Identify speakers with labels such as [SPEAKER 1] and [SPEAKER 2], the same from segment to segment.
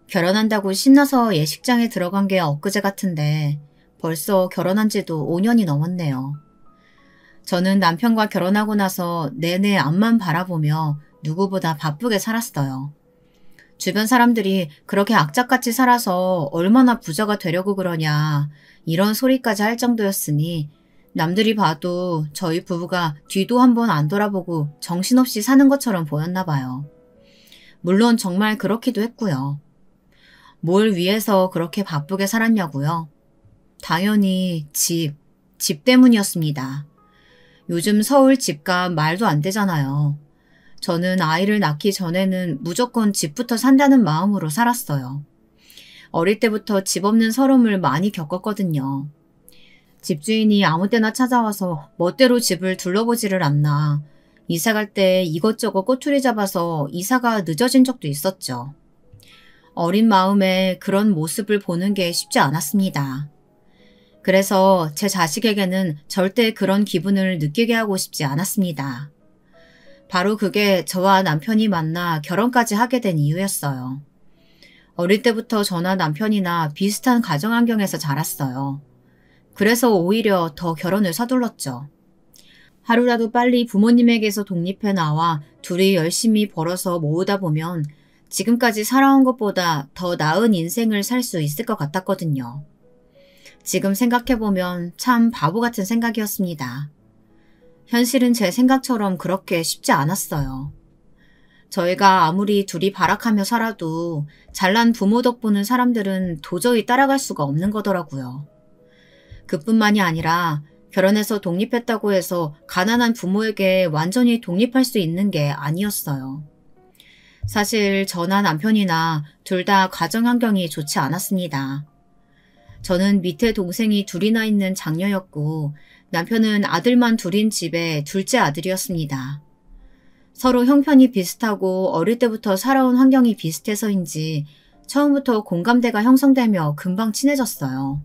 [SPEAKER 1] 결혼한다고 신나서 예식장에 들어간 게 엊그제 같은데 벌써 결혼한 지도 5년이 넘었네요. 저는 남편과 결혼하고 나서 내내 앞만 바라보며 누구보다 바쁘게 살았어요. 주변 사람들이 그렇게 악착같이 살아서 얼마나 부자가 되려고 그러냐 이런 소리까지 할 정도였으니 남들이 봐도 저희 부부가 뒤도 한번 안 돌아보고 정신없이 사는 것처럼 보였나 봐요. 물론 정말 그렇기도 했고요. 뭘 위해서 그렇게 바쁘게 살았냐고요? 당연히 집 때문이었습니다. 요즘 서울 집값 말도 안 되잖아요. 저는 아이를 낳기 전에는 무조건 집부터 산다는 마음으로 살았어요. 어릴 때부터 집 없는 서름을 많이 겪었거든요. 집주인이 아무 때나 찾아와서 멋대로 집을 둘러보지를 않나. 이사 갈 때 이것저것 꼬투리 잡아서 이사가 늦어진 적도 있었죠. 어린 마음에 그런 모습을 보는 게 쉽지 않았습니다. 그래서 제 자식에게는 절대 그런 기분을 느끼게 하고 싶지 않았습니다. 바로 그게 저와 남편이 만나 결혼까지 하게 된 이유였어요. 어릴 때부터 저나 남편이나 비슷한 가정 환경에서 자랐어요. 그래서 오히려 더 결혼을 서둘렀죠. 하루라도 빨리 부모님에게서 독립해 나와 둘이 열심히 벌어서 모으다 보면 지금까지 살아온 것보다 더 나은 인생을 살 수 있을 것 같았거든요. 지금 생각해보면 참 바보 같은 생각이었습니다. 현실은 제 생각처럼 그렇게 쉽지 않았어요. 저희가 아무리 둘이 발악하며 살아도 잘난 부모 덕보는 사람들은 도저히 따라갈 수가 없는 거더라고요. 그뿐만이 아니라 결혼해서 독립했다고 해서 가난한 부모에게 완전히 독립할 수 있는 게 아니었어요. 사실 저나 남편이나 둘 다 가정 환경이 좋지 않았습니다. 저는 밑에 동생이 둘이나 있는 장녀였고 남편은 아들만 둘인 집의 둘째 아들이었습니다. 서로 형편이 비슷하고 어릴 때부터 살아온 환경이 비슷해서인지 처음부터 공감대가 형성되며 금방 친해졌어요.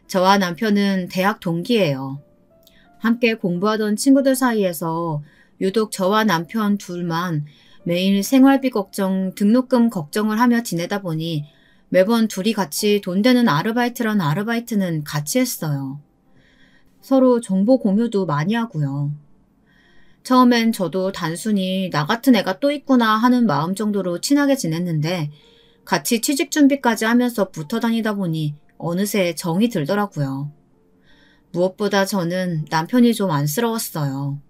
[SPEAKER 1] 저와 남편은 대학 동기예요. 함께 공부하던 친구들 사이에서 유독 저와 남편 둘만 매일 생활비 걱정, 등록금 걱정을 하며 지내다 보니 매번 둘이 같이 돈 되는 아르바이트란 아르바이트는 같이 했어요. 서로 정보 공유도 많이 하고요. 처음엔 저도 단순히 나 같은 애가 또 있구나 하는 마음 정도로 친하게 지냈는데 같이 취직 준비까지 하면서 붙어 다니다 보니 어느새 정이 들더라고요. 무엇보다 저는 남편이 좀 안쓰러웠어요.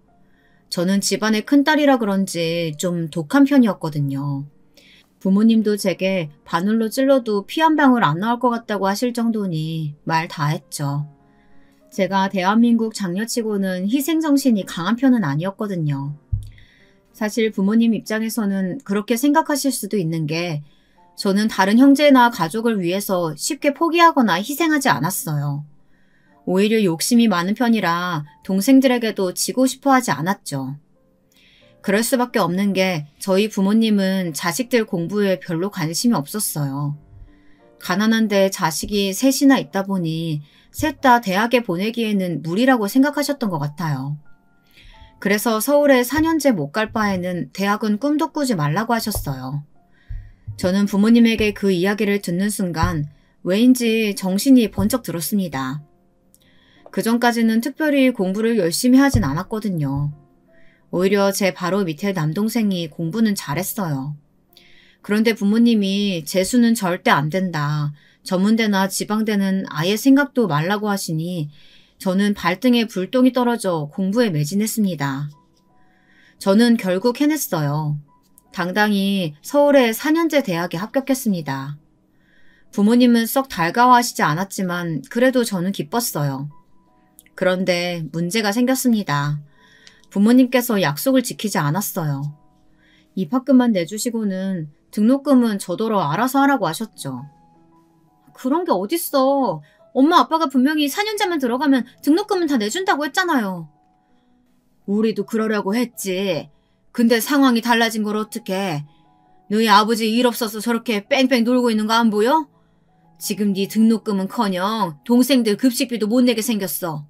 [SPEAKER 1] 저는 집안의 큰딸이라 그런지 좀 독한 편이었거든요. 부모님도 제게 바늘로 찔러도 피 한 방울 안 나올 것 같다고 하실 정도니 말 다 했죠. 제가 대한민국 장녀치고는 희생정신이 강한 편은 아니었거든요. 사실 부모님 입장에서는 그렇게 생각하실 수도 있는 게 저는 다른 형제나 가족을 위해서 쉽게 포기하거나 희생하지 않았어요. 오히려 욕심이 많은 편이라 동생들에게도 지고 싶어 하지 않았죠. 그럴 수밖에 없는 게 저희 부모님은 자식들 공부에 별로 관심이 없었어요. 가난한데 자식이 셋이나 있다 보니 셋 다 대학에 보내기에는 무리라고 생각하셨던 것 같아요. 그래서 서울에 4년제 못 갈 바에는 대학은 꿈도 꾸지 말라고 하셨어요. 저는 부모님에게 그 이야기를 듣는 순간 왜인지 정신이 번쩍 들었습니다. 그전까지는 특별히 공부를 열심히 하진 않았거든요. 오히려 제 바로 밑에 남동생이 공부는 잘했어요. 그런데 부모님이 재수는 절대 안 된다. 전문대나 지방대는 아예 생각도 말라고 하시니 저는 발등에 불똥이 떨어져 공부에 매진했습니다. 저는 결국 해냈어요. 당당히 서울의 4년제 대학에 합격했습니다. 부모님은 썩 달가워하시지 않았지만 그래도 저는 기뻤어요. 그런데 문제가 생겼습니다. 부모님께서 약속을 지키지 않았어요. 입학금만 내주시고는 등록금은 저더러 알아서 하라고 하셨죠. 그런 게 어딨어. 엄마 아빠가 분명히 4년제만 들어가면 등록금은 다 내준다고 했잖아요. 우리도 그러려고 했지. 근데 상황이 달라진 걸 어떡해. 너희 아버지 일 없어서 저렇게 뺑뺑 놀고 있는 거 안 보여? 지금 네 등록금은커녕 동생들 급식비도 못 내게 생겼어.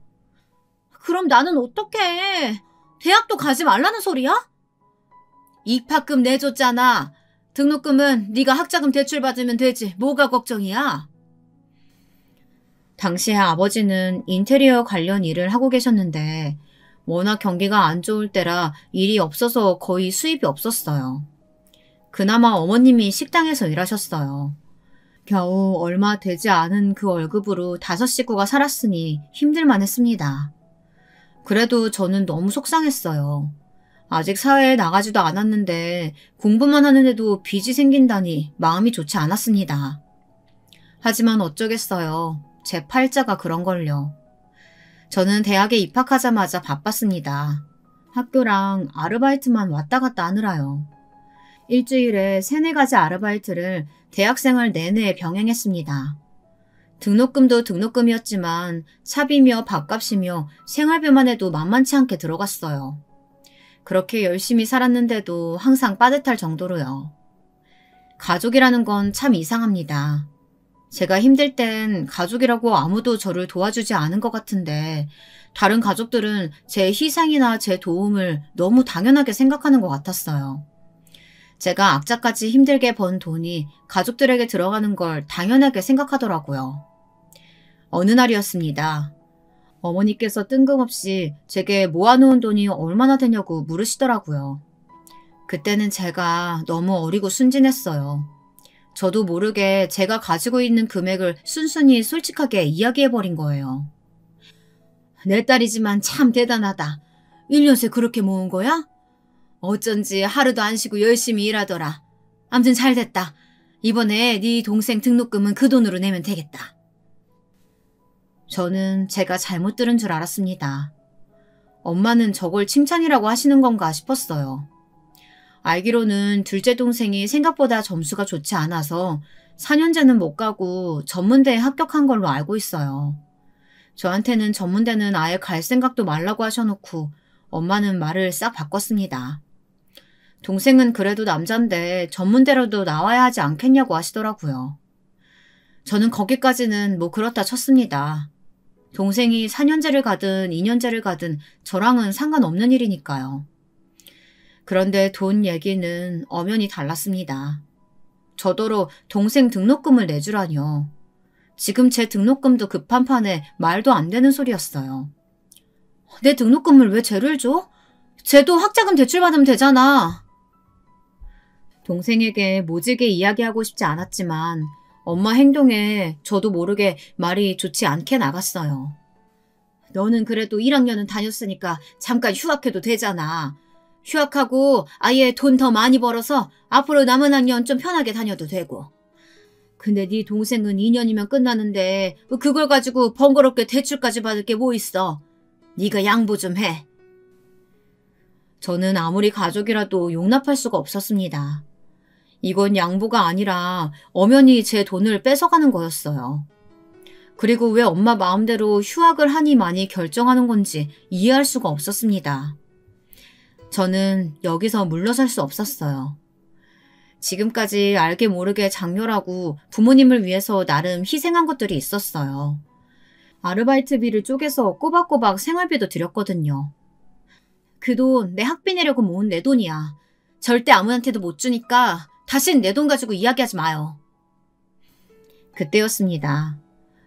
[SPEAKER 1] 그럼 나는 어떡해. 대학도 가지 말라는 소리야? 입학금 내줬잖아. 등록금은 네가 학자금 대출받으면 되지. 뭐가 걱정이야? 당시에 아버지는 인테리어 관련 일을 하고 계셨는데 워낙 경기가 안 좋을 때라 일이 없어서 거의 수입이 없었어요. 그나마 어머님이 식당에서 일하셨어요. 겨우 얼마 되지 않은 그 월급으로 5식구가 살았으니 힘들만 했습니다. 그래도 저는 너무 속상했어요. 아직 사회에 나가지도 않았는데 공부만 하는데도 빚이 생긴다니 마음이 좋지 않았습니다. 하지만 어쩌겠어요. 제 팔자가 그런걸요. 저는 대학에 입학하자마자 바빴습니다. 학교랑 아르바이트만 왔다 갔다 하느라요. 일주일에 3-4가지 아르바이트를 대학생활 내내 병행했습니다. 등록금도 등록금이었지만 차비며 밥값이며 생활비만 해도 만만치 않게 들어갔어요. 그렇게 열심히 살았는데도 항상 빠듯할 정도로요. 가족이라는 건 참 이상합니다. 제가 힘들 땐 가족이라고 아무도 저를 도와주지 않은 것 같은데 다른 가족들은 제 희생이나 제 도움을 너무 당연하게 생각하는 것 같았어요. 제가 악자까지 힘들게 번 돈이 가족들에게 들어가는 걸 당연하게 생각하더라고요. 어느 날이었습니다. 어머니께서 뜬금없이 제게 모아놓은 돈이 얼마나 되냐고 물으시더라고요. 그때는 제가 너무 어리고 순진했어요. 저도 모르게 제가 가지고 있는 금액을 순순히 솔직하게 이야기해버린 거예요. 내 딸이지만 참 대단하다. 1년새 그렇게 모은 거야? 어쩐지 하루도 안 쉬고 열심히 일하더라. 암튼 잘됐다. 이번에 네 동생 등록금은 그 돈으로 내면 되겠다. 저는 제가 잘못 들은 줄 알았습니다. 엄마는 저걸 칭찬이라고 하시는 건가 싶었어요. 알기로는 둘째 동생이 생각보다 점수가 좋지 않아서 4년제는 못 가고 전문대에 합격한 걸로 알고 있어요. 저한테는 전문대는 아예 갈 생각도 말라고 하셔놓고 엄마는 말을 싹 바꿨습니다. 동생은 그래도 남잔데 전문대로도 나와야 하지 않겠냐고 하시더라고요. 저는 거기까지는 뭐 그렇다 쳤습니다. 동생이 4년제를 가든 2년제를 가든 저랑은 상관없는 일이니까요. 그런데 돈 얘기는 엄연히 달랐습니다. 저더러 동생 등록금을 내주라뇨. 지금 제 등록금도 급한 판에 말도 안 되는 소리였어요. 내 등록금을 왜 쟤를 줘? 쟤도 학자금 대출받으면 되잖아. 동생에게 모질게 이야기하고 싶지 않았지만 엄마 행동에 저도 모르게 말이 좋지 않게 나갔어요. 너는 그래도 1학년은 다녔으니까 잠깐 휴학해도 되잖아. 휴학하고 아예 돈 더 많이 벌어서 앞으로 남은 학년 좀 편하게 다녀도 되고. 근데 네 동생은 2년이면 끝나는데 그걸 가지고 번거롭게 대출까지 받을 게 뭐 있어. 네가 양보 좀 해. 저는 아무리 가족이라도 용납할 수가 없었습니다. 이건 양보가 아니라 엄연히 제 돈을 뺏어가는 거였어요. 그리고 왜 엄마 마음대로 휴학을 하니 많이 결정하는 건지 이해할 수가 없었습니다. 저는 여기서 물러설 수 없었어요. 지금까지 알게 모르게 장렬하고 부모님을 위해서 나름 희생한 것들이 있었어요. 아르바이트비를 쪼개서 꼬박꼬박 생활비도 드렸거든요. 그 돈 내 학비 내려고 모은 내 돈이야. 절대 아무한테도 못 주니까 다신 내 돈 가지고 이야기하지 마요. 그때였습니다.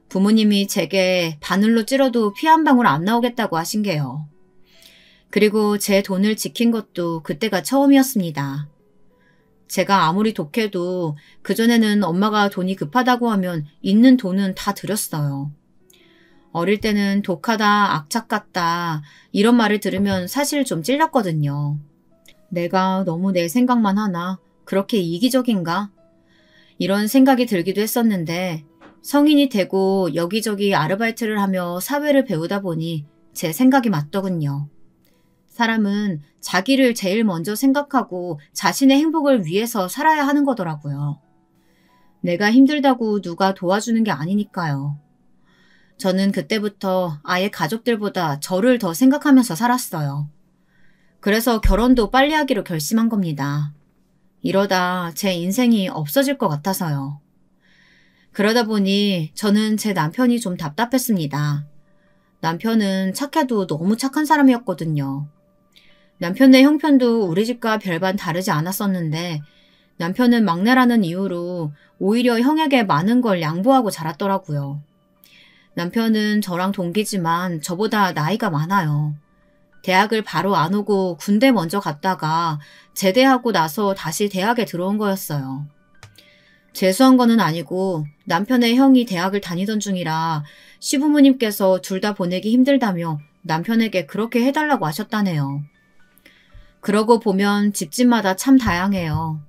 [SPEAKER 1] 부모님이 제게 바늘로 찌러도 피 한 방울 안 나오겠다고 하신 게요. 그리고 제 돈을 지킨 것도 그때가 처음이었습니다. 제가 아무리 독해도 그전에는 엄마가 돈이 급하다고 하면 있는 돈은 다 드렸어요. 어릴 때는 독하다, 악착 같다 이런 말을 들으면 사실 좀 찔렸거든요. 내가 너무 내 생각만 하나? 그렇게 이기적인가? 이런 생각이 들기도 했었는데 성인이 되고 여기저기 아르바이트를 하며 사회를 배우다 보니 제 생각이 맞더군요. 사람은 자기를 제일 먼저 생각하고 자신의 행복을 위해서 살아야 하는 거더라고요. 내가 힘들다고 누가 도와주는 게 아니니까요. 저는 그때부터 아예 가족들보다 저를 더 생각하면서 살았어요. 그래서 결혼도 빨리 하기로 결심한 겁니다. 이러다 제 인생이 없어질 것 같아서요. 그러다 보니 저는 제 남편이 좀 답답했습니다. 남편은 착해도 너무 착한 사람이었거든요. 남편의 형편도 우리 집과 별반 다르지 않았었는데 남편은 막내라는 이유로 오히려 형에게 많은 걸 양보하고 자랐더라고요. 남편은 저랑 동기지만 저보다 나이가 많아요. 대학을 바로 안 오고 군대 먼저 갔다가 제대하고 나서 다시 대학에 들어온 거였어요. 재수한 거는 아니고 남편의 형이 대학을 다니던 중이라 시부모님께서 둘 다 보내기 힘들다며 남편에게 그렇게 해달라고 하셨다네요. 그러고 보면 집집마다 참 다양해요.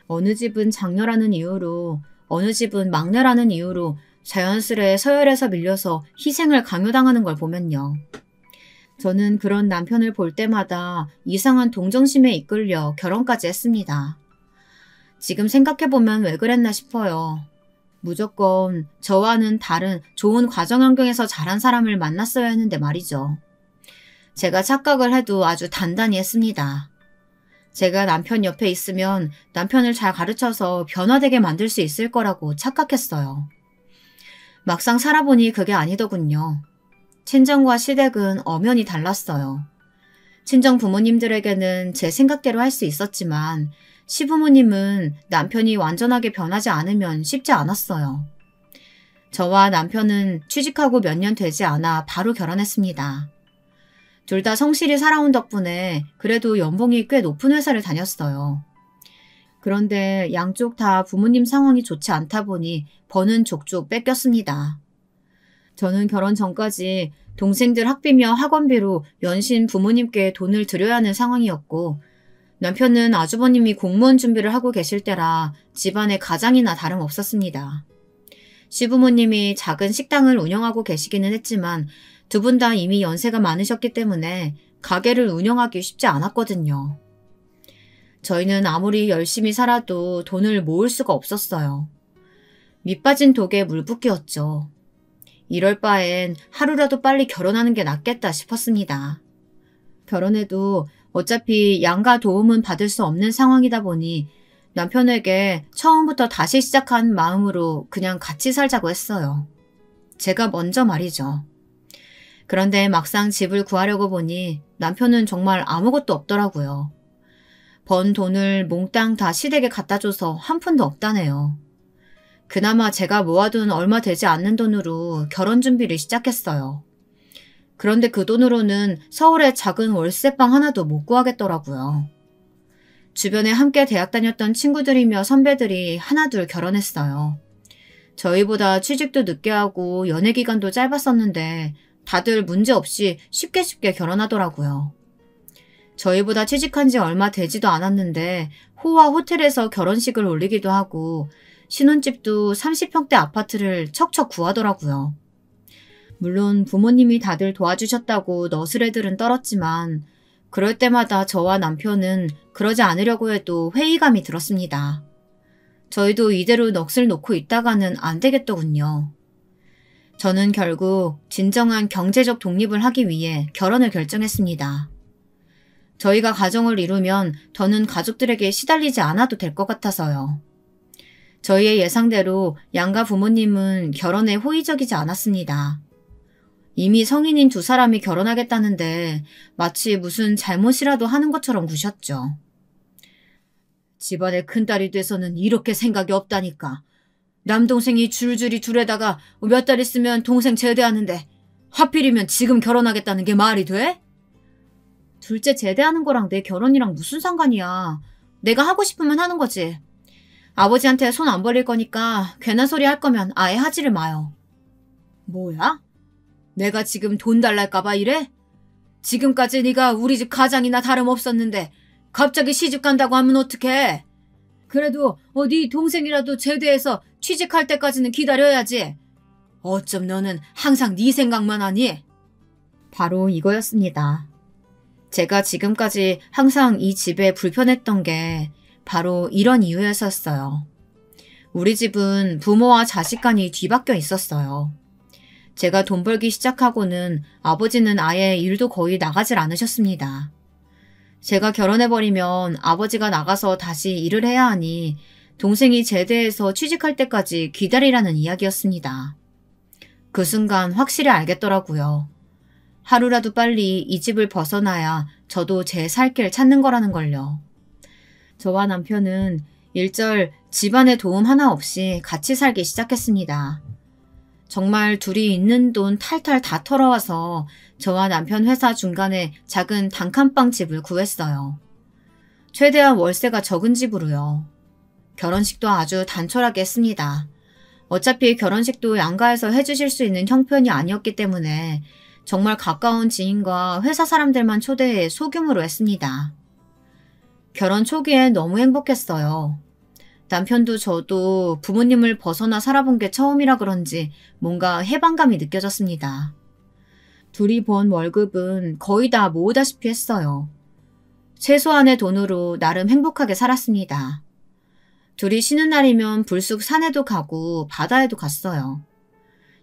[SPEAKER 1] 어느 집은 장녀라는 이유로, 어느 집은 막내라는 이유로 자연스레 서열에서 밀려서 희생을 강요당하는 걸 보면요. 저는 그런 남편을 볼 때마다 이상한 동정심에 이끌려 결혼까지 했습니다. 지금 생각해보면 왜 그랬나 싶어요. 무조건 저와는 다른 좋은 가정 환경에서 자란 사람을 만났어야 했는데 말이죠. 제가 착각을 해도 아주 단단히 했습니다. 제가 남편 옆에 있으면 남편을 잘 가르쳐서 변화되게 만들 수 있을 거라고 착각했어요. 막상 살아보니 그게 아니더군요. 친정과 시댁은 엄연히 달랐어요. 친정 부모님들에게는 제 생각대로 할 수 있었지만 시부모님은 남편이 완전하게 변하지 않으면 쉽지 않았어요. 저와 남편은 취직하고 몇 년 되지 않아 바로 결혼했습니다. 둘 다 성실히 살아온 덕분에 그래도 연봉이 꽤 높은 회사를 다녔어요. 그런데 양쪽 다 부모님 상황이 좋지 않다 보니 버는 족족 뺏겼습니다. 저는 결혼 전까지 동생들 학비며 학원비로 연신 부모님께 돈을 드려야 하는 상황이었고 남편은 아주버님이 공무원 준비를 하고 계실 때라 집안의 가장이나 다름없었습니다. 시부모님이 작은 식당을 운영하고 계시기는 했지만 두 분 다 이미 연세가 많으셨기 때문에 가게를 운영하기 쉽지 않았거든요. 저희는 아무리 열심히 살아도 돈을 모을 수가 없었어요. 밑빠진 독에 물 붓기였죠. 이럴 바엔 하루라도 빨리 결혼하는 게 낫겠다 싶었습니다. 결혼해도 어차피 양가 도움은 받을 수 없는 상황이다 보니 남편에게 처음부터 다시 시작한 마음으로 그냥 같이 살자고 했어요. 제가 먼저 말이죠. 그런데 막상 집을 구하려고 보니 남편은 정말 아무것도 없더라고요. 번 돈을 몽땅 다 시댁에 갖다 줘서 한 푼도 없다네요. 그나마 제가 모아둔 얼마 되지 않는 돈으로 결혼 준비를 시작했어요. 그런데 그 돈으로는 서울에 작은 월세방 하나도 못 구하겠더라고요. 주변에 함께 대학 다녔던 친구들이며 선배들이 하나둘 결혼했어요. 저희보다 취직도 늦게 하고 연애 기간도 짧았었는데 다들 문제없이 쉽게 결혼하더라고요. 저희보다 취직한 지 얼마 되지도 않았는데 호화 호텔에서 결혼식을 올리기도 하고 신혼집도 30평대 아파트를 척척 구하더라고요. 물론 부모님이 다들 도와주셨다고 너스레들은 떨었지만 그럴 때마다 저와 남편은 그러지 않으려고 해도 회의감이 들었습니다. 저희도 이대로 넋을 놓고 있다가는 안 되겠더군요. 저는 결국 진정한 경제적 독립을 하기 위해 결혼을 결정했습니다. 저희가 가정을 이루면 더는 가족들에게 시달리지 않아도 될 것 같아서요. 저희의 예상대로 양가 부모님은 결혼에 호의적이지 않았습니다. 이미 성인인 두 사람이 결혼하겠다는데 마치 무슨 잘못이라도 하는 것처럼 구셨죠. 집안의 큰딸이 돼서는 이렇게 생각이 없다니까. 남동생이 줄줄이 둘에다가 몇 달 있으면 동생 제대하는데 하필이면 지금 결혼하겠다는 게 말이 돼? 둘째 제대하는 거랑 내 결혼이랑 무슨 상관이야. 내가 하고 싶으면 하는 거지. 아버지한테 손 안 벌릴 거니까 괜한 소리 할 거면 아예 하지를 마요. 뭐야? 내가 지금 돈 달랄까 봐 이래? 지금까지 네가 우리 집 가장이나 다름없었는데 갑자기 시집 간다고 하면 어떡해? 그래도 네 동생이라도 제대해서 취직할 때까지는 기다려야지. 어쩜 너는 항상 네 생각만 하니? 바로 이거였습니다. 제가 지금까지 항상 이 집에 불편했던 게 바로 이런 이유였었어요. 우리 집은 부모와 자식 간이 뒤바뀌어 있었어요. 제가 돈 벌기 시작하고는 아버지는 아예 일도 거의 나가질 않으셨습니다. 제가 결혼해버리면 아버지가 나가서 다시 일을 해야 하니 동생이 제대해서 취직할 때까지 기다리라는 이야기였습니다. 그 순간 확실히 알겠더라고요. 하루라도 빨리 이 집을 벗어나야 저도 제 살 길 찾는 거라는 걸요. 저와 남편은 일절 집안의 도움 하나 없이 같이 살기 시작했습니다. 정말 둘이 있는 돈 탈탈 다 털어와서 저와 남편 회사 중간에 작은 단칸방 집을 구했어요. 최대한 월세가 적은 집으로요. 결혼식도 아주 단촐하게 했습니다. 어차피 결혼식도 양가에서 해주실 수 있는 형편이 아니었기 때문에 정말 가까운 지인과 회사 사람들만 초대해 소규모로 했습니다. 결혼 초기엔 너무 행복했어요. 남편도 저도 부모님을 벗어나 살아본 게 처음이라 그런지 뭔가 해방감이 느껴졌습니다. 둘이 번 월급은 거의 다 모으다시피 했어요. 최소한의 돈으로 나름 행복하게 살았습니다. 둘이 쉬는 날이면 불쑥 산에도 가고 바다에도 갔어요.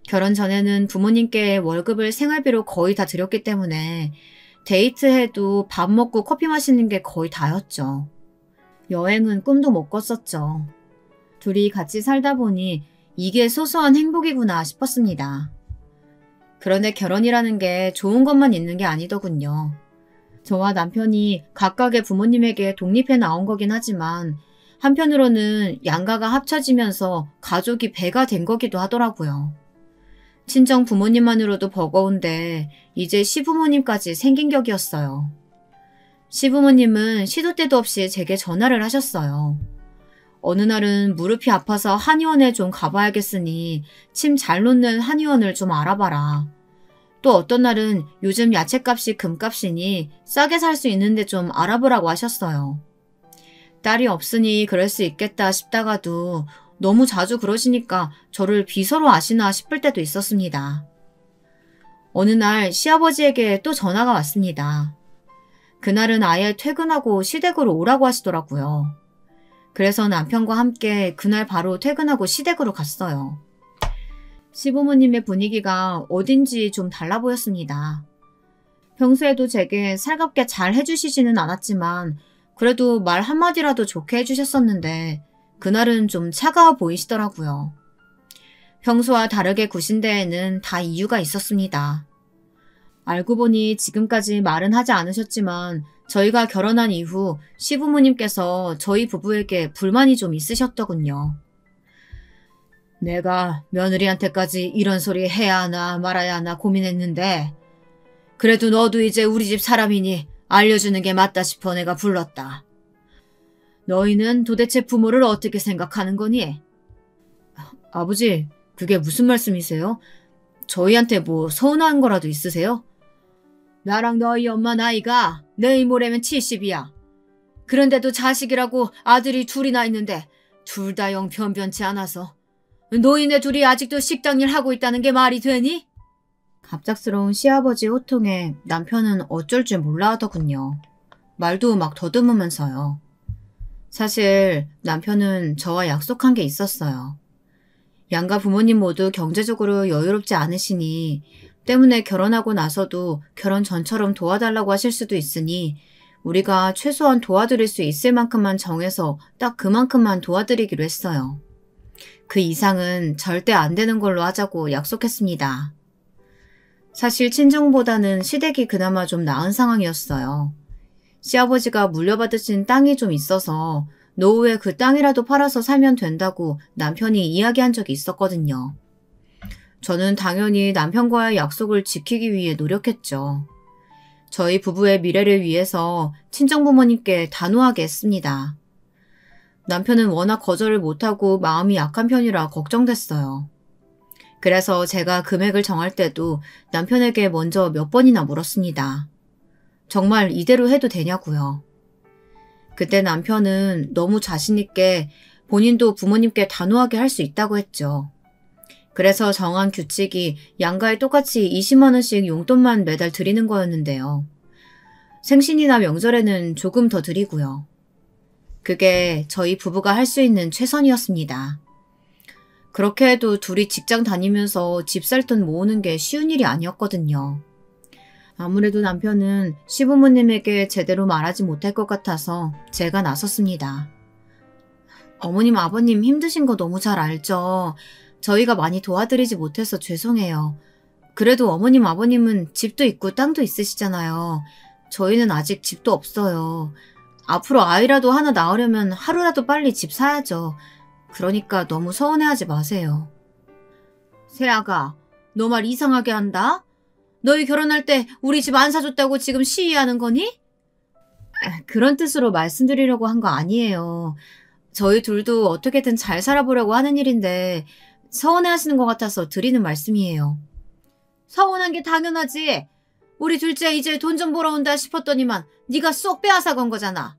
[SPEAKER 1] 결혼 전에는 부모님께 월급을 생활비로 거의 다 드렸기 때문에 데이트해도 밥 먹고 커피 마시는 게 거의 다였죠. 여행은 꿈도 못 꿨었죠. 둘이 같이 살다 보니 이게 소소한 행복이구나 싶었습니다. 그런데 결혼이라는 게 좋은 것만 있는 게 아니더군요. 저와 남편이 각각의 부모님에게 독립해 나온 거긴 하지만 한편으로는 양가가 합쳐지면서 가족이 배가 된 거기도 하더라고요. 친정 부모님만으로도 버거운데 이제 시부모님까지 생긴 격이었어요. 시부모님은 시도 때도 없이 제게 전화를 하셨어요. 어느 날은 무릎이 아파서 한의원에 좀 가봐야겠으니 침 잘 놓는 한의원을 좀 알아봐라. 또 어떤 날은 요즘 야채값이 금값이니 싸게 살 수 있는데 좀 알아보라고 하셨어요. 딸이 없으니 그럴 수 있겠다 싶다가도 너무 자주 그러시니까 저를 비서로 아시나 싶을 때도 있었습니다. 어느 날 시아버지에게 또 전화가 왔습니다. 그날은 아예 퇴근하고 시댁으로 오라고 하시더라고요. 그래서 남편과 함께 그날 바로 퇴근하고 시댁으로 갔어요. 시부모님의 분위기가 어딘지 좀 달라 보였습니다. 평소에도 제게 살갑게 잘 해주시지는 않았지만 그래도 말 한마디라도 좋게 해주셨었는데 그날은 좀 차가워 보이시더라고요. 평소와 다르게 구신 데에는 다 이유가 있었습니다. 알고 보니 지금까지 말은 하지 않으셨지만 저희가 결혼한 이후 시부모님께서 저희 부부에게 불만이 좀 있으셨더군요. 내가 며느리한테까지 이런 소리 해야 하나 말아야 하나 고민했는데 그래도 너도 이제 우리 집 사람이니 알려주는 게 맞다 싶어 내가 불렀다. 너희는 도대체 부모를 어떻게 생각하는 거니? 아버지, 그게 무슨 말씀이세요? 저희한테 뭐 서운한 거라도 있으세요? 나랑 너희 엄마 나이가 내일 모레면 70이야. 그런데도 자식이라고 아들이 둘이나 있는데 둘 다 영 변변치 않아서 노인네 둘이 아직도 식당 일 하고 있다는 게 말이 되니? 갑작스러운 시아버지 호통에 남편은 어쩔 줄 몰라 하더군요. 말도 막 더듬으면서요. 사실 남편은 저와 약속한 게 있었어요. 양가 부모님 모두 경제적으로 여유롭지 않으시니 때문에 결혼하고 나서도 결혼 전처럼 도와달라고 하실 수도 있으니 우리가 최소한 도와드릴 수 있을 만큼만 정해서 딱 그만큼만 도와드리기로 했어요. 그 이상은 절대 안 되는 걸로 하자고 약속했습니다. 사실 친정보다는 시댁이 그나마 좀 나은 상황이었어요. 시아버지가 물려받으신 땅이 좀 있어서 노후에 그 땅이라도 팔아서 살면 된다고 남편이 이야기한 적이 있었거든요. 저는 당연히 남편과의 약속을 지키기 위해 노력했죠. 저희 부부의 미래를 위해서 친정부모님께 단호하게 했습니다. 남편은 워낙 거절을 못하고 마음이 약한 편이라 걱정됐어요. 그래서 제가 금액을 정할 때도 남편에게 먼저 몇 번이나 물었습니다. 정말 이대로 해도 되냐고요. 그때 남편은 너무 자신있게 본인도 부모님께 단호하게 할 수 있다고 했죠. 그래서 정한 규칙이 양가에 똑같이 20만 원씩 용돈만 매달 드리는 거였는데요. 생신이나 명절에는 조금 더 드리고요. 그게 저희 부부가 할 수 있는 최선이었습니다. 그렇게 해도 둘이 직장 다니면서 집 살 돈 모으는 게 쉬운 일이 아니었거든요. 아무래도 남편은 시부모님에게 제대로 말하지 못할 것 같아서 제가 나섰습니다. 어머님, 아버님 힘드신 거 너무 잘 알죠. 저희가 많이 도와드리지 못해서 죄송해요. 그래도 어머님, 아버님은 집도 있고 땅도 있으시잖아요. 저희는 아직 집도 없어요. 앞으로 아이라도 하나 낳으려면 하루라도 빨리 집 사야죠. 그러니까 너무 서운해하지 마세요. 세아가, 너 말 이상하게 한다? 너희 결혼할 때 우리 집 안 사줬다고 지금 시위하는 거니? 그런 뜻으로 말씀드리려고 한 거 아니에요. 저희 둘도 어떻게든 잘 살아보려고 하는 일인데 서운해하시는 것 같아서 드리는 말씀이에요. 서운한 게 당연하지. 우리 둘째 이제 돈 좀 벌어온다 싶었더니만 네가 쏙 빼앗아 간 거잖아.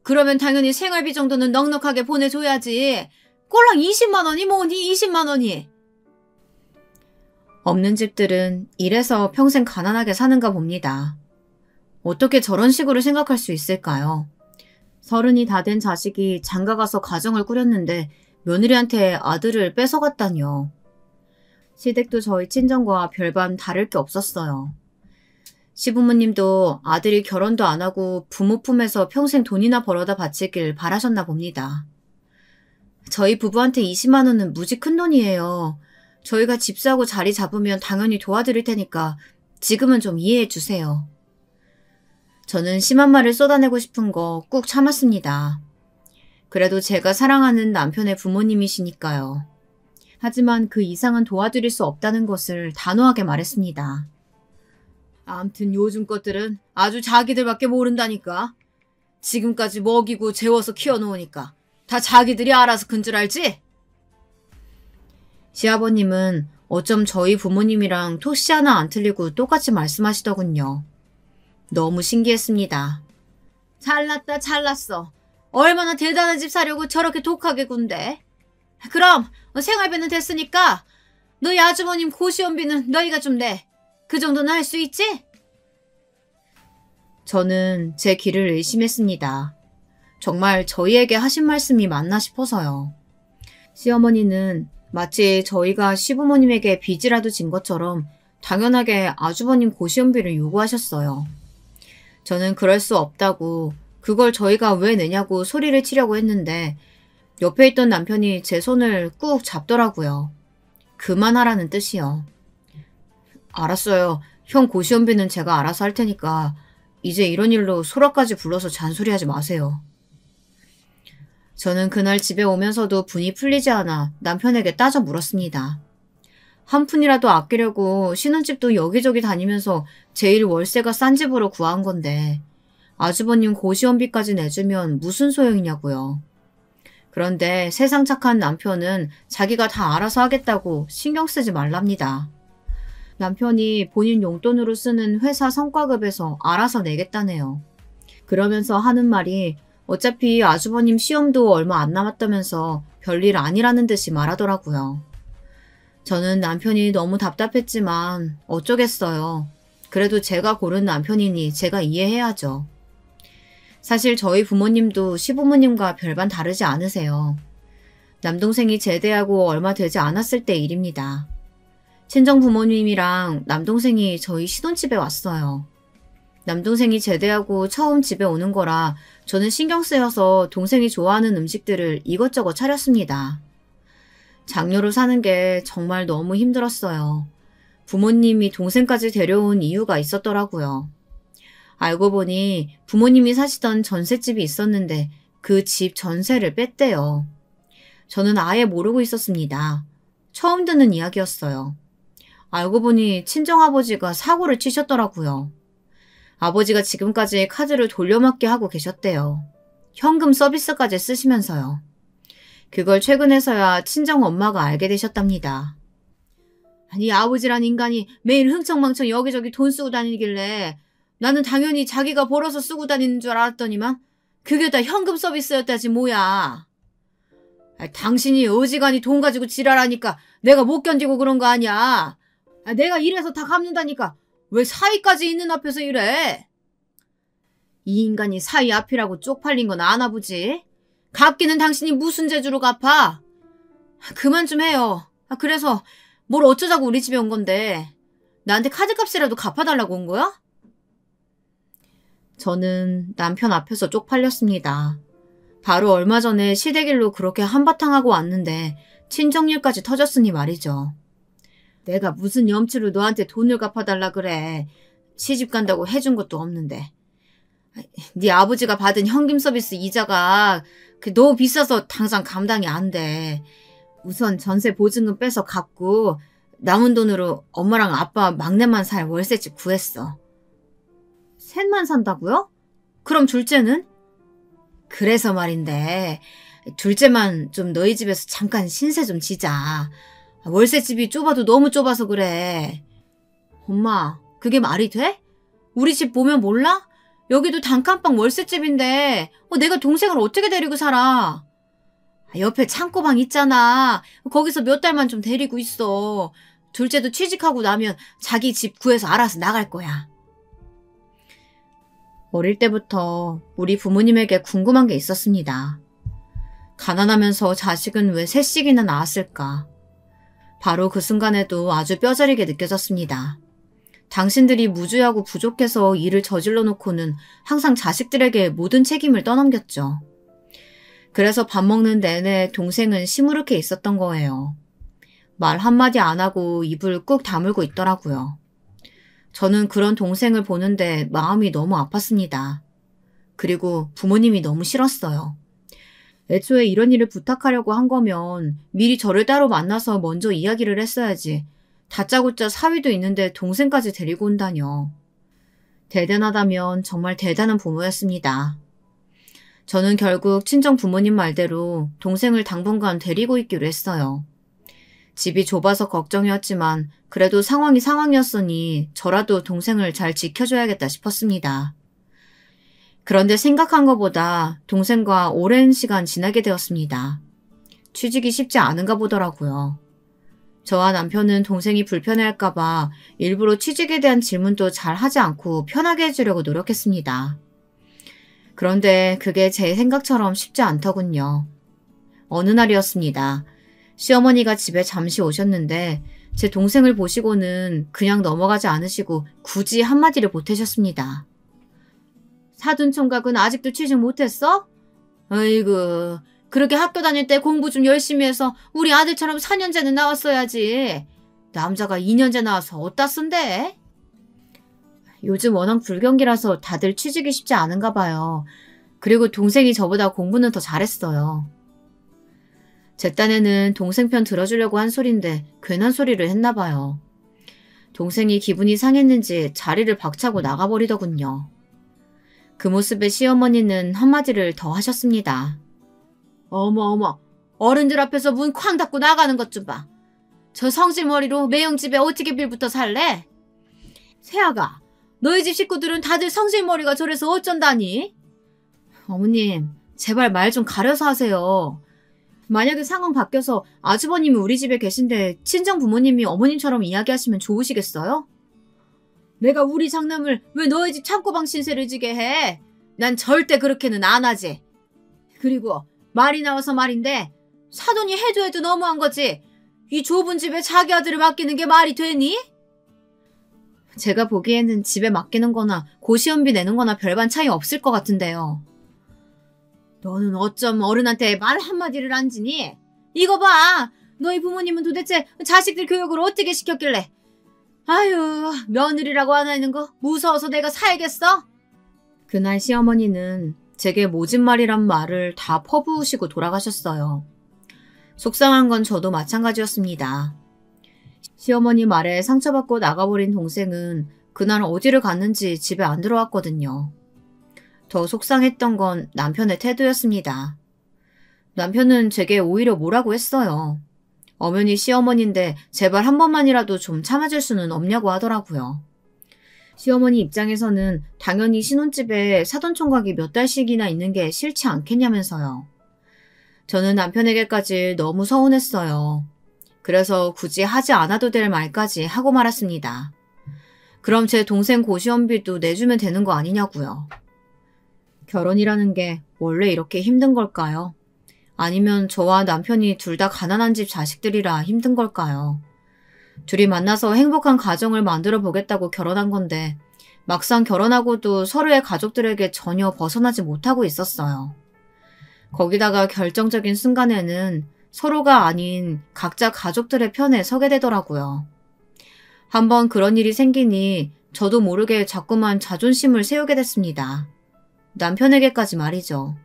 [SPEAKER 1] 그러면 당연히 생활비 정도는 넉넉하게 보내줘야지. 꼴랑 20만 원이 뭐니 20만 원이. 없는 집들은 이래서 평생 가난하게 사는가 봅니다. 어떻게 저런 식으로 생각할 수 있을까요? 30이 다 된 자식이 장가가서 가정을 꾸렸는데 며느리한테 아들을 뺏어갔다니요. 시댁도 저희 친정과 별반 다를 게 없었어요. 시부모님도 아들이 결혼도 안 하고 부모 품에서 평생 돈이나 벌어다 바치길 바라셨나 봅니다. 저희 부부한테 20만 원은 무지 큰 돈이에요. 저희가 집 사고 자리 잡으면 당연히 도와드릴 테니까 지금은 좀 이해해 주세요. 저는 심한 말을 쏟아내고 싶은 거 꾹 참았습니다. 그래도 제가 사랑하는 남편의 부모님이시니까요. 하지만 그 이상은 도와드릴 수 없다는 것을 단호하게 말했습니다. 암튼 요즘 것들은 아주 자기들밖에 모른다니까. 지금까지 먹이고 재워서 키워놓으니까 다 자기들이 알아서 큰 줄 알지? 시아버님은 어쩜 저희 부모님이랑 토시 하나 안 틀리고 똑같이 말씀하시더군요. 너무 신기했습니다. 잘났다 잘났어. 얼마나 대단한 집 사려고 저렇게 독하게 군대. 그럼 생활비는 됐으니까 너희 아주버님 고시원비는 너희가 좀 내. 그 정도는 할 수 있지? 저는 제 귀를 의심했습니다. 정말 저희에게 하신 말씀이 맞나 싶어서요. 시어머니는 마치 저희가 시부모님에게 빚이라도 진 것처럼 당연하게 아주버님 고시원비를 요구하셨어요. 저는 그럴 수 없다고, 그걸 저희가 왜 내냐고 소리를 치려고 했는데 옆에 있던 남편이 제 손을 꾹 잡더라고요. 그만하라는 뜻이요. 알았어요. 형 고시원비는 제가 알아서 할 테니까 이제 이런 일로 소라까지 불러서 잔소리하지 마세요. 저는 그날 집에 오면서도 분이 풀리지 않아 남편에게 따져 물었습니다. 한 푼이라도 아끼려고 신혼집도 여기저기 다니면서 제일 월세가 싼 집으로 구한 건데 아주버님 고시원비까지 내주면 무슨 소용이냐고요. 그런데 세상 착한 남편은 자기가 다 알아서 하겠다고 신경 쓰지 말랍니다. 남편이 본인 용돈으로 쓰는 회사 성과급에서 알아서 내겠다네요. 그러면서 하는 말이 어차피 아주버님 시험도 얼마 안 남았다면서 별일 아니라는 듯이 말하더라고요. 저는 남편이 너무 답답했지만 어쩌겠어요. 그래도 제가 고른 남편이니 제가 이해해야죠. 사실 저희 부모님도 시부모님과 별반 다르지 않으세요. 남동생이 제대하고 얼마 되지 않았을 때 일입니다. 친정 부모님이랑 남동생이 저희 신혼집에 왔어요. 남동생이 제대하고 처음 집에 오는 거라 저는 신경 쓰여서 동생이 좋아하는 음식들을 이것저것 차렸습니다. 장녀로 사는 게 정말 너무 힘들었어요. 부모님이 동생까지 데려온 이유가 있었더라고요. 알고 보니 부모님이 사시던 전셋집이 있었는데 그 집 전세를 뺐대요. 저는 아예 모르고 있었습니다. 처음 듣는 이야기였어요. 알고 보니 친정아버지가 사고를 치셨더라고요. 아버지가 지금까지 카드를 돌려막기 하고 계셨대요. 현금 서비스까지 쓰시면서요. 그걸 최근에서야 친정엄마가 알게 되셨답니다. 아니 아버지란 인간이 매일 흥청망청 여기저기 돈 쓰고 다니길래 나는 당연히 자기가 벌어서 쓰고 다니는 줄 알았더니만 그게 다 현금 서비스였다지 뭐야. 당신이 어지간히 돈 가지고 지랄하니까 내가 못 견디고 그런 거 아니야. 내가 이래서 다 갚는다니까 왜 사위까지 있는 앞에서 이래? 이 인간이 사위 앞이라고 쪽팔린 건 아나 보지? 갚기는 당신이 무슨 재주로 갚아? 그만 좀 해요. 그래서 뭘 어쩌자고 우리 집에 온 건데 나한테 카드값이라도 갚아달라고 온 거야? 저는 남편 앞에서 쪽팔렸습니다. 바로 얼마 전에 시댁일로 그렇게 한바탕 하고 왔는데 친정일까지 터졌으니 말이죠. 내가 무슨 염치로 너한테 돈을 갚아달라 그래. 시집 간다고 해준 것도 없는데. 네 아버지가 받은 현금 서비스 이자가 너무 비싸서 당장 감당이 안 돼. 우선 전세 보증금 빼서 갚고 남은 돈으로 엄마랑 아빠 막내만 살 월세집 구했어. 셋만 산다고요? 그럼 둘째는? 그래서 말인데 둘째만 좀 너희 집에서 잠깐 신세 좀 지자. 월세집이 좁아도 너무 좁아서 그래. 엄마, 그게 말이 돼? 우리 집 보면 몰라? 여기도 단칸방 월세집인데 내가 동생을 어떻게 데리고 살아? 옆에 창고방 있잖아. 거기서 몇 달만 좀 데리고 있어. 둘째도 취직하고 나면 자기 집 구해서 알아서 나갈 거야. 어릴 때부터 우리 부모님에게 궁금한 게 있었습니다. 가난하면서 자식은 왜 셋씩이나 낳았을까? 바로 그 순간에도 아주 뼈저리게 느껴졌습니다. 당신들이 무주하고 부족해서 일을 저질러 놓고는 항상 자식들에게 모든 책임을 떠넘겼죠. 그래서 밥 먹는 내내 동생은 시무룩해 있었던 거예요. 말 한마디 안 하고 입을 꾹 다물고 있더라고요. 저는 그런 동생을 보는데 마음이 너무 아팠습니다. 그리고 부모님이 너무 싫었어요. 애초에 이런 일을 부탁하려고 한 거면 미리 저를 따로 만나서 먼저 이야기를 했어야지. 다짜고짜 사위도 있는데 동생까지 데리고 온다뇨. 대단하다면 정말 대단한 부모였습니다. 저는 결국 친정 부모님 말대로 동생을 당분간 데리고 있기로 했어요. 집이 좁아서 걱정이었지만 그래도 상황이 상황이었으니 저라도 동생을 잘 지켜줘야겠다 싶었습니다. 그런데 생각한 것보다 동생과 오랜 시간 지나게 되었습니다. 취직이 쉽지 않은가 보더라고요. 저와 남편은 동생이 불편해할까봐 일부러 취직에 대한 질문도 잘 하지 않고 편하게 해주려고 노력했습니다. 그런데 그게 제 생각처럼 쉽지 않더군요. 어느 날이었습니다. 시어머니가 집에 잠시 오셨는데 제 동생을 보시고는 그냥 넘어가지 않으시고 굳이 한마디를 보태셨습니다. 사돈 총각은 아직도 취직 못했어? 아이고, 그렇게 학교 다닐 때 공부 좀 열심히 해서 우리 아들처럼 4년제는 나왔어야지. 남자가 2년제 나와서 어디다 쓴대? 요즘 워낙 불경기라서 다들 취직이 쉽지 않은가 봐요. 그리고 동생이 저보다 공부는 더 잘했어요. 제 딴에는 동생 편 들어주려고 한 소린데 괜한 소리를 했나 봐요. 동생이 기분이 상했는지 자리를 박차고 나가버리더군요. 그 모습에 시어머니는 한마디를 더 하셨습니다. 어머, 어른들 앞에서 문 쾅 닫고 나가는 것 좀 봐. 저 성질머리로 매형집에 어떻게 빌부터 살래? 세아가, 너희 집 식구들은 다들 성질머리가 저래서 어쩐다니? 어머님, 제발 말 좀 가려서 하세요. 만약에 상황 바뀌어서 아주버님이 우리 집에 계신데 친정 부모님이 어머님처럼 이야기하시면 좋으시겠어요? 내가 우리 장남을 왜 너희 집 창고방 신세를 지게 해? 난 절대 그렇게는 안 하지. 그리고 말이 나와서 말인데 사돈이 해도 너무한 거지. 이 좁은 집에 자기 아들을 맡기는 게 말이 되니? 제가 보기에는 집에 맡기는 거나 고시원비 내는 거나 별반 차이 없을 것 같은데요. 너는 어쩜 어른한테 말 한마디를 안 지니? 이거 봐! 너희 부모님은 도대체 자식들 교육을 어떻게 시켰길래? 아유, 며느리라고 하나 있는 거 무서워서 내가 살겠어? 그날 시어머니는 제게 모진 말이란 말을 다 퍼부으시고 돌아가셨어요. 속상한 건 저도 마찬가지였습니다. 시어머니 말에 상처받고 나가버린 동생은 그날 어디를 갔는지 집에 안 들어왔거든요. 더 속상했던 건 남편의 태도였습니다. 남편은 제게 오히려 뭐라고 했어요. 엄연히 시어머니인데 제발 한 번만이라도 좀 참아줄 수는 없냐고 하더라고요. 시어머니 입장에서는 당연히 신혼집에 사돈총각이 몇 달씩이나 있는 게 싫지 않겠냐면서요. 저는 남편에게까지 너무 서운했어요. 그래서 굳이 하지 않아도 될 말까지 하고 말았습니다. 그럼 제 동생 고시원비도 내주면 되는 거 아니냐고요. 결혼이라는 게 원래 이렇게 힘든 걸까요? 아니면 저와 남편이 둘 다 가난한 집 자식들이라 힘든 걸까요? 둘이 만나서 행복한 가정을 만들어 보겠다고 결혼한 건데 막상 결혼하고도 서로의 가족들에게 전혀 벗어나지 못하고 있었어요. 거기다가 결정적인 순간에는 서로가 아닌 각자 가족들의 편에 서게 되더라고요. 한번 그런 일이 생기니 저도 모르게 자꾸만 자존심을 세우게 됐습니다. 남편에게까지 말이죠.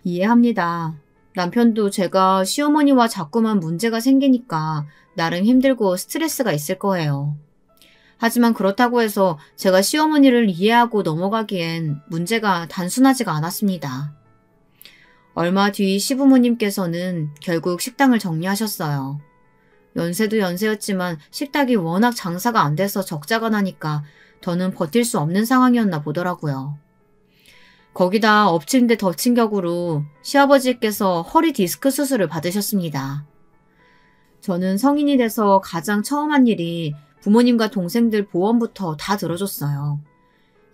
[SPEAKER 1] 이해합니다. 남편도 제가 시어머니와 자꾸만 문제가 생기니까 나름 힘들고 스트레스가 있을 거예요. 하지만 그렇다고 해서 제가 시어머니를 이해하고 넘어가기엔 문제가 단순하지가 않았습니다. 얼마 뒤 시부모님께서는 결국 식당을 정리하셨어요. 연세도 연세였지만 식당이 워낙 장사가 안 돼서 적자가 나니까 더는 버틸 수 없는 상황이었나 보더라고요. 거기다 엎친 데 덮친 격으로 시아버지께서 허리 디스크 수술을 받으셨습니다. 저는 성인이 돼서 가장 처음 한 일이 부모님과 동생들 보험부터 다 들어줬어요.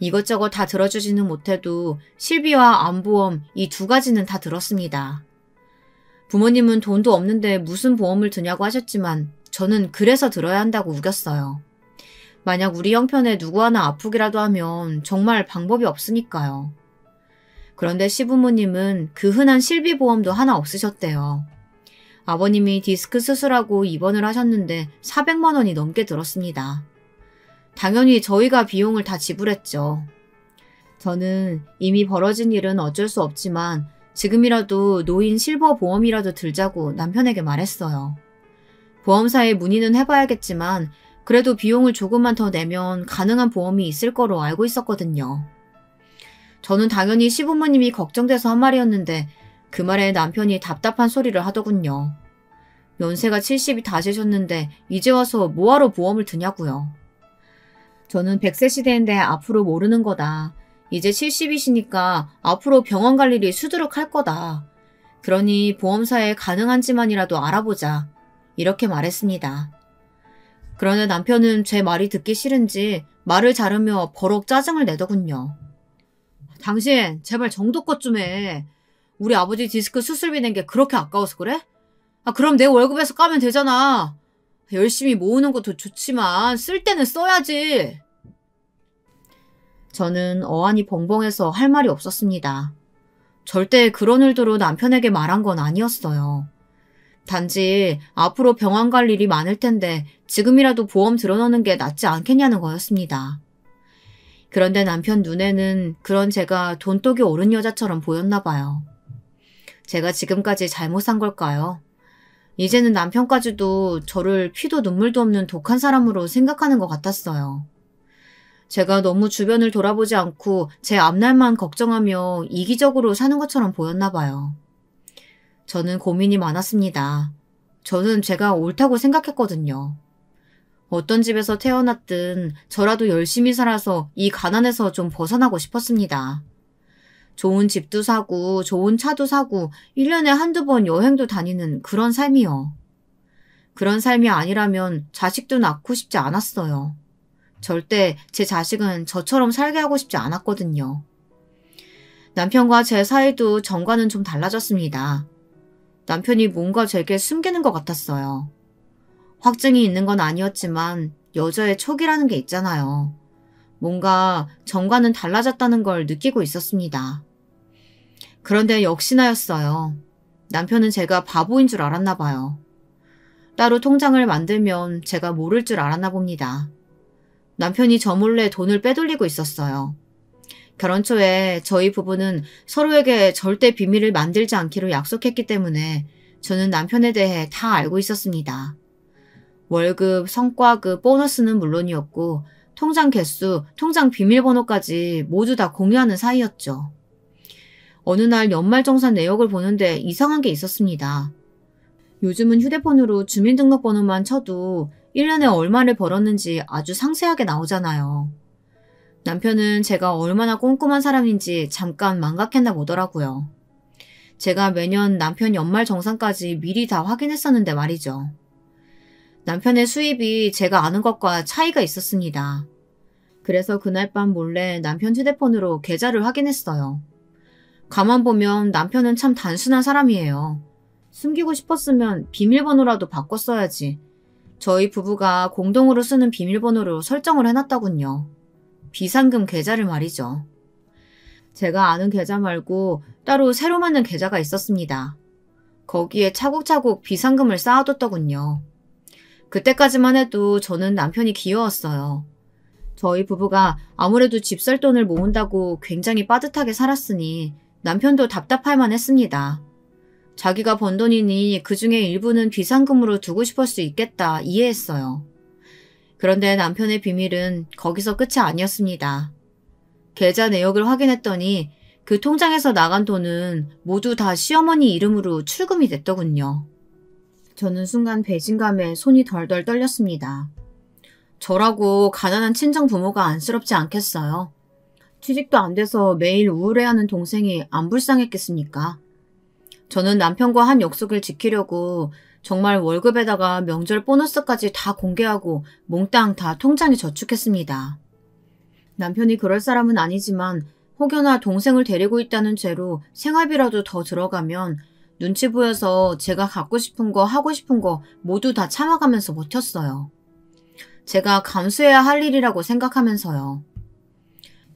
[SPEAKER 1] 이것저것 다 들어주지는 못해도 실비와 암보험 이 두 가지는 다 들었습니다. 부모님은 돈도 없는데 무슨 보험을 드냐고 하셨지만 저는 그래서 들어야 한다고 우겼어요. 만약 우리 형편에 누구 하나 아프기라도 하면 정말 방법이 없으니까요. 그런데 시부모님은 그 흔한 실비보험도 하나 없으셨대요. 아버님이 디스크 수술하고 입원을 하셨는데 400만 원이 넘게 들었습니다. 당연히 저희가 비용을 다 지불했죠. 저는 이미 벌어진 일은 어쩔 수 없지만 지금이라도 노인 실버 보험이라도 들자고 남편에게 말했어요. 보험사에 문의는 해봐야겠지만 그래도 비용을 조금만 더 내면 가능한 보험이 있을 거로 알고 있었거든요. 저는 당연히 시부모님이 걱정돼서 한 말이었는데 그 말에 남편이 답답한 소리를 하더군요. 연세가 70이 다 되셨는데 이제 와서 뭐하러 보험을 드냐고요. 저는 100세 시대인데 앞으로 모르는 거다. 이제 70이시니까 앞으로 병원 갈 일이 수두룩할 거다. 그러니 보험사에 가능한지만이라도 알아보자. 이렇게 말했습니다. 그런데 남편은 제 말이 듣기 싫은지 말을 자르며 버럭 짜증을 내더군요. 당신 제발 정도껏 좀 해. 우리 아버지 디스크 수술비 낸 게 그렇게 아까워서 그래? 그럼 내 월급에서 까면 되잖아. 열심히 모으는 것도 좋지만 쓸 때는 써야지. 저는 어안이 벙벙해서 할 말이 없었습니다. 절대 그런 의도로 남편에게 말한 건 아니었어요. 단지 앞으로 병원 갈 일이 많을 텐데 지금이라도 보험 들어놓는 게 낫지 않겠냐는 거였습니다. 그런데 남편 눈에는 그런 제가 돈독이 오른 여자처럼 보였나 봐요. 제가 지금까지 잘못 산 걸까요? 이제는 남편까지도 저를 피도 눈물도 없는 독한 사람으로 생각하는 것 같았어요. 제가 너무 주변을 돌아보지 않고 제 앞날만 걱정하며 이기적으로 사는 것처럼 보였나 봐요. 저는 고민이 많았습니다. 저는 제가 옳다고 생각했거든요. 어떤 집에서 태어났든 저라도 열심히 살아서 이 가난에서 좀 벗어나고 싶었습니다. 좋은 집도 사고 좋은 차도 사고 1년에 한두 번 여행도 다니는 그런 삶이요. 그런 삶이 아니라면 자식도 낳고 싶지 않았어요. 절대 제 자식은 저처럼 살게 하고 싶지 않았거든요. 남편과 제 사이도 전과는 좀 달라졌습니다. 남편이 뭔가 제게 숨기는 것 같았어요. 확증이 있는 건 아니었지만 여자의 촉이라는 게 있잖아요. 뭔가 전과는 달라졌다는 걸 느끼고 있었습니다. 그런데 역시나였어요. 남편은 제가 바보인 줄 알았나 봐요. 따로 통장을 만들면 제가 모를 줄 알았나 봅니다. 남편이 저 몰래 돈을 빼돌리고 있었어요. 결혼 초에 저희 부부는 서로에게 절대 비밀을 만들지 않기로 약속했기 때문에 저는 남편에 대해 다 알고 있었습니다. 월급, 성과급, 보너스는 물론이었고 통장 개수, 통장 비밀번호까지 모두 다 공유하는 사이였죠. 어느 날 연말정산 내역을 보는데 이상한 게 있었습니다. 요즘은 휴대폰으로 주민등록번호만 쳐도 1년에 얼마를 벌었는지 아주 상세하게 나오잖아요. 남편은 제가 얼마나 꼼꼼한 사람인지 잠깐 망각했나 보더라고요. 제가 매년 남편 연말정산까지 미리 다 확인했었는데 말이죠. 남편의 수입이 제가 아는 것과 차이가 있었습니다. 그래서 그날 밤 몰래 남편 휴대폰으로 계좌를 확인했어요. 가만 보면 남편은 참 단순한 사람이에요. 숨기고 싶었으면 비밀번호라도 바꿨어야지. 저희 부부가 공동으로 쓰는 비밀번호로 설정을 해놨더군요. 비상금 계좌를 말이죠. 제가 아는 계좌 말고 따로 새로 만든 계좌가 있었습니다. 거기에 차곡차곡 비상금을 쌓아뒀더군요. 그때까지만 해도 저는 남편이 귀여웠어요. 저희 부부가 아무래도 집 살 돈을 모은다고 굉장히 빠듯하게 살았으니 남편도 답답할 만했습니다. 자기가 번 돈이니 그중에 일부는 비상금으로 두고 싶을 수 있겠다 이해했어요. 그런데 남편의 비밀은 거기서 끝이 아니었습니다. 계좌 내역을 확인했더니 그 통장에서 나간 돈은 모두 다 시어머니 이름으로 출금이 됐더군요. 저는 순간 배신감에 손이 덜덜 떨렸습니다. 저라고 가난한 친정 부모가 안쓰럽지 않겠어요? 취직도 안 돼서 매일 우울해하는 동생이 안 불쌍했겠습니까? 저는 남편과 한 약속을 지키려고 정말 월급에다가 명절 보너스까지 다 공개하고 몽땅 다 통장에 저축했습니다. 남편이 그럴 사람은 아니지만 혹여나 동생을 데리고 있다는 죄로 생활비라도 더 들어가면 눈치 보여서 제가 갖고 싶은 거 하고 싶은 거 모두 다 참아가면서 버텼어요. 제가 감수해야 할 일이라고 생각하면서요.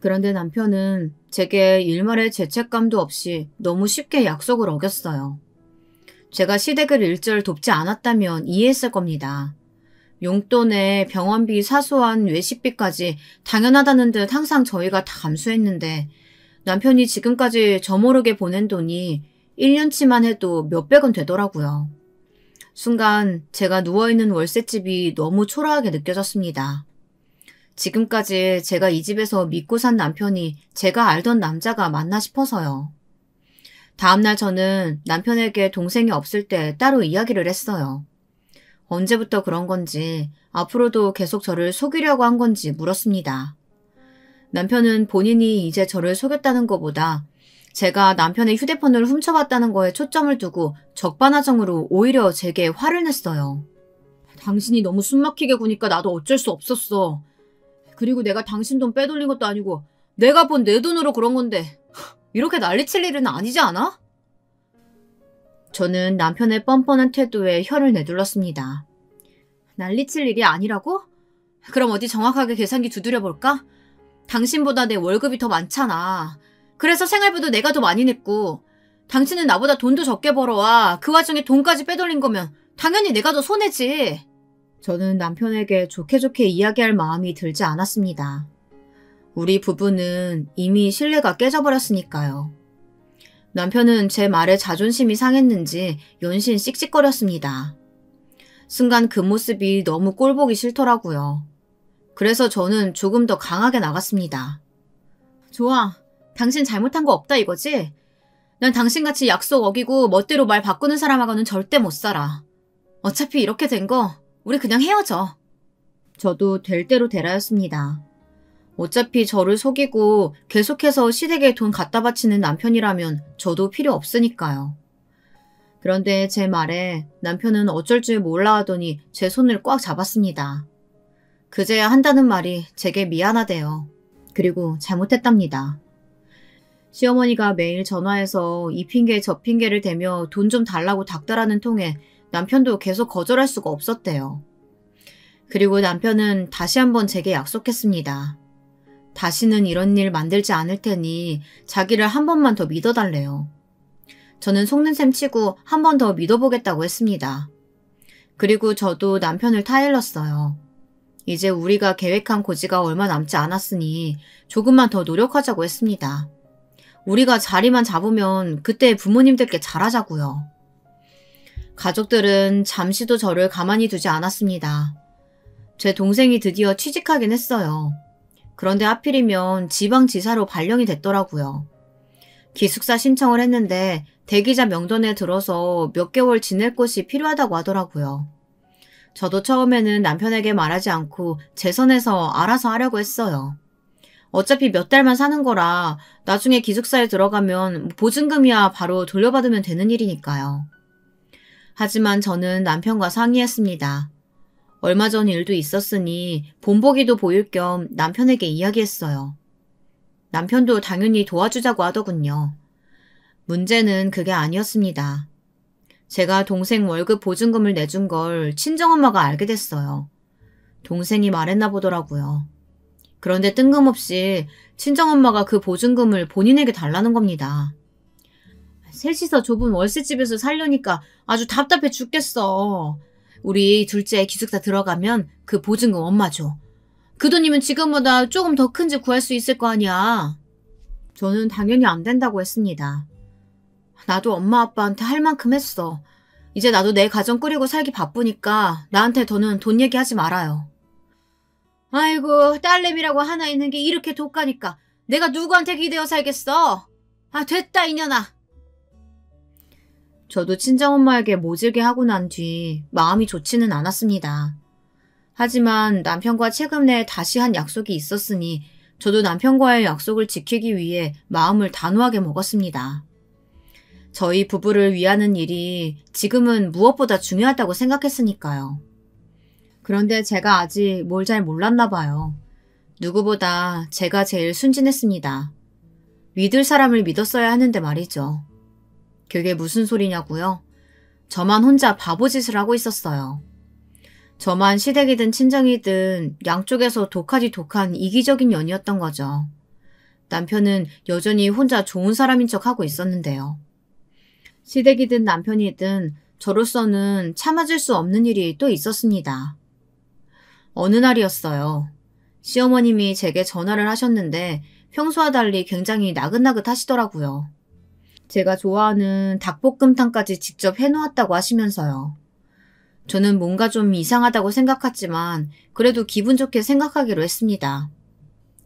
[SPEAKER 1] 그런데 남편은 제게 일말의 죄책감도 없이 너무 쉽게 약속을 어겼어요. 제가 시댁을 일절 돕지 않았다면 이해했을 겁니다. 용돈에 병원비, 사소한 외식비까지 당연하다는 듯 항상 저희가 다 감수했는데 남편이 지금까지 저모르게 보낸 돈이 1년치만 해도 몇백은 되더라고요. 순간 제가 누워있는 월세집이 너무 초라하게 느껴졌습니다. 지금까지 제가 이 집에서 믿고 산 남편이 제가 알던 남자가 맞나 싶어서요. 다음날 저는 남편에게 동생이 없을 때 따로 이야기를 했어요. 언제부터 그런 건지 앞으로도 계속 저를 속이려고 한 건지 물었습니다. 남편은 본인이 이제 저를 속였다는 것보다 제가 남편의 휴대폰을 훔쳐봤다는 거에 초점을 두고 적반하장으로 오히려 제게 화를 냈어요. 당신이 너무 숨막히게 구니까 나도 어쩔 수 없었어. 그리고 내가 당신 돈 빼돌린 것도 아니고 내가 본 내 돈으로 그런 건데 이렇게 난리칠 일은 아니지 않아? 저는 남편의 뻔뻔한 태도에 혀를 내둘렀습니다. 난리칠 일이 아니라고? 그럼 어디 정확하게 계산기 두드려볼까? 당신보다 내 월급이 더 많잖아. 그래서 생활비도 내가 더 많이 냈고 당신은 나보다 돈도 적게 벌어와. 그 와중에 돈까지 빼돌린 거면 당연히 내가 더 손해지. 저는 남편에게 좋게 좋게 이야기할 마음이 들지 않았습니다. 우리 부부는 이미 신뢰가 깨져버렸으니까요. 남편은 제 말에 자존심이 상했는지 연신 씩씩거렸습니다. 순간 그 모습이 너무 꼴보기 싫더라고요. 그래서 저는 조금 더 강하게 나갔습니다. 좋아. 당신 잘못한 거 없다 이거지? 난 당신같이 약속 어기고 멋대로 말 바꾸는 사람하고는 절대 못 살아. 어차피 이렇게 된 거 우리 그냥 헤어져. 저도 될 대로 되라였습니다. 어차피 저를 속이고 계속해서 시댁에 돈 갖다 바치는 남편이라면 저도 필요 없으니까요. 그런데 제 말에 남편은 어쩔 줄 몰라 하더니 제 손을 꽉 잡았습니다. 그제야 한다는 말이 제게 미안하대요. 그리고 잘못했답니다. 시어머니가 매일 전화해서 이 핑계 저 핑계를 대며 돈 좀 달라고 닥달하는 통에 남편도 계속 거절할 수가 없었대요. 그리고 남편은 다시 한번 제게 약속했습니다. 다시는 이런 일 만들지 않을 테니 자기를 한 번만 더 믿어달래요. 저는 속는 셈 치고 한 번 더 믿어보겠다고 했습니다. 그리고 저도 남편을 타일렀어요. 이제 우리가 계획한 고지가 얼마 남지 않았으니 조금만 더 노력하자고 했습니다. 우리가 자리만 잡으면 그때 부모님들께 잘하자고요. 가족들은 잠시도 저를 가만히 두지 않았습니다. 제 동생이 드디어 취직하긴 했어요. 그런데 하필이면 지방지사로 발령이 됐더라고요. 기숙사 신청을 했는데 대기자 명단에 들어서 몇 개월 지낼 곳이 필요하다고 하더라고요. 저도 처음에는 남편에게 말하지 않고 제 선에서 알아서 하려고 했어요. 어차피 몇 달만 사는 거라 나중에 기숙사에 들어가면 보증금이야 바로 돌려받으면 되는 일이니까요. 하지만 저는 남편과 상의했습니다. 얼마 전 일도 있었으니 본보기도 보일 겸 남편에게 이야기했어요. 남편도 당연히 도와주자고 하더군요. 문제는 그게 아니었습니다. 제가 동생 월급 보증금을 내준 걸 친정엄마가 알게 됐어요. 동생이 말했나 보더라고요. 그런데 뜬금없이 친정엄마가 그 보증금을 본인에게 달라는 겁니다. 셋이서 좁은 월세집에서 살려니까 아주 답답해 죽겠어. 우리 둘째 기숙사 들어가면 그 보증금 엄마 줘. 그 돈이면 지금보다 조금 더 큰 집 구할 수 있을 거 아니야. 저는 당연히 안 된다고 했습니다. 나도 엄마 아빠한테 할 만큼 했어. 이제 나도 내 가정 꾸리고 살기 바쁘니까 나한테 더는 돈 얘기하지 말아요. 아이고, 딸내미라고 하나 있는 게 이렇게 독하니까 내가 누구한테 기대어 살겠어? 아, 됐다 이년아. 저도 친정엄마에게 모질게 하고 난 뒤 마음이 좋지는 않았습니다. 하지만 남편과 최근 내에 다시 한 약속이 있었으니 저도 남편과의 약속을 지키기 위해 마음을 단호하게 먹었습니다. 저희 부부를 위하는 일이 지금은 무엇보다 중요하다고 생각했으니까요. 그런데 제가 아직 뭘 잘 몰랐나 봐요. 누구보다 제가 제일 순진했습니다. 믿을 사람을 믿었어야 하는데 말이죠. 그게 무슨 소리냐고요? 저만 혼자 바보짓을 하고 있었어요. 저만 시댁이든 친정이든 양쪽에서 독하디 독한 이기적인 년이었던 거죠. 남편은 여전히 혼자 좋은 사람인 척 하고 있었는데요. 시댁이든 남편이든 저로서는 참아줄 수 없는 일이 또 있었습니다. 어느 날이었어요. 시어머님이 제게 전화를 하셨는데 평소와 달리 굉장히 나긋나긋 하시더라고요. 제가 좋아하는 닭볶음탕까지 직접 해놓았다고 하시면서요. 저는 뭔가 좀 이상하다고 생각했지만 그래도 기분 좋게 생각하기로 했습니다.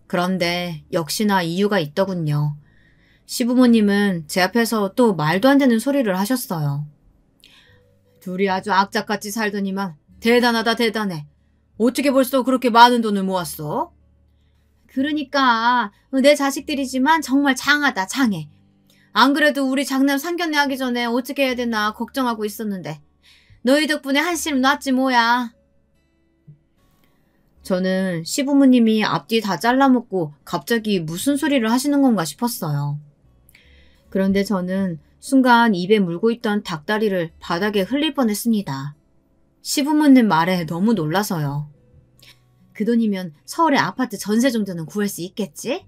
[SPEAKER 1] 그런데 역시나 이유가 있더군요. 시부모님은 제 앞에서 또 말도 안 되는 소리를 하셨어요. 둘이 아주 악착같이 살더니만 대단하다 대단해. 어떻게 벌써 그렇게 많은 돈을 모았어? 그러니까 내 자식들이지만 정말 장하다 장해. 안 그래도 우리 장남 상견례 하기 전에 어떻게 해야 되나 걱정하고 있었는데 너희 덕분에 한심 놨지 뭐야. 저는 시부모님이 앞뒤 다 잘라먹고 갑자기 무슨 소리를 하시는 건가 싶었어요. 그런데 저는 순간 입에 물고 있던 닭다리를 바닥에 흘릴 뻔했습니다. 시부모님 말에 너무 놀라서요. 그 돈이면 서울의 아파트 전세 정도는 구할 수 있겠지?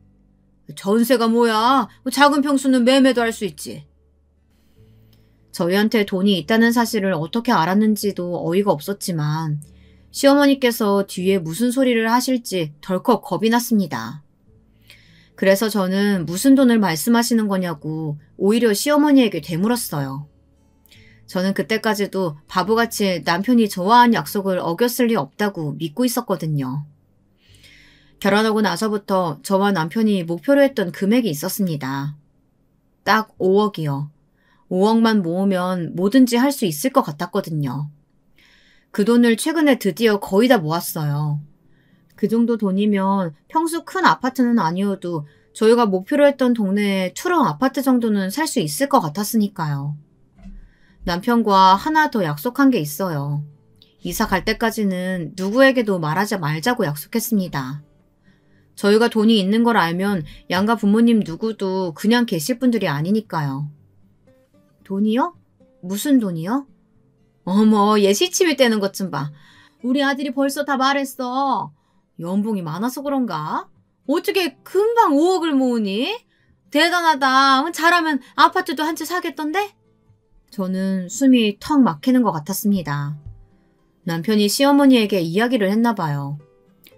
[SPEAKER 1] 전세가 뭐야? 작은 평수는 매매도 할 수 있지. 저희한테 돈이 있다는 사실을 어떻게 알았는지도 어이가 없었지만 시어머니께서 뒤에 무슨 소리를 하실지 덜컥 겁이 났습니다. 그래서 저는 무슨 돈을 말씀하시는 거냐고 오히려 시어머니에게 되물었어요. 저는 그때까지도 바보같이 남편이 저와 한 약속을 어겼을 리 없다고 믿고 있었거든요. 결혼하고 나서부터 저와 남편이 목표로 했던 금액이 있었습니다. 딱 5억이요. 5억만 모으면 뭐든지 할 수 있을 것 같았거든요. 그 돈을 최근에 드디어 거의 다 모았어요. 그 정도 돈이면 평수 큰 아파트는 아니어도 저희가 목표로 했던 동네에 투룸 아파트 정도는 살 수 있을 것 같았으니까요. 남편과 하나 더 약속한 게 있어요. 이사 갈 때까지는 누구에게도 말하지 말자고 약속했습니다. 저희가 돈이 있는 걸 알면 양가 부모님 누구도 그냥 계실 분들이 아니니까요. 돈이요? 무슨 돈이요? 어머, 얘 시치미 떼는 것 좀 봐. 우리 아들이 벌써 다 말했어. 연봉이 많아서 그런가? 어떻게 금방 5억을 모으니? 대단하다. 잘하면 아파트도 한 채 사겠던데? 저는 숨이 턱 막히는 것 같았습니다. 남편이 시어머니에게 이야기를 했나 봐요.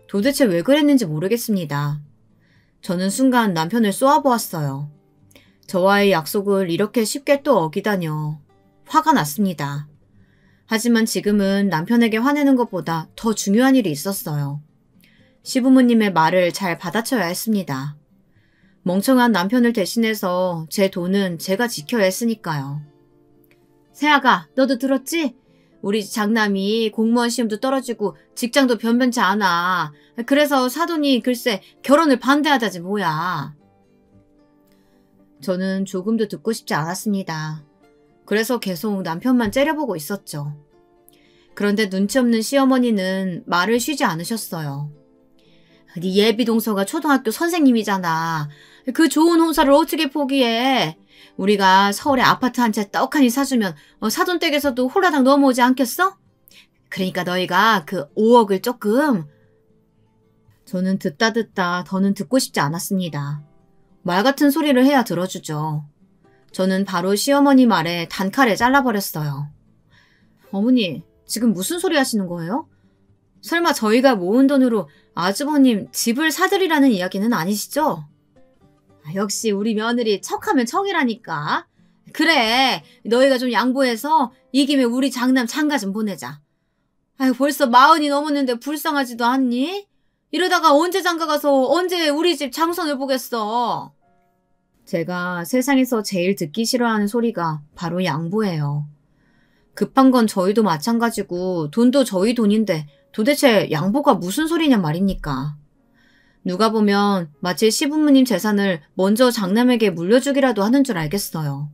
[SPEAKER 1] 도대체 왜 그랬는지 모르겠습니다. 저는 순간 남편을 쏘아보았어요. 저와의 약속을 이렇게 쉽게 또 어기다뇨. 화가 났습니다. 하지만 지금은 남편에게 화내는 것보다 더 중요한 일이 있었어요. 시부모님의 말을 잘 받아쳐야 했습니다. 멍청한 남편을 대신해서 제 돈은 제가 지켜야 했으니까요. 세아가, 너도 들었지? 우리 장남이 공무원 시험도 떨어지고 직장도 변변치 않아. 그래서 사돈이 글쎄 결혼을 반대하다지 뭐야. 저는 조금도 듣고 싶지 않았습니다. 그래서 계속 남편만 째려보고 있었죠. 그런데 눈치 없는 시어머니는 말을 쉬지 않으셨어요. 네 예비동서가 초등학교 선생님이잖아. 그 좋은 혼사를 어떻게 포기해. 우리가 서울에 아파트 한 채 떡하니 사주면 사돈댁에서도 홀라당 넘어오지 않겠어? 그러니까 너희가 그 5억을 조금... 저는 듣다 더는 듣고 싶지 않았습니다. 말 같은 소리를 해야 들어주죠. 저는 바로 시어머니 말에 단칼에 잘라버렸어요. 어머니, 지금 무슨 소리 하시는 거예요? 설마 저희가 모은 돈으로 아주버님 집을 사드리라는 이야기는 아니시죠? 역시 우리 며느리 척하면 척이라니까. 그래, 너희가 좀 양보해서 이 김에 우리 장남 장가 좀 보내자. 아유, 벌써 40이 넘었는데 불쌍하지도 않니? 이러다가 언제 장가 가서 언제 우리 집 장손을 보겠어. 제가 세상에서 제일 듣기 싫어하는 소리가 바로 양보예요. 급한 건 저희도 마찬가지고 돈도 저희 돈인데 도대체 양보가 무슨 소리냐 말입니까? 누가 보면 마치 시부모님 재산을 먼저 장남에게 물려주기라도 하는 줄 알겠어요.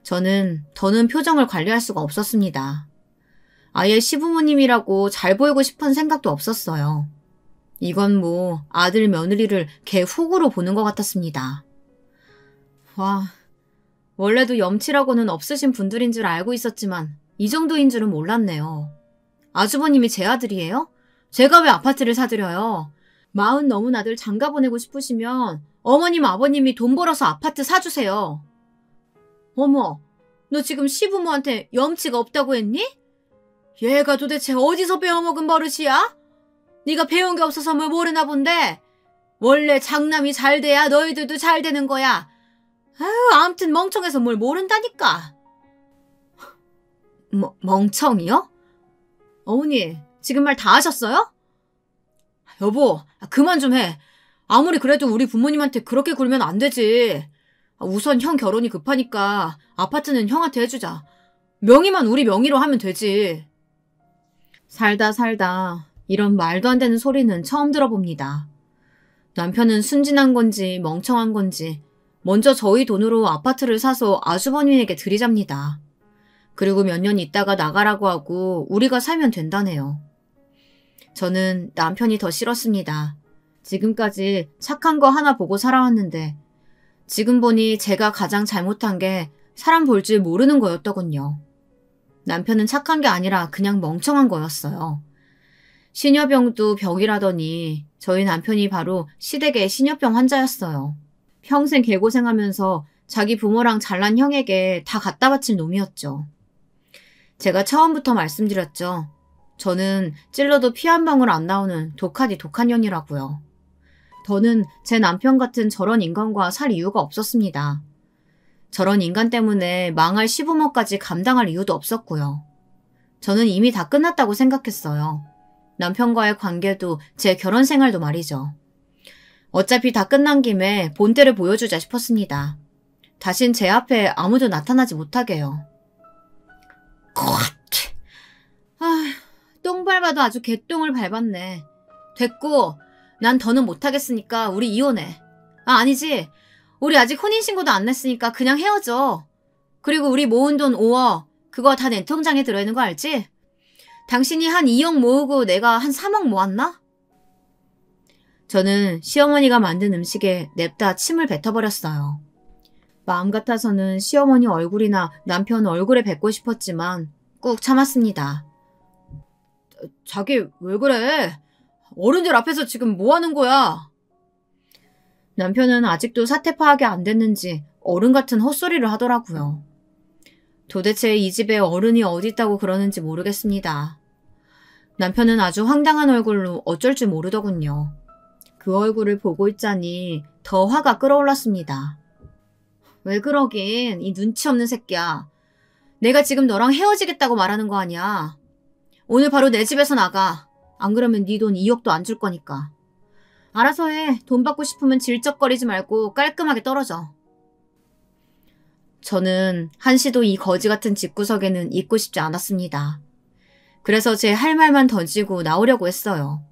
[SPEAKER 1] 저는 더는 표정을 관리할 수가 없었습니다. 아예 시부모님이라고 잘 보이고 싶은 생각도 없었어요. 이건 뭐 아들 며느리를 개 훅으로 보는 것 같았습니다. 와, 원래도 염치라고는 없으신 분들인 줄 알고 있었지만 이 정도인 줄은 몰랐네요. 아주버님이 제 아들이에요? 제가 왜 아파트를 사드려요? 40 넘은 아들 장가 보내고 싶으시면 어머님 아버님이 돈 벌어서 아파트 사주세요. 어머, 너 지금 시부모한테 염치가 없다고 했니? 얘가 도대체 어디서 배워먹은 버릇이야? 네가 배운 게 없어서 뭘 모르나 본데 원래 장남이 잘 돼야 너희들도 잘 되는 거야. 아유, 아무튼 멍청해서 뭘 모른다니까. 멍청이요? 어머니, 지금 말 다 하셨어요? 여보, 그만 좀 해. 아무리 그래도 우리 부모님한테 그렇게 굴면 안 되지. 우선 형 결혼이 급하니까 아파트는 형한테 해주자. 명의만 우리 명의로 하면 되지. 살다 이런 말도 안 되는 소리는 처음 들어봅니다. 남편은 순진한 건지 멍청한 건지 먼저 저희 돈으로 아파트를 사서 아주버님에게 드리잡니다. 그리고 몇 년 있다가 나가라고 하고 우리가 살면 된다네요. 저는 남편이 더 싫었습니다. 지금까지 착한 거 하나 보고 살아왔는데 지금 보니 제가 가장 잘못한 게 사람 볼 줄 모르는 거였더군요. 남편은 착한 게 아니라 그냥 멍청한 거였어요. 신여병도 병이라더니 저희 남편이 바로 시댁의 신여병 환자였어요. 평생 개고생하면서 자기 부모랑 잘난 형에게 다 갖다 바칠 놈이었죠. 제가 처음부터 말씀드렸죠. 저는 찔러도 피 한 방울 안 나오는 독하디 독한 년이라고요. 더는 제 남편 같은 저런 인간과 살 이유가 없었습니다. 저런 인간 때문에 망할 시부모까지 감당할 이유도 없었고요. 저는 이미 다 끝났다고 생각했어요. 남편과의 관계도 제 결혼 생활도 말이죠. 어차피 다 끝난 김에 본때를 보여주자 싶었습니다. 다신 제 앞에 아무도 나타나지 못하게요. 똥 밟아도 아주 개똥을 밟았네. 됐고, 난 더는 못하겠으니까 우리 이혼해. 아니지. 우리 아직 혼인신고도 안 냈으니까 그냥 헤어져. 그리고 우리 모은 돈 5억, 그거 다 내 통장에 들어있는 거 알지? 당신이 한 2억 모으고 내가 한 3억 모았나? 저는 시어머니가 만든 음식에 냅다 침을 뱉어버렸어요. 마음 같아서는 시어머니 얼굴이나 남편 얼굴에 뱉고 싶었지만 꾹 참았습니다. 자기 왜 그래? 어른들 앞에서 지금 뭐 하는 거야? 남편은 아직도 사태 파악이 안 됐는지 어른 같은 헛소리를 하더라고요. 도대체 이 집에 어른이 어디 있다고 그러는지 모르겠습니다. 남편은 아주 황당한 얼굴로 어쩔 줄 모르더군요. 그 얼굴을 보고 있자니 더 화가 끌어올랐습니다. 왜 그러긴, 이 눈치 없는 새끼야. 내가 지금 너랑 헤어지겠다고 말하는 거 아니야. 오늘 바로 내 집에서 나가. 안 그러면 네 돈 2억도 안 줄 거니까. 알아서 해. 돈 받고 싶으면 질적거리지 말고 깔끔하게 떨어져. 저는 한시도 이 거지 같은 집구석에는 있고 싶지 않았습니다. 그래서 제 할 말만 던지고 나오려고 했어요.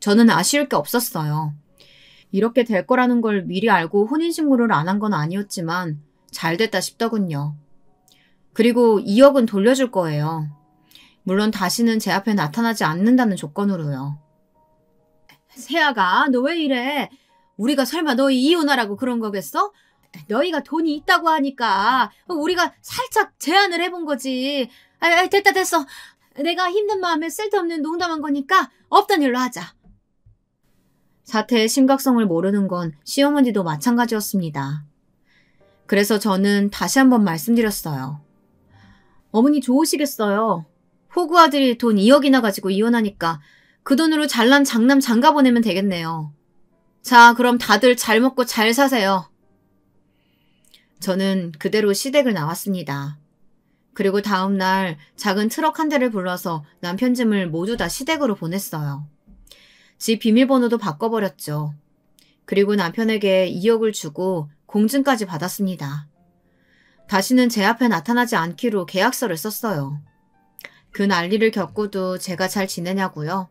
[SPEAKER 1] 저는 아쉬울 게 없었어요. 이렇게 될 거라는 걸 미리 알고 혼인신고를 안 한 건 아니었지만 잘 됐다 싶더군요. 그리고 2억은 돌려줄 거예요. 물론 다시는 제 앞에 나타나지 않는다는 조건으로요. 세아가, 너 왜 이래? 우리가 설마 너희 이혼하라고 그런 거겠어? 너희가 돈이 있다고 하니까 우리가 살짝 제안을 해본 거지. 됐다 됐어. 내가 힘든 마음에 쓸데없는 농담한 거니까 없던 일로 하자. 사태의 심각성을 모르는 건 시어머니도 마찬가지였습니다. 그래서 저는 다시 한번 말씀드렸어요. 어머니 좋으시겠어요. 호구 아들이 돈 2억이나 가지고 이혼하니까 그 돈으로 잘난 장남 장가 보내면 되겠네요. 자, 그럼 다들 잘 먹고 잘 사세요. 저는 그대로 시댁을 나왔습니다. 그리고 다음 날 작은 트럭 한 대를 불러서 남편 짐을 모두 다 시댁으로 보냈어요. 집 비밀번호도 바꿔버렸죠. 그리고 남편에게 2억을 주고 공증까지 받았습니다. 다시는 제 앞에 나타나지 않기로 계약서를 썼어요. 그 난리를 겪고도 제가 잘 지내냐고요?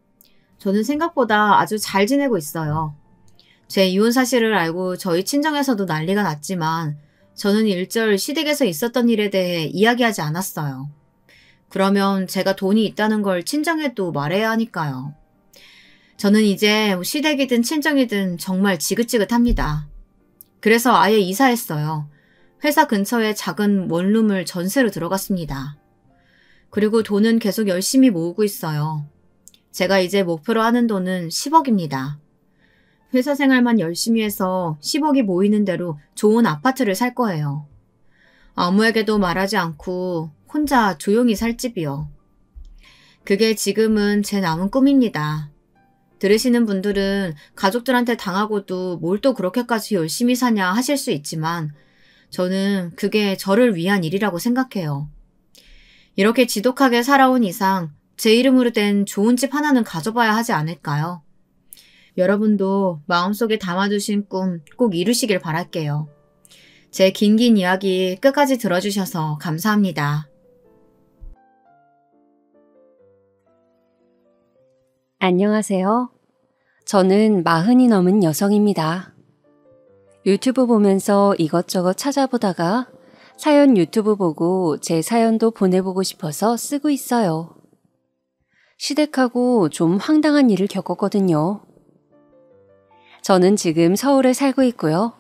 [SPEAKER 1] 저는 생각보다 아주 잘 지내고 있어요. 제 이혼 사실을 알고 저희 친정에서도 난리가 났지만 저는 일절 시댁에서 있었던 일에 대해 이야기하지 않았어요. 그러면 제가 돈이 있다는 걸 친정에도 말해야 하니까요. 저는 이제 시댁이든 친정이든 정말 지긋지긋합니다. 그래서 아예 이사했어요. 회사 근처에 작은 원룸을 전세로 들어갔습니다. 그리고 돈은 계속 열심히 모으고 있어요. 제가 이제 목표로 하는 돈은 10억입니다. 회사 생활만 열심히 해서 10억이 모이는 대로 좋은 아파트를 살 거예요. 아무에게도 말하지 않고 혼자 조용히 살 집이요. 그게 지금은 제 남은 꿈입니다. 들으시는 분들은 가족들한테 당하고도 뭘 또 그렇게까지 열심히 사냐 하실 수 있지만 저는 그게 저를 위한 일이라고 생각해요. 이렇게 지독하게 살아온 이상 제 이름으로 된 좋은 집 하나는 가져봐야 하지 않을까요? 여러분도 마음속에 담아두신 꿈 꼭 이루시길 바랄게요. 제 긴긴 이야기 끝까지 들어주셔서 감사합니다.
[SPEAKER 2] 안녕하세요. 저는 40이 넘은 여성입니다. 유튜브 보면서 이것저것 찾아보다가 사연 유튜브 보고 제 사연도 보내보고 싶어서 쓰고 있어요. 시댁하고 좀 황당한 일을 겪었거든요. 저는 지금 서울에 살고 있고요.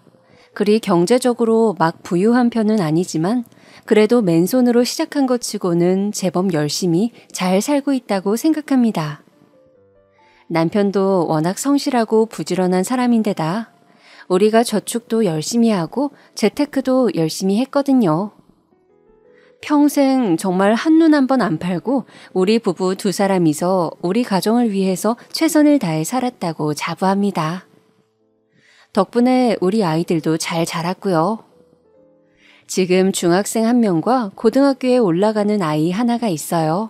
[SPEAKER 2] 그리 경제적으로 막 부유한 편은 아니지만 그래도 맨손으로 시작한 것 치고는 제법 열심히 잘 살고 있다고 생각합니다. 남편도 워낙 성실하고 부지런한 사람인데다 우리가 저축도 열심히 하고 재테크도 열심히 했거든요. 평생 정말 한눈 한 번 안 팔고 우리 부부 두 사람이서 우리 가정을 위해서 최선을 다해 살았다고 자부합니다. 덕분에 우리 아이들도 잘 자랐고요. 지금 중학생 1명과 고등학교에 올라가는 아이 하나가 있어요.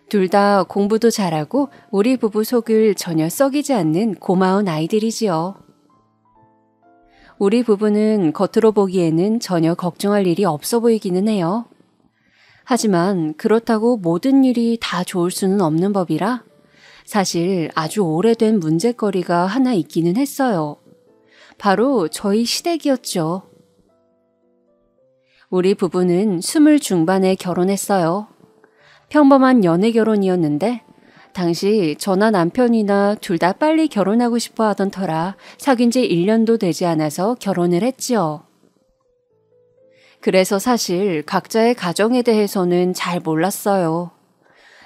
[SPEAKER 2] 둘 다 공부도 잘하고 우리 부부 속을 전혀 썩이지 않는 고마운 아이들이지요. 우리 부부는 겉으로 보기에는 전혀 걱정할 일이 없어 보이기는 해요. 하지만 그렇다고 모든 일이 다 좋을 수는 없는 법이라 사실 아주 오래된 문제거리가 하나 있기는 했어요. 바로 저희 시댁이었죠. 우리 부부는 20 중반에 결혼했어요. 평범한 연애 결혼이었는데 당시 저나 남편이나 둘 다 빨리 결혼하고 싶어 하던 터라 사귄 지 1년도 되지 않아서 결혼을 했지요. 그래서 사실 각자의 가정에 대해서는 잘 몰랐어요.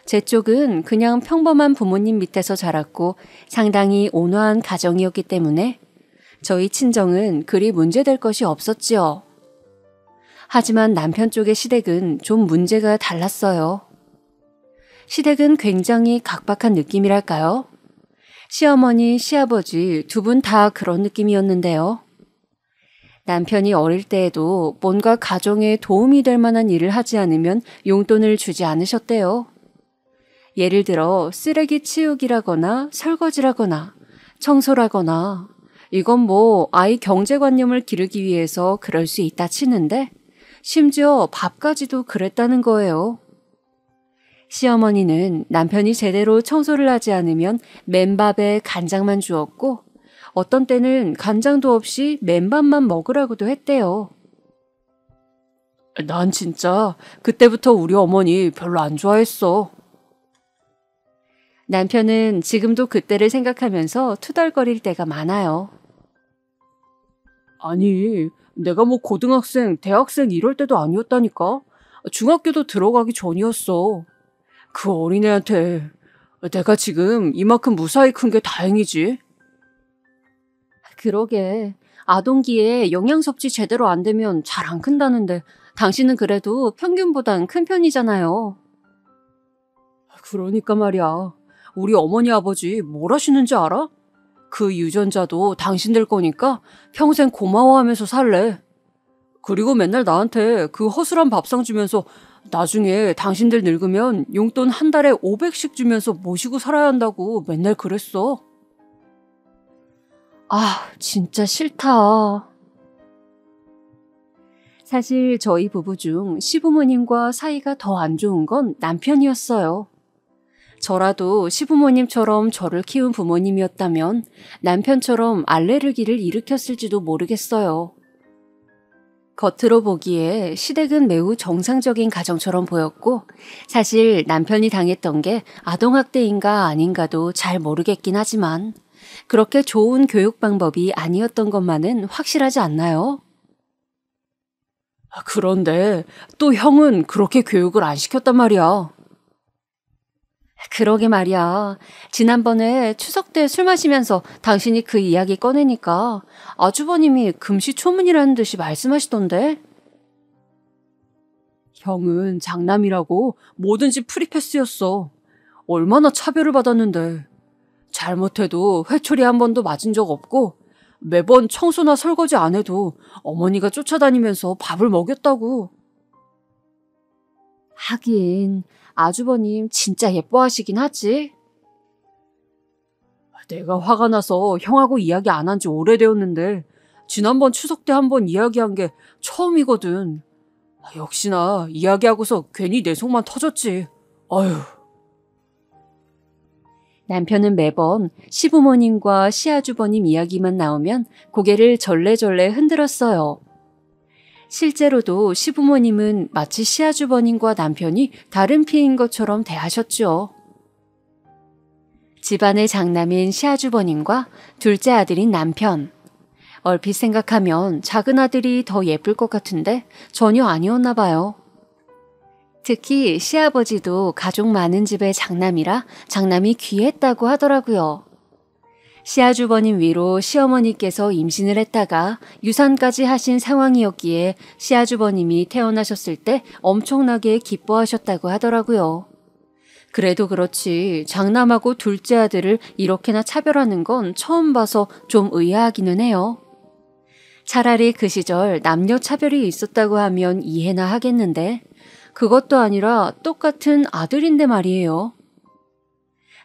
[SPEAKER 2] 제 쪽은 그냥 평범한 부모님 밑에서 자랐고 상당히 온화한 가정이었기 때문에 저희 친정은 그리 문제될 것이 없었지요. 하지만 남편 쪽의 시댁은 좀 문제가 달랐어요. 시댁은 굉장히 각박한 느낌이랄까요? 시어머니, 시아버지 두 분 다 그런 느낌이었는데요. 남편이 어릴 때에도 뭔가 가정에 도움이 될 만한 일을 하지 않으면 용돈을 주지 않으셨대요. 예를 들어 쓰레기 치우기라거나 설거지라거나 청소라거나 이건 뭐 아이 경제관념을 기르기 위해서 그럴 수 있다 치는데 심지어 밥까지도 그랬다는 거예요. 시어머니는 남편이 제대로 청소를 하지 않으면 맨밥에 간장만 주었고 어떤 때는 간장도 없이 맨밥만 먹으라고도 했대요. 난 진짜 그때부터 우리 어머니 별로 안 좋아했어. 남편은 지금도 그때를 생각하면서 투덜거릴 때가 많아요. 아니, 내가 뭐 고등학생, 대학생 이럴 때도 아니었다니까. 중학교도 들어가기 전이었어. 그 어린애한테 내가 지금 이만큼 무사히 큰 게 다행이지. 그러게. 아동기에 영양 섭취 제대로 안 되면 잘 안 큰다는데 당신은 그래도 평균보단 큰 편이잖아요. 그러니까 말이야. 우리 어머니 아버지 뭘 하시는지 알아? 그 유전자도 당신들 거니까 평생 고마워하면서 살래. 그리고 맨날 나한테 그 허술한 밥상 주면서 나중에 당신들 늙으면 용돈 한 달에 500씩 주면서 모시고 살아야 한다고 맨날 그랬어. 아, 진짜 싫다. 사실 저희 부부 중 시부모님과 사이가 더 안 좋은 건 남편이었어요. 저라도 시부모님처럼 저를 키운 부모님이었다면 남편처럼 알레르기를 일으켰을지도 모르겠어요. 겉으로 보기에 시댁은 매우 정상적인 가정처럼 보였고 사실 남편이 당했던 게 아동학대인가 아닌가도 잘 모르겠긴 하지만 그렇게 좋은 교육 방법이 아니었던 것만은 확실하지 않나요? 그런데 또 형은 그렇게 교육을 안 시켰단 말이야. 그러게 말이야. 지난번에 추석 때 술 마시면서 당신이 그 이야기 꺼내니까 아주버님이 금시초문이라는 듯이 말씀하시던데. 형은 장남이라고 뭐든지 프리패스였어. 얼마나 차별을 받았는데. 잘못해도 회초리 한 번도 맞은 적 없고 매번 청소나 설거지 안 해도 어머니가 쫓아다니면서 밥을 먹였다고. 하긴 아주버님 진짜 예뻐하시긴 하지. 내가 화가 나서 형하고 이야기 안 한 지 오래되었는데 지난번 추석 때 한 번 이야기한 게 처음이거든. 역시나 이야기하고서 괜히 내 속만 터졌지. 아휴. 남편은 매번 시부모님과 시아주버님 이야기만 나오면 고개를 절레절레 흔들었어요. 실제로도 시부모님은 마치 시아주버님과 남편이 다른 피인 것처럼 대하셨죠. 집안의 장남인 시아주버님과 둘째 아들인 남편. 얼핏 생각하면 작은 아들이 더 예쁠 것 같은데 전혀 아니었나 봐요. 특히 시아버지도 가족 많은 집의 장남이라 장남이 귀했다고 하더라고요. 시아주버님 위로 시어머니께서 임신을 했다가 유산까지 하신 상황이었기에 시아주버님이 태어나셨을 때 엄청나게 기뻐하셨다고 하더라고요. 그래도 그렇지 장남하고 둘째 아들을 이렇게나 차별하는 건 처음 봐서 좀 의아하기는 해요. 차라리 그 시절 남녀 차별이 있었다고 하면 이해나 하겠는데 그것도 아니라 똑같은 아들인데 말이에요.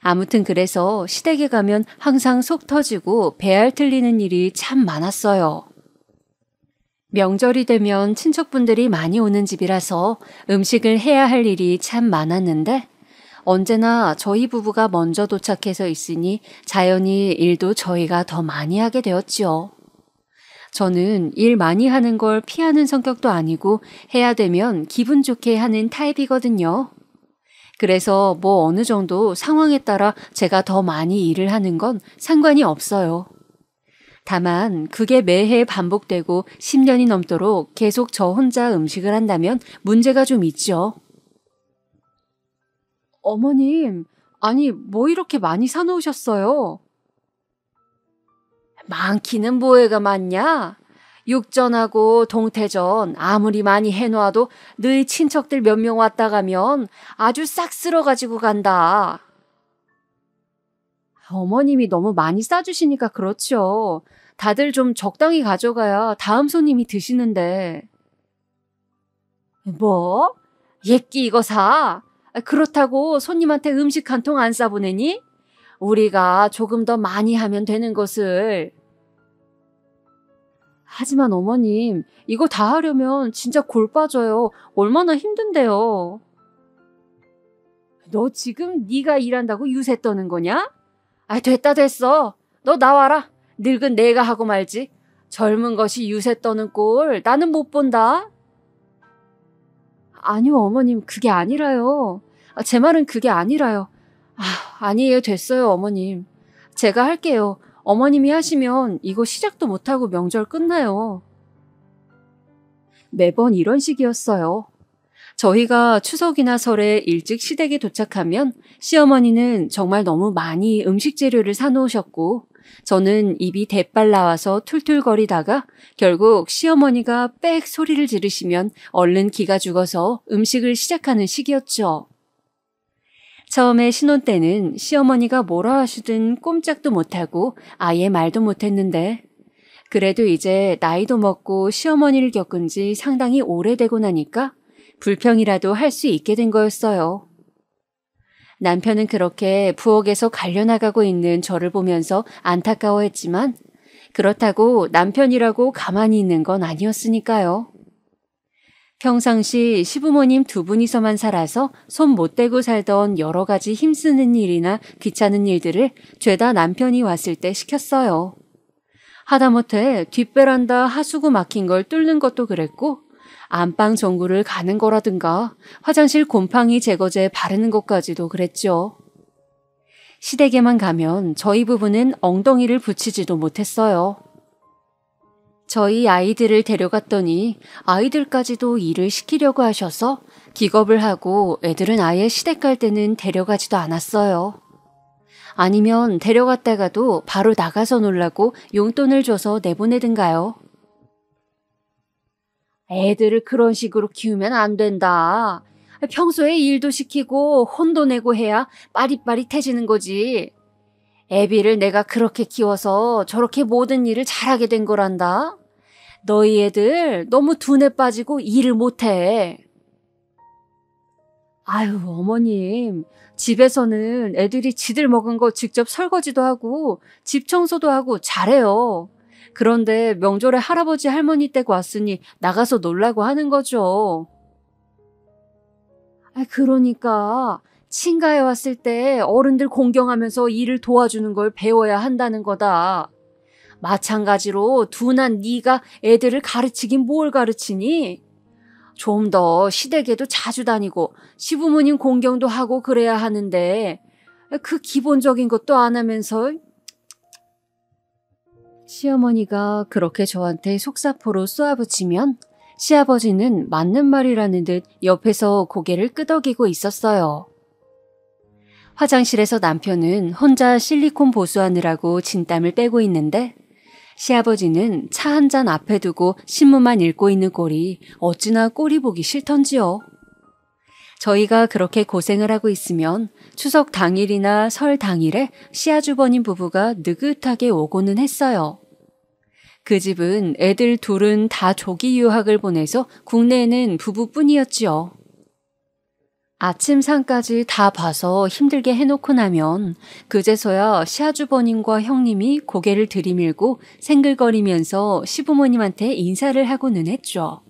[SPEAKER 2] 아무튼 그래서 시댁에 가면 항상 속 터지고 배알 틀리는 일이 참 많았어요. 명절이 되면 친척분들이 많이 오는 집이라서 음식을 해야 할 일이 참 많았는데 언제나 저희 부부가 먼저 도착해서 있으니 자연히 일도 저희가 더 많이 하게 되었지요. 저는 일 많이 하는 걸 피하는 성격도 아니고 해야 되면 기분 좋게 하는 타입이거든요. 그래서 뭐 어느 정도 상황에 따라 제가 더 많이 일을 하는 건 상관이 없어요. 다만 그게 매해 반복되고 10년이 넘도록 계속 저 혼자 음식을 한다면 문제가 좀 있죠. 어머님, 아니 뭐 이렇게 많이 사놓으셨어요? 많기는 뭐해가 많냐? 육전하고 동태전 아무리 많이 해놓아도 너희 친척들 몇 명 왔다 가면 아주 싹 쓸어가지고 간다. 어머님이 너무 많이 싸주시니까 그렇죠. 다들 좀 적당히 가져가야 다음 손님이 드시는데. 뭐? 예끼 이거 사? 그렇다고 손님한테 음식 한 통 안 싸보내니? 우리가 조금 더 많이 하면 되는 것을. 하지만 어머님, 이거 다 하려면 진짜 골 빠져요. 얼마나 힘든데요. 너 지금 네가 일한다고 유세 떠는 거냐? 아, 됐다 됐어. 너 나와라. 늙은 내가 하고 말지. 젊은 것이 유세 떠는 꼴 나는 못 본다. 아니요, 어머님, 그게 아니라요. 제 말은 그게 아니라요. 아니에요, 됐어요, 어머님. 제가 할게요. 어머님이 하시면 이거 시작도 못하고 명절 끝나요. 매번 이런 식이었어요. 저희가 추석이나 설에 일찍 시댁에 도착하면 시어머니는 정말 너무 많이 음식 재료를 사놓으셨고 저는 입이 대빨 나와서 툴툴거리다가 결국 시어머니가 빽 소리를 지르시면 얼른 기가 죽어서 음식을 시작하는 시기였죠. 처음에 신혼 때는 시어머니가 뭐라 하시든 꼼짝도 못하고 아예 말도 못했는데 그래도 이제 나이도 먹고 시어머니를 겪은 지 상당히 오래되고 나니까 불평이라도 할 수 있게 된 거였어요. 남편은 그렇게 부엌에서 갈려나가고 있는 저를 보면서 안타까워했지만 그렇다고 남편이라고 가만히 있는 건 아니었으니까요. 평상시 시부모님 두 분이서만 살아서 손 못 대고 살던 여러 가지 힘쓰는 일이나 귀찮은 일들을 죄다 남편이 왔을 때 시켰어요. 하다못해 뒷베란다 하수구 막힌 걸 뚫는 것도 그랬고 안방 전구를 가는 거라든가 화장실 곰팡이 제거제 바르는 것까지도 그랬죠. 시댁에만 가면 저희 부부는 엉덩이를 붙이지도 못했어요. 저희 아이들을 데려갔더니 아이들까지도 일을 시키려고 하셔서 기겁을 하고 애들은 아예 시댁 갈 때는 데려가지도 않았어요. 아니면 데려갔다가도 바로 나가서 놀라고 용돈을 줘서 내보내든가요. 애들을 그런 식으로 키우면 안 된다. 평소에 일도 시키고 혼도 내고 해야 빠릿빠릿해지는 거지. 애비를 내가 그렇게 키워서 저렇게 모든 일을 잘하게 된 거란다. 너희 애들 너무 둔해 빠지고 일을 못해. 아유, 어머님. 집에서는 애들이 지들 먹은 거 직접 설거지도 하고 집 청소도 하고 잘해요. 그런데 명절에 할아버지 할머니 댁 왔으니 나가서 놀라고 하는 거죠. 그러니까 친가에 왔을 때 어른들 공경하면서 일을 도와주는 걸 배워야 한다는 거다. 마찬가지로 둔한 네가 애들을 가르치긴 뭘 가르치니? 좀 더 시댁에도 자주 다니고 시부모님 공경도 하고 그래야 하는데 그 기본적인 것도 안 하면서. 시어머니가 그렇게 저한테 속사포로 쏘아붙이면 시아버지는 맞는 말이라는 듯 옆에서 고개를 끄덕이고 있었어요. 화장실에서 남편은 혼자 실리콘 보수하느라고 진땀을 빼고 있는데 시아버지는 차 한 잔 앞에 두고 신문만 읽고 있는 꼴이 어찌나 꼴이 보기 싫던지요. 저희가 그렇게 고생을 하고 있으면 추석 당일이나 설 당일에 시아주버님 부부가 느긋하게 오고는 했어요. 그 집은 애들 둘은 다 조기 유학을 보내서 국내에는 부부뿐이었지요. 아침상까지 다 봐서 힘들게 해놓고 나면 그제서야 시아주버님과 형님이 고개를 들이밀고 생글거리면서 시부모님한테 인사를 하고는 했죠.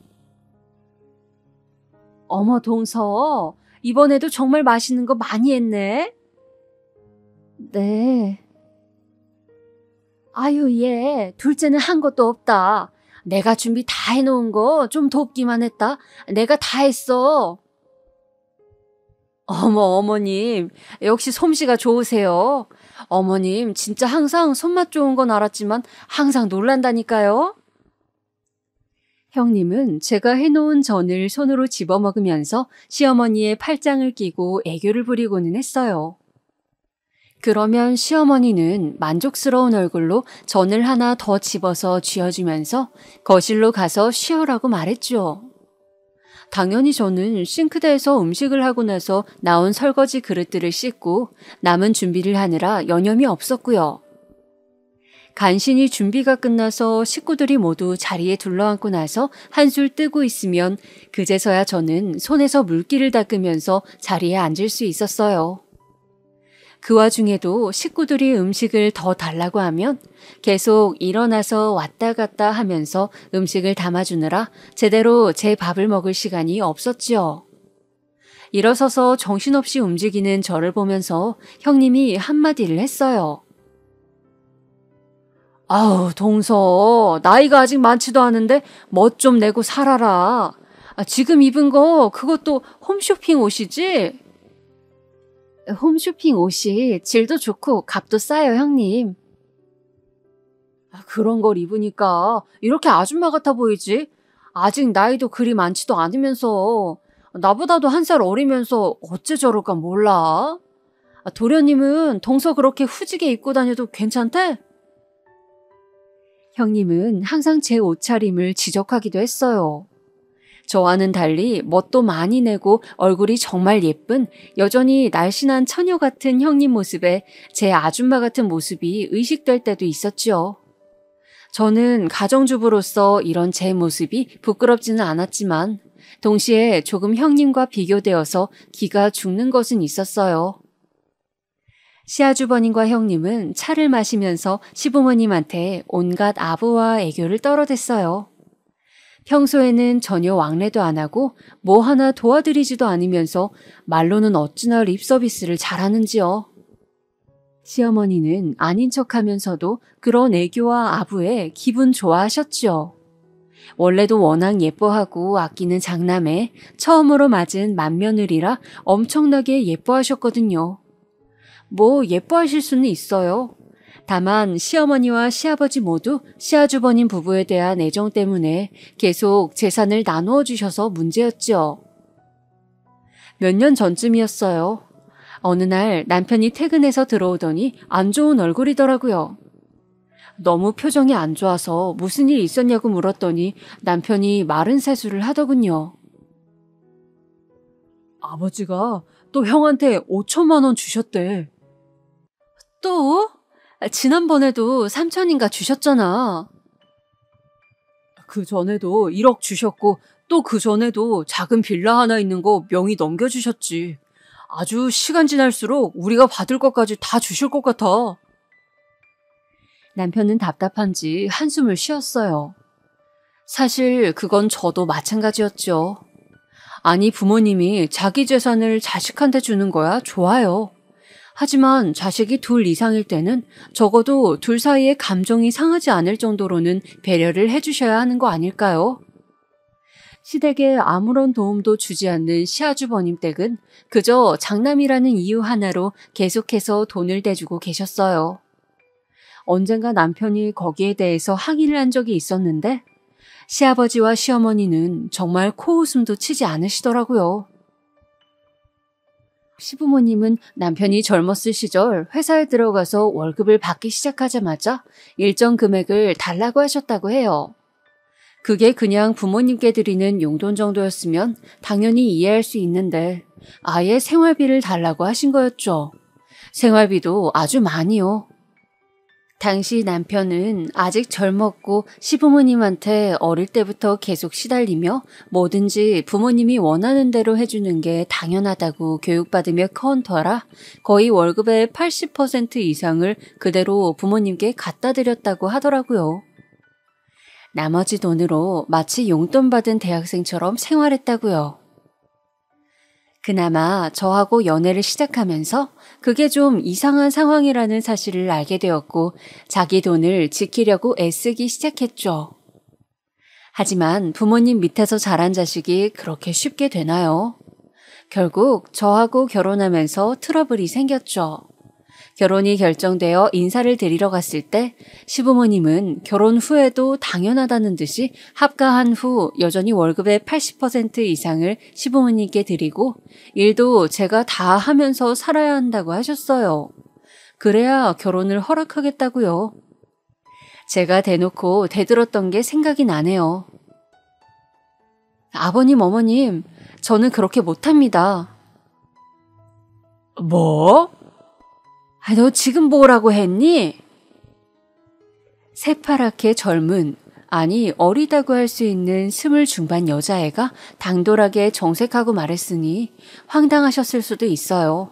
[SPEAKER 2] 어머 동서, 이번에도 정말 맛있는 거 많이 했네. 네. 아유 얘, 둘째는 한 것도 없다. 내가 준비 다 해놓은 거 좀 돕기만 했다. 내가 다 했어. 어머 어머님, 역시 솜씨가 좋으세요. 어머님 진짜 항상 손맛 좋은 건 알았지만 항상 놀란다니까요. 형님은 제가 해놓은 전을 손으로 집어먹으면서 시어머니의 팔짱을 끼고 애교를 부리고는 했어요. 그러면 시어머니는 만족스러운 얼굴로 전을 하나 더 집어서 쥐어주면서 거실로 가서 쉬어라고 말했죠. 당연히 저는 싱크대에서 음식을 하고 나서 나온 설거지 그릇들을 씻고 남은 준비를 하느라 여념이 없었고요. 간신히 준비가 끝나서 식구들이 모두 자리에 둘러앉고 나서 한술 뜨고 있으면 그제서야 저는 손에서 물기를 닦으면서 자리에 앉을 수 있었어요. 그 와중에도 식구들이 음식을 더 달라고 하면 계속 일어나서 왔다 갔다 하면서 음식을 담아주느라 제대로 제 밥을 먹을 시간이 없었지요. 일어서서 정신없이 움직이는 저를 보면서 형님이 한마디를 했어요. 아우 동서, 나이가 아직 많지도 않은데 멋 좀 내고 살아라. 지금 입은 거 그것도 홈쇼핑 옷이지? 홈쇼핑 옷이 질도 좋고 값도 싸요, 형님. 그런 걸 입으니까 이렇게 아줌마 같아 보이지? 아직 나이도 그리 많지도 않으면서 나보다도 한 살 어리면서 어째 저럴까 몰라? 도련님은 동서 그렇게 후지게 입고 다녀도 괜찮대? 형님은 항상 제 옷차림을 지적하기도 했어요. 저와는 달리 멋도 많이 내고 얼굴이 정말 예쁜 여전히 날씬한 처녀 같은 형님 모습에 제 아줌마 같은 모습이 의식될 때도 있었지요. 저는 가정주부로서 이런 제 모습이 부끄럽지는 않았지만 동시에 조금 형님과 비교되어서 기가 죽는 것은 있었어요. 시아주버님과 형님은 차를 마시면서 시부모님한테 온갖 아부와 애교를 떨어댔어요. 평소에는 전혀 왕래도 안 하고 뭐 하나 도와드리지도 않으면서 말로는 어찌나 립서비스를 잘하는지요. 시어머니는 아닌 척하면서도 그런 애교와 아부에 기분 좋아하셨지요. 원래도 워낙 예뻐하고 아끼는 장남에 처음으로 맞은 맏며느리라 엄청나게 예뻐하셨거든요. 뭐 예뻐하실 수는 있어요. 다만 시어머니와 시아버지 모두 시아주버님 부부에 대한 애정 때문에 계속 재산을 나누어 주셔서 문제였죠. 몇 년 전쯤이었어요. 어느 날 남편이 퇴근해서 들어오더니 안 좋은 얼굴이더라고요. 너무 표정이 안 좋아서 무슨 일 있었냐고 물었더니 남편이 마른 세수를 하더군요. 아버지가 또 형한테 5천만 원 주셨대. 또? 지난번에도 3천인가 주셨잖아. 그 전에도 1억 주셨고 또 그 전에도 작은 빌라 하나 있는 거 명의 넘겨주셨지. 아주 시간 지날수록 우리가 받을 것까지 다 주실 것 같아. 남편은 답답한지 한숨을 쉬었어요. 사실 그건 저도 마찬가지였죠. 아니 부모님이 자기 재산을 자식한테 주는 거야 좋아요. 하지만 자식이 둘 이상일 때는 적어도 둘 사이에 감정이 상하지 않을 정도로는 배려를 해주셔야 하는 거 아닐까요? 시댁에 아무런 도움도 주지 않는 시아주버님 댁은 그저 장남이라는 이유 하나로 계속해서 돈을 대주고 계셨어요. 언젠가 남편이 거기에 대해서 항의를 한 적이 있었는데 시아버지와 시어머니는 정말 코웃음도 치지 않으시더라고요. 시부모님은 남편이 젊었을 시절 회사에 들어가서 월급을 받기 시작하자마자 일정 금액을 달라고 하셨다고 해요. 그게 그냥 부모님께 드리는 용돈 정도였으면 당연히 이해할 수 있는데 아예 생활비를 달라고 하신 거였죠. 생활비도 아주 많이요. 당시 남편은 아직 젊었고 시부모님한테 어릴 때부터 계속 시달리며 뭐든지 부모님이 원하는 대로 해주는 게 당연하다고 교육받으며 커온 터라 거의 월급의 80% 이상을 그대로 부모님께 갖다 드렸다고 하더라고요. 나머지 돈으로 마치 용돈 받은 대학생처럼 생활했다고요. 그나마 저하고 연애를 시작하면서 그게 좀 이상한 상황이라는 사실을 알게 되었고 자기 돈을 지키려고 애쓰기 시작했죠. 하지만 부모님 밑에서 자란 자식이 그렇게 쉽게 되나요? 결국 저하고 결혼하면서 트러블이 생겼죠. 결혼이 결정되어 인사를 드리러 갔을 때 시부모님은 결혼 후에도 당연하다는 듯이 합가한 후 여전히 월급의 80% 이상을 시부모님께 드리고 일도 제가 다 하면서 살아야 한다고 하셨어요. 그래야 결혼을 허락하겠다고요. 제가 대놓고 대들었던 게 생각이 나네요. 아버님, 어머님, 저는 그렇게 못합니다. 뭐? 너 지금 뭐라고 했니? 새파랗게 젊은, 아니 어리다고 할 수 있는 20 중반 여자애가 당돌하게 정색하고 말했으니 황당하셨을 수도 있어요.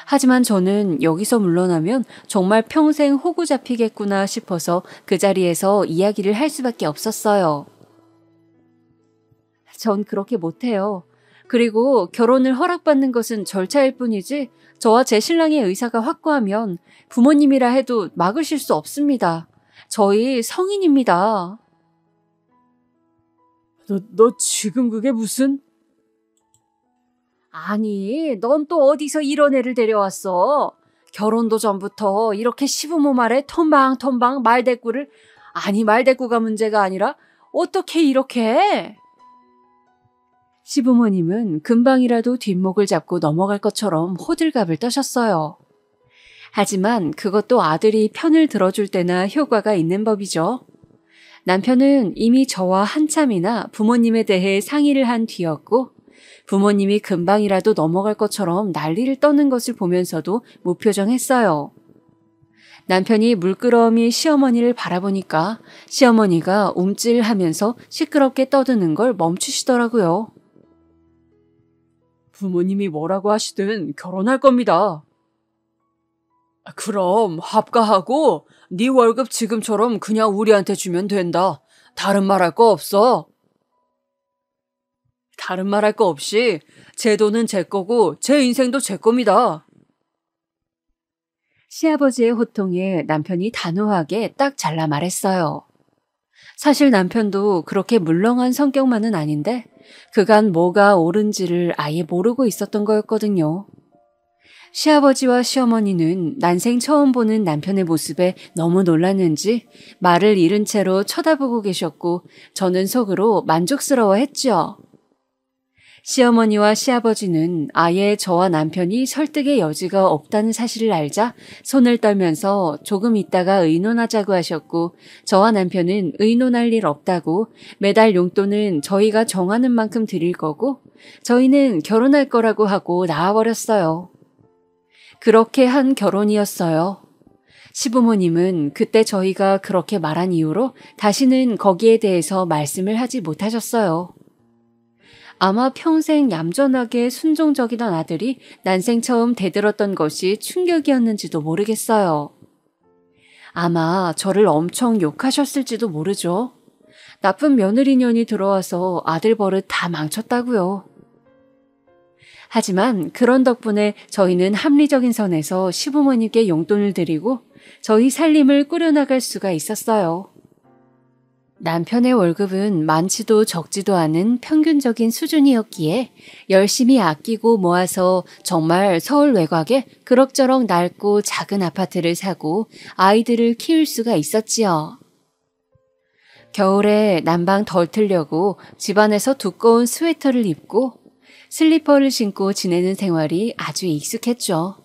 [SPEAKER 2] 하지만 저는 여기서 물러나면 정말 평생 호구 잡히겠구나 싶어서 그 자리에서 이야기를 할 수밖에 없었어요. 전 그렇게 못해요. 그리고 결혼을 허락받는 것은 절차일 뿐이지 저와 제 신랑의 의사가 확고하면 부모님이라 해도 막으실 수 없습니다. 저희 성인입니다. 너 지금 그게 무슨? 아니, 넌 또 어디서 이런 애를 데려왔어? 결혼도 전부터 이렇게 시부모 말에 텀방텀방 말대꾸를, 아니 말대꾸가 문제가 아니라 어떻게 이렇게 해? 시부모님은 금방이라도 뒷목을 잡고 넘어갈 것처럼 호들갑을 떠셨어요. 하지만 그것도 아들이 편을 들어줄 때나 효과가 있는 법이죠. 남편은 이미 저와 한참이나 부모님에 대해 상의를 한 뒤였고 부모님이 금방이라도 넘어갈 것처럼 난리를 떠는 것을 보면서도 무표정했어요. 남편이 물끄러미 시어머니를 바라보니까 시어머니가 움찔하면서 시끄럽게 떠드는 걸 멈추시더라고요. 부모님이 뭐라고 하시든 결혼할 겁니다. 그럼 합가하고 네 월급 지금처럼 그냥 우리한테 주면 된다. 다른 말 할 거 없어. 다른 말 할 거 없이 제 돈은 제 거고 제 인생도 제 겁니다. 시아버지의 호통에 남편이 단호하게 딱 잘라 말했어요. 사실 남편도 그렇게 물렁한 성격만은 아닌데 그간 뭐가 옳은지를 아예 모르고 있었던 거였거든요. 시아버지와 시어머니는 난생 처음 보는 남편의 모습에 너무 놀랐는지 말을 잃은 채로 쳐다보고 계셨고 저는 속으로 만족스러워했죠. 시어머니와 시아버지는 아예 저와 남편이 설득의 여지가 없다는 사실을 알자 손을 떨면서 조금 있다가 의논하자고 하셨고 저와 남편은 의논할 일 없다고 매달 용돈은 저희가 정하는 만큼 드릴 거고 저희는 결혼할 거라고 하고 나와버렸어요. 그렇게 한 결혼이었어요. 시부모님은 그때 저희가 그렇게 말한 이후로 다시는 거기에 대해서 말씀을 하지 못하셨어요. 아마 평생 얌전하게 순종적이던 아들이 난생 처음 대들었던 것이 충격이었는지도 모르겠어요. 아마 저를 엄청 욕하셨을지도 모르죠. 나쁜 며느리년이 들어와서 아들 버릇 다 망쳤다고요. 하지만 그런 덕분에 저희는 합리적인 선에서 시부모님께 용돈을 드리고 저희 살림을 꾸려나갈 수가 있었어요. 남편의 월급은 많지도 적지도 않은 평균적인 수준이었기에 열심히 아끼고 모아서 정말 서울 외곽에 그럭저럭 낡고 작은 아파트를 사고 아이들을 키울 수가 있었지요. 겨울에 난방 덜 틀려고 집안에서 두꺼운 스웨터를 입고 슬리퍼를 신고 지내는 생활이 아주 익숙했죠.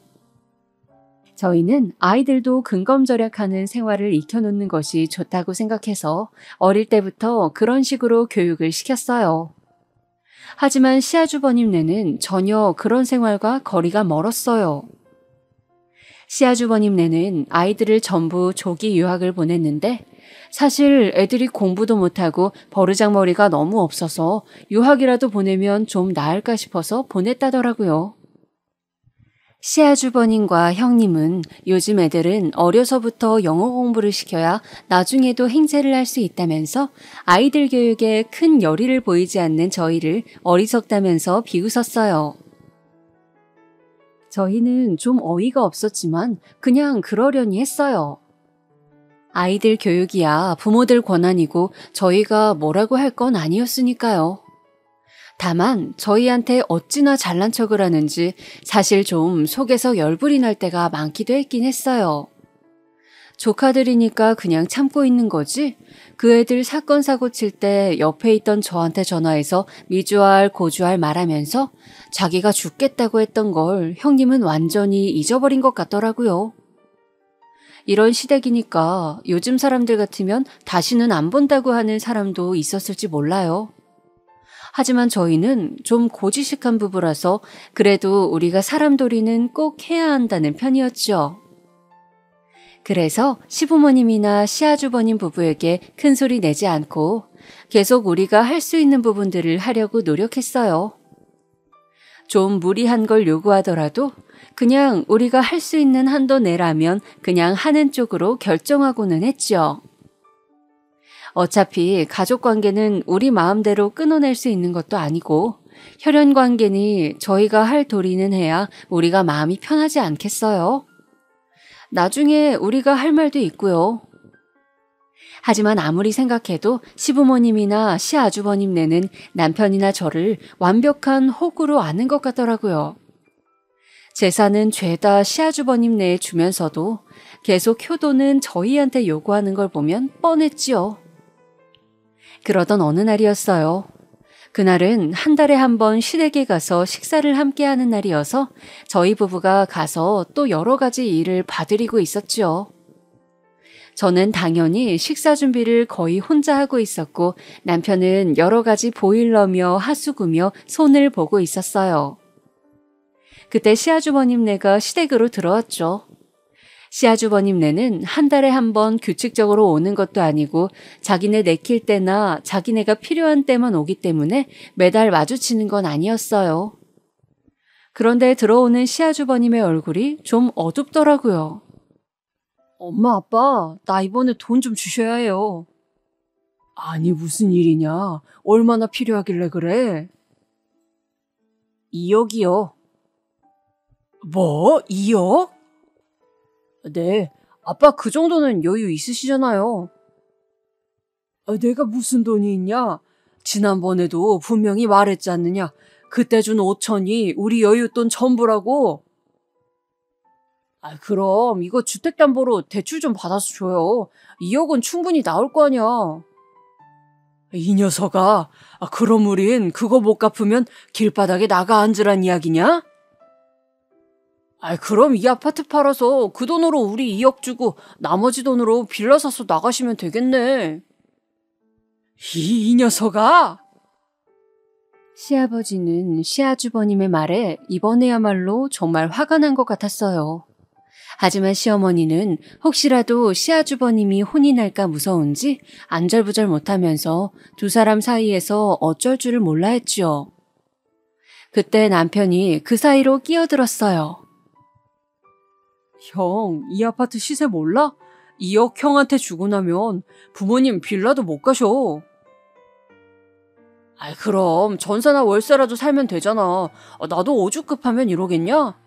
[SPEAKER 2] 저희는 아이들도 근검절약하는 생활을 익혀놓는 것이 좋다고 생각해서 어릴 때부터 그런 식으로 교육을 시켰어요. 하지만 시아주버님네는 전혀 그런 생활과 거리가 멀었어요. 시아주버님네는 아이들을 전부 조기 유학을 보냈는데 사실 애들이 공부도 못하고 버르장머리가 너무 없어서 유학이라도 보내면 좀 나을까 싶어서 보냈다더라고요. 시아주버님과 형님은 요즘 애들은 어려서부터 영어 공부를 시켜야 나중에도 행세를 할 수 있다면서 아이들 교육에 큰 열의를 보이지 않는 저희를 어리석다면서 비웃었어요. 저희는 좀 어이가 없었지만 그냥 그러려니 했어요. 아이들 교육이야 부모들 권한이고 저희가 뭐라고 할 건 아니었으니까요. 다만 저희한테 어찌나 잘난 척을 하는지 사실 좀 속에서 열불이 날 때가 많기도 했긴 했어요. 조카들이니까 그냥 참고 있는 거지 그 애들 사건 사고 칠 때 옆에 있던 저한테 전화해서 미주알 고주알 말하면서 자기가 죽겠다고 했던 걸 형님은 완전히 잊어버린 것 같더라고요. 이런 시댁이니까 요즘 사람들 같으면 다시는 안 본다고 하는 사람도 있었을지 몰라요. 하지만 저희는 좀 고지식한 부부라서 그래도 우리가 사람돌이는 꼭 해야 한다는 편이었죠. 그래서 시부모님이나 시아주버님 부부에게 큰 소리 내지 않고 계속 우리가 할 수 있는 부분들을 하려고 노력했어요. 좀 무리한 걸 요구하더라도 그냥 우리가 할 수 있는 한도 내라면 그냥 하는 쪽으로 결정하고는 했죠. 어차피 가족관계는 우리 마음대로 끊어낼 수 있는 것도 아니고 혈연관계니 저희가 할 도리는 해야 우리가 마음이 편하지 않겠어요? 나중에 우리가 할 말도 있고요. 하지만 아무리 생각해도 시부모님이나 시아주버님네는 남편이나 저를 완벽한 호구로 아는 것 같더라고요. 재산은 죄다 시아주버님네에 주면서도 계속 효도는 저희한테 요구하는 걸 보면 뻔했지요. 그러던 어느 날이었어요. 그날은 한 달에 한 번 시댁에 가서 식사를 함께 하는 날이어서 저희 부부가 가서 또 여러 가지 일을 봐드리고 있었죠. 저는 당연히 식사 준비를 거의 혼자 하고 있었고 남편은 여러 가지 보일러며 하수구며 손을 보고 있었어요. 그때 시아주버님네가 시댁으로 들어왔죠. 시아주버님네는 한 달에 한 번 규칙적으로 오는 것도 아니고 자기네 내킬 때나 자기네가 필요한 때만 오기 때문에 매달 마주치는 건 아니었어요. 그런데 들어오는 시아주버님의 얼굴이 좀 어둡더라고요. 엄마, 아빠, 나 이번에 돈 좀 주셔야 해요. 아니, 무슨 일이냐? 얼마나 필요하길래 그래? 2억이요. 뭐? 2억? 네, 아빠 그 정도는 여유 있으시잖아요. 내가 무슨 돈이 있냐? 지난번에도 분명히 말했지 않느냐? 그때 준 5천이 우리 여윳돈 전부라고. 그럼 이거 주택담보로 대출 좀 받아서 줘요. 2억은 충분히 나올 거 아니야. 이 녀석아, 그럼 우린 그거 못 갚으면 길바닥에 나가 앉으란 이야기냐? 그럼 이 아파트 팔아서 그 돈으로 우리 2억 주고 나머지 돈으로 빌라 사서 나가시면 되겠네. 이 녀석아! 시아버지는 시아주버님의 말에 이번에야말로 정말 화가 난 것 같았어요. 하지만 시어머니는 혹시라도 시아주버님이 혼이 날까 무서운지 안절부절 못하면서 두 사람 사이에서 어쩔 줄을 몰라 했지요. 그때 남편이 그 사이로 끼어들었어요. 형, 이 아파트 시세 몰라? 2억 형한테 주고 나면 부모님 빌라도 못 가셔. 그럼 전세나 월세라도 살면 되잖아. 나도 오죽급하면 이러겠냐?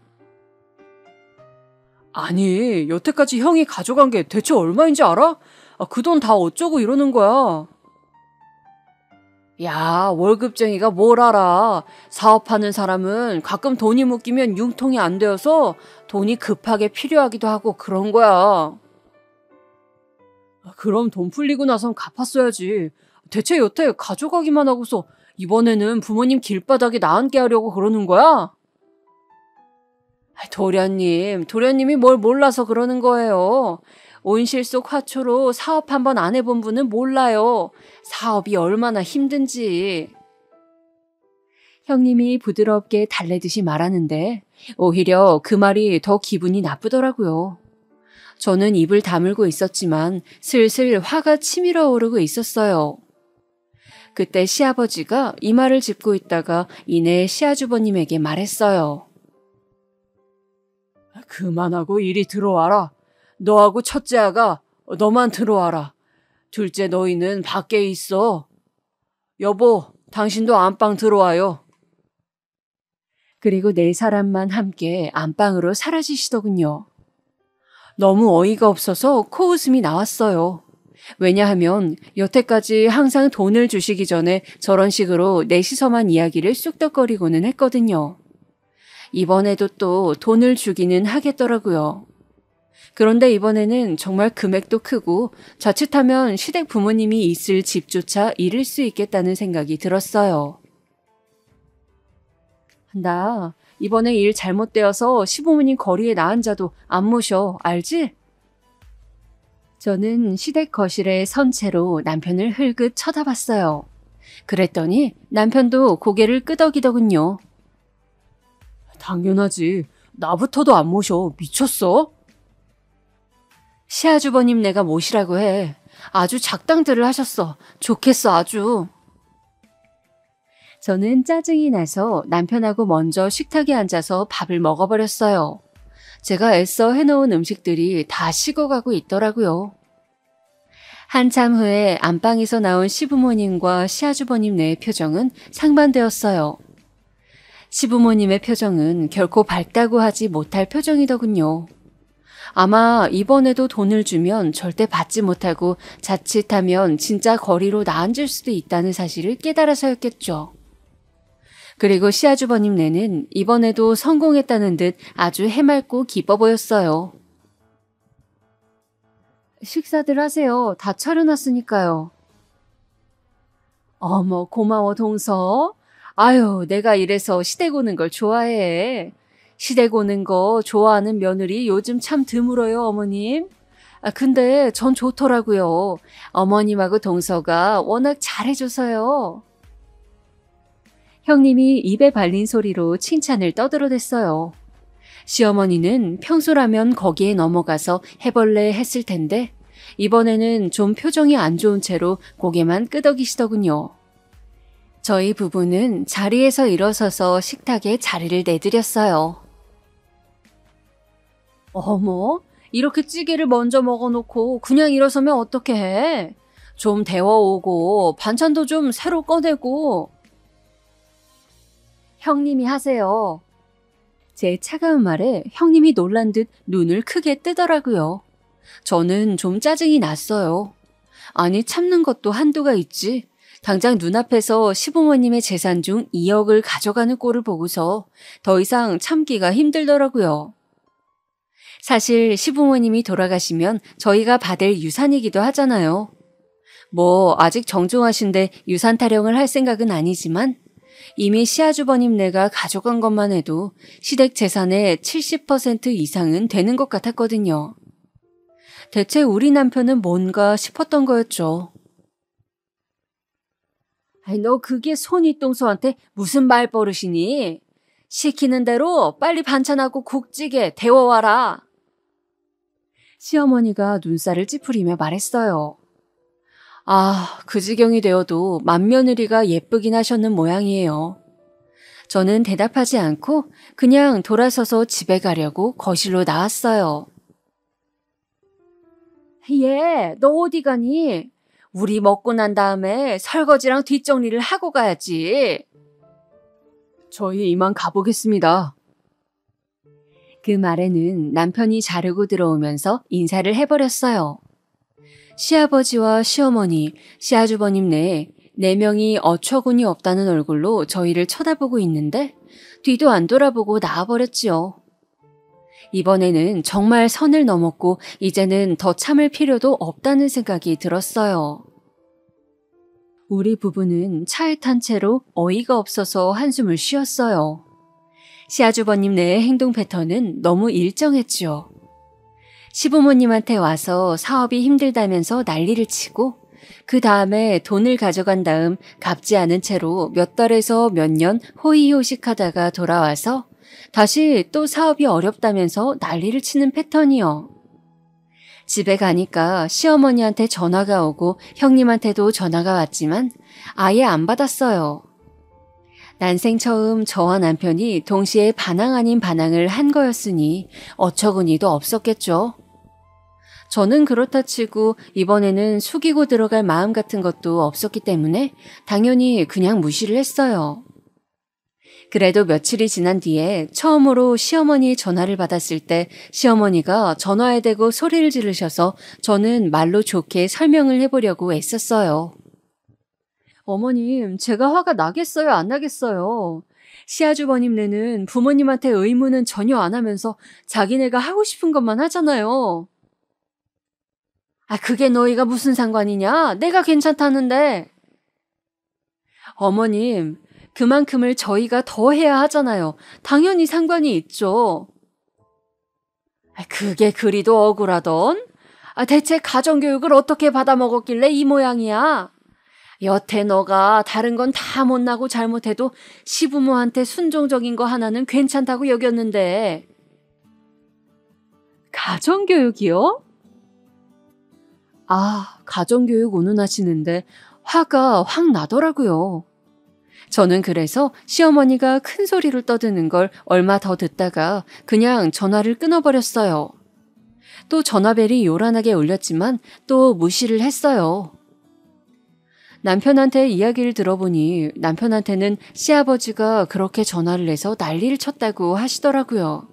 [SPEAKER 2] 아니, 여태까지 형이 가져간 게 대체 얼마인지 알아? 그 돈 다 어쩌고 이러는 거야. 야, 월급쟁이가 뭘 알아. 사업하는 사람은 가끔 돈이 묶이면 융통이 안 되어서 돈이 급하게 필요하기도 하고 그런 거야. 그럼 돈 풀리고 나선 갚았어야지. 대체 여태 가져가기만 하고서 이번에는 부모님 길바닥에 나앉게 하려고 그러는 거야? 도련님이 뭘 몰라서 그러는 거예요. 온실 속 화초로 사업 한번 안 해본 분은 몰라요. 사업이 얼마나 힘든지. 형님이 부드럽게 달래듯이 말하는데 오히려 그 말이 더 기분이 나쁘더라고요. 저는 입을 다물고 있었지만 슬슬 화가 치밀어 오르고 있었어요. 그때 시아버지가 이마를 짚고 있다가 이내 시아주버님에게 말했어요. 그만하고 이리 들어와라. 너하고 첫째 아가 너만 들어와라. 둘째 너희는 밖에 있어. 여보, 당신도 안방 들어와요. 그리고 네 사람만 함께 안방으로 사라지시더군요. 너무 어이가 없어서 코웃음이 나왔어요. 왜냐하면 여태까지 항상 돈을 주시기 전에 저런 식으로 넷이서만 이야기를 쑥덕거리고는 했거든요. 이번에도 또 돈을 주기는 하겠더라고요. 그런데 이번에는 정말 금액도 크고 자칫하면 시댁 부모님이 있을 집조차 잃을 수 있겠다는 생각이 들었어요. 나 이번에 일 잘못되어서 시부모님 거리에 나앉아도 안 모셔, 알지? 저는 시댁 거실에 선 채로 남편을 흘끗 쳐다봤어요. 그랬더니 남편도 고개를 끄덕이더군요. 당연하지. 나부터도 안 모셔. 미쳤어? 시아주버님 내가 모시라고 해. 아주 작당들을 하셨어. 좋겠어 아주. 저는 짜증이 나서 남편하고 먼저 식탁에 앉아서 밥을 먹어버렸어요. 제가 애써 해놓은 음식들이 다 식어가고 있더라고요. 한참 후에 안방에서 나온 시부모님과 시아주버님네의 표정은 상반되었어요. 시부모님의 표정은 결코 밝다고 하지 못할 표정이더군요. 아마 이번에도 돈을 주면 절대 받지 못하고 자칫하면 진짜 거리로 나앉을 수도 있다는 사실을 깨달아서였겠죠. 그리고 시아주버님네는 이번에도 성공했다는 듯 아주 해맑고 기뻐 보였어요. 식사들 하세요. 다 차려놨으니까요. 어머, 고마워 동서. 아유, 내가 이래서 시댁 오는 걸 좋아해. 시댁 오는 거 좋아하는 며느리 요즘 참 드물어요, 어머님. 근데 전 좋더라고요. 어머님하고 동서가 워낙 잘해줘서요. 형님이 입에 발린 소리로 칭찬을 떠들어댔어요. 시어머니는 평소라면 거기에 넘어가서 해볼래 했을 텐데 이번에는 좀 표정이 안 좋은 채로 고개만 끄덕이시더군요. 저희 부부는 자리에서 일어서서 식탁에 자리를 내드렸어요. 어머, 이렇게 찌개를 먼저 먹어놓고 그냥 일어서면 어떻게 해? 좀 데워오고 반찬도 좀 새로 꺼내고. 형님이 하세요. 제 차가운 말에 형님이 놀란 듯 눈을 크게 뜨더라고요. 저는 좀 짜증이 났어요. 아니 참는 것도 한도가 있지. 당장 눈앞에서 시부모님의 재산 중 2억을 가져가는 꼴을 보고서 더 이상 참기가 힘들더라고요. 사실 시부모님이 돌아가시면 저희가 받을 유산이기도 하잖아요. 뭐 아직 정중하신데 유산 타령을 할 생각은 아니지만 이미 시아주버님네가 가져간 것만 해도 시댁 재산의 70% 이상은 되는 것 같았거든요. 대체 우리 남편은 뭔가 싶었던 거였죠. 아이, 너 그게 손윗동서한테 무슨 말버릇이니? 시키는 대로 빨리 반찬하고 국찌개 데워와라. 시어머니가 눈살을 찌푸리며 말했어요. 아, 그 지경이 되어도 맏며느리가 예쁘긴 하셨는 모양이에요. 저는 대답하지 않고 그냥 돌아서서 집에 가려고 거실로 나왔어요. 얘, 너 어디 가니? 우리 먹고 난 다음에 설거지랑 뒷정리를 하고 가야지. 저희 이만 가보겠습니다. 그 말에는 남편이 자르고 들어오면서 인사를 해버렸어요. 시아버지와 시어머니, 시아주버님 네 명이 어처구니 없다는 얼굴로 저희를 쳐다보고 있는데 뒤도 안 돌아보고 나와버렸지요. 이번에는 정말 선을 넘었고 이제는 더 참을 필요도 없다는 생각이 들었어요. 우리 부부는 차에 탄 채로 어이가 없어서 한숨을 쉬었어요. 시아주버님네의 행동 패턴은 너무 일정했지요. 시부모님한테 와서 사업이 힘들다면서 난리를 치고 그 다음에 돈을 가져간 다음 갚지 않은 채로 몇 달에서 몇 년 호의호식하다가 돌아와서 다시 또 사업이 어렵다면서 난리를 치는 패턴이요. 집에 가니까 시어머니한테 전화가 오고 형님한테도 전화가 왔지만 아예 안 받았어요. 난생 처음 저와 남편이 동시에 반항 아닌 반항을 한 거였으니 어처구니도 없었겠죠. 저는 그렇다 치고 이번에는 숙이고 들어갈 마음 같은 것도 없었기 때문에 당연히 그냥 무시를 했어요. 그래도 며칠이 지난 뒤에 처음으로 시어머니의 전화를 받았을 때 시어머니가 전화에 대고 소리를 지르셔서 저는 말로 좋게 설명을 해보려고 애썼어요. 어머님, 제가 화가 나겠어요, 안 나겠어요? 시아주버님네는 부모님한테 의무는 전혀 안 하면서 자기네가 하고 싶은 것만 하잖아요. 그게 너희가 무슨 상관이냐? 내가 괜찮다는데. 어머님, 그만큼을 저희가 더 해야 하잖아요. 당연히 상관이 있죠. 그게 그리도 억울하던? 대체 가정교육을 어떻게 받아먹었길래 이 모양이야? 여태 너가 다른 건 다 못나고 잘못해도 시부모한테 순종적인 거 하나는 괜찮다고 여겼는데. 가정교육이요? 가정교육 운운하시는데 화가 확 나더라고요. 저는 그래서 시어머니가 큰 소리를 떠드는 걸 얼마 더 듣다가 그냥 전화를 끊어버렸어요. 또 전화벨이 요란하게 울렸지만 또 무시를 했어요. 남편한테 이야기를 들어보니 남편한테는 시아버지가 그렇게 전화를 해서 난리를 쳤다고 하시더라고요.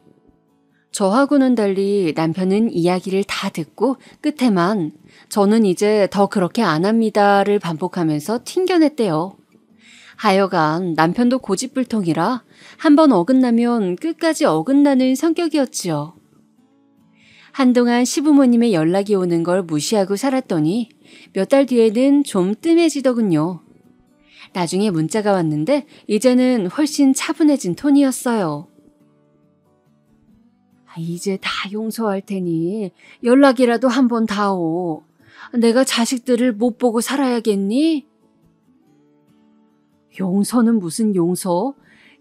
[SPEAKER 2] 저하고는 달리 남편은 이야기를 다 듣고 끝에만 저는 이제 더 그렇게 안 합니다를 반복하면서 튕겨냈대요. 하여간 남편도 고집불통이라 한번 어긋나면 끝까지 어긋나는 성격이었지요. 한동안 시부모님의 연락이 오는 걸 무시하고 살았더니 몇 달 뒤에는 좀 뜸해지더군요. 나중에 문자가 왔는데 이제는 훨씬 차분해진 톤이었어요. 이제 다 용서할 테니 연락이라도 한번 다오. 내가 자식들을 못 보고 살아야겠니? 용서는 무슨 용서?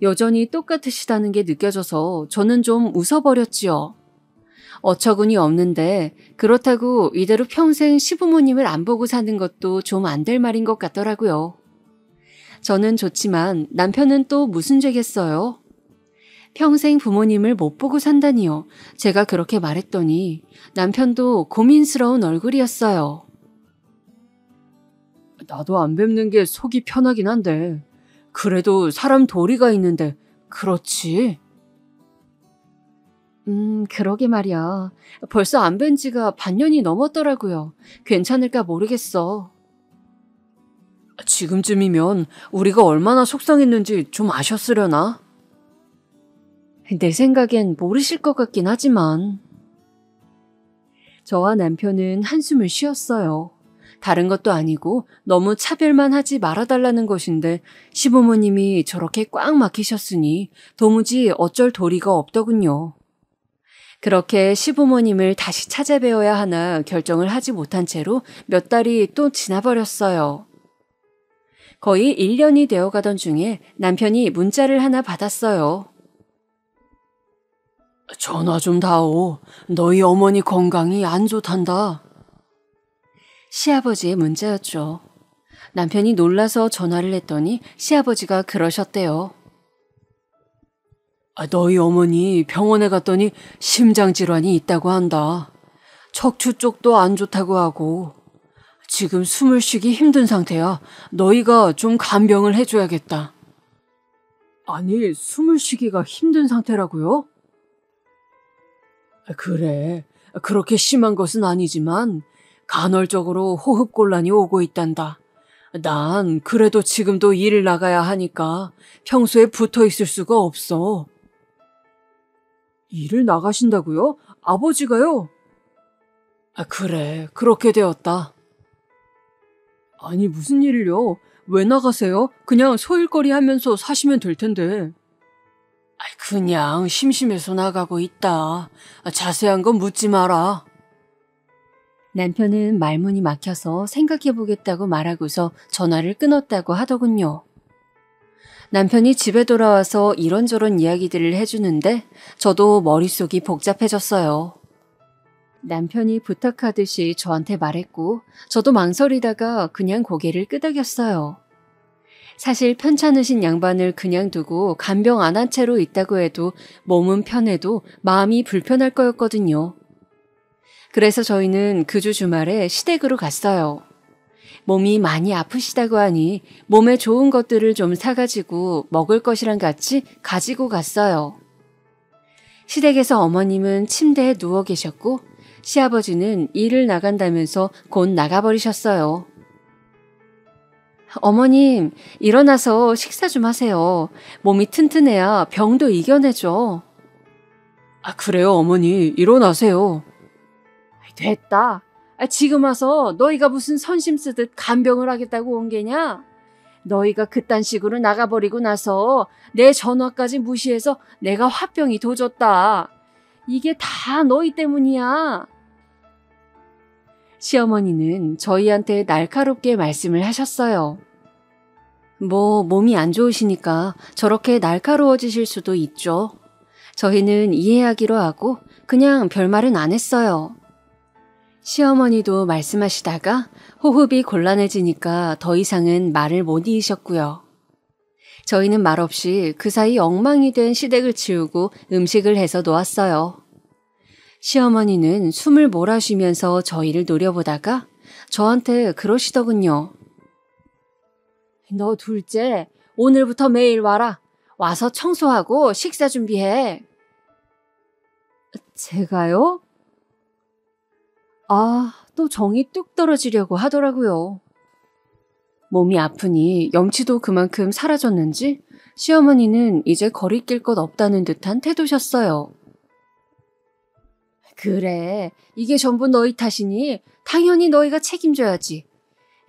[SPEAKER 2] 여전히 똑같으시다는 게 느껴져서 저는 좀 웃어버렸지요. 어처구니 없는데 그렇다고 이대로 평생 시부모님을 안 보고 사는 것도 좀 안 될 말인 것 같더라고요. 저는 좋지만 남편은 또 무슨 죄겠어요? 평생 부모님을 못 보고 산다니요. 제가 그렇게 말했더니 남편도 고민스러운 얼굴이었어요. 나도 안 뵙는 게 속이 편하긴 한데 그래도 사람 도리가 있는데 그렇지? 그러게 말이야. 벌써 안 뵌 지가 반년이 넘었더라고요. 괜찮을까 모르겠어. 지금쯤이면 우리가 얼마나 속상했는지 좀 아셨으려나? 내 생각엔 모르실 것 같긴 하지만. 저와 남편은 한숨을 쉬었어요. 다른 것도 아니고 너무 차별만 하지 말아달라는 것인데 시부모님이 저렇게 꽉 막히셨으니 도무지 어쩔 도리가 없더군요. 그렇게 시부모님을 다시 찾아뵈어야 하나 결정을 하지 못한 채로 몇 달이 또 지나버렸어요. 거의 1년이 되어가던 중에 남편이 문자를 하나 받았어요. 전화 좀 다오. 너희 어머니 건강이 안 좋단다. 시아버지의 문자였죠. 남편이 놀라서 전화를 했더니 시아버지가 그러셨대요. 너희 어머니 병원에 갔더니 심장질환이 있다고 한다. 척추 쪽도 안 좋다고 하고 지금 숨을 쉬기 힘든 상태야. 너희가 좀 간병을 해줘야겠다. 아니, 숨을 쉬기가 힘든 상태라고요? 그래, 그렇게 심한 것은 아니지만 간헐적으로 호흡곤란이 오고 있단다. 난 그래도 지금도 일을 나가야 하니까 평소에 붙어 있을 수가 없어. 일을 나가신다고요? 아버지가요? 그래, 그렇게 되었다. 아니, 무슨 일을요? 왜 나가세요? 그냥 소일거리 하면서 사시면 될 텐데. 그냥 심심해서 나가고 있다. 자세한 건 묻지 마라. 남편은 말문이 막혀서 생각해보겠다고 말하고서 전화를 끊었다고 하더군요. 남편이 집에 돌아와서 이런저런 이야기들을 해주는데 저도 머릿속이 복잡해졌어요. 남편이 부탁하듯이 저한테 말했고 저도 망설이다가 그냥 고개를 끄덕였어요. 사실 편찮으신 양반을 그냥 두고 간병 안 한 채로 있다고 해도 몸은 편해도 마음이 불편할 거였거든요. 그래서 저희는 그 주 주말에 시댁으로 갔어요. 몸이 많이 아프시다고 하니 몸에 좋은 것들을 좀 사가지고 먹을 것이랑 같이 가지고 갔어요. 시댁에서 어머님은 침대에 누워 계셨고 시아버지는 일을 나간다면서 곧 나가버리셨어요. 어머님, 일어나서 식사 좀 하세요. 몸이 튼튼해야 병도 이겨내죠. 그래요, 어머니. 일어나세요. 됐다. 지금 와서 너희가 무슨 선심 쓰듯 간병을 하겠다고 온 게냐? 너희가 그딴 식으로 나가버리고 나서 내 전화까지 무시해서 내가 화병이 도졌다. 이게 다 너희 때문이야. 시어머니는 저희한테 날카롭게 말씀을 하셨어요. 몸이 안 좋으시니까 저렇게 날카로워지실 수도 있죠. 저희는 이해하기로 하고 그냥 별말은 안 했어요. 시어머니도 말씀하시다가 호흡이 곤란해지니까 더 이상은 말을 못 이으셨고요. 저희는 말없이 그 사이 엉망이 된 시댁을 치우고 음식을 해서 놓았어요. 시어머니는 숨을 몰아쉬면서 저희를 노려보다가 저한테 그러시더군요. 너 둘째, 오늘부터 매일 와라. 와서 청소하고 식사 준비해. 제가요? 또 정이 뚝 떨어지려고 하더라고요. 몸이 아프니 염치도 그만큼 사라졌는지 시어머니는 이제 거리낄 것 없다는 듯한 태도셨어요. 그래, 이게 전부 너희 탓이니 당연히 너희가 책임져야지.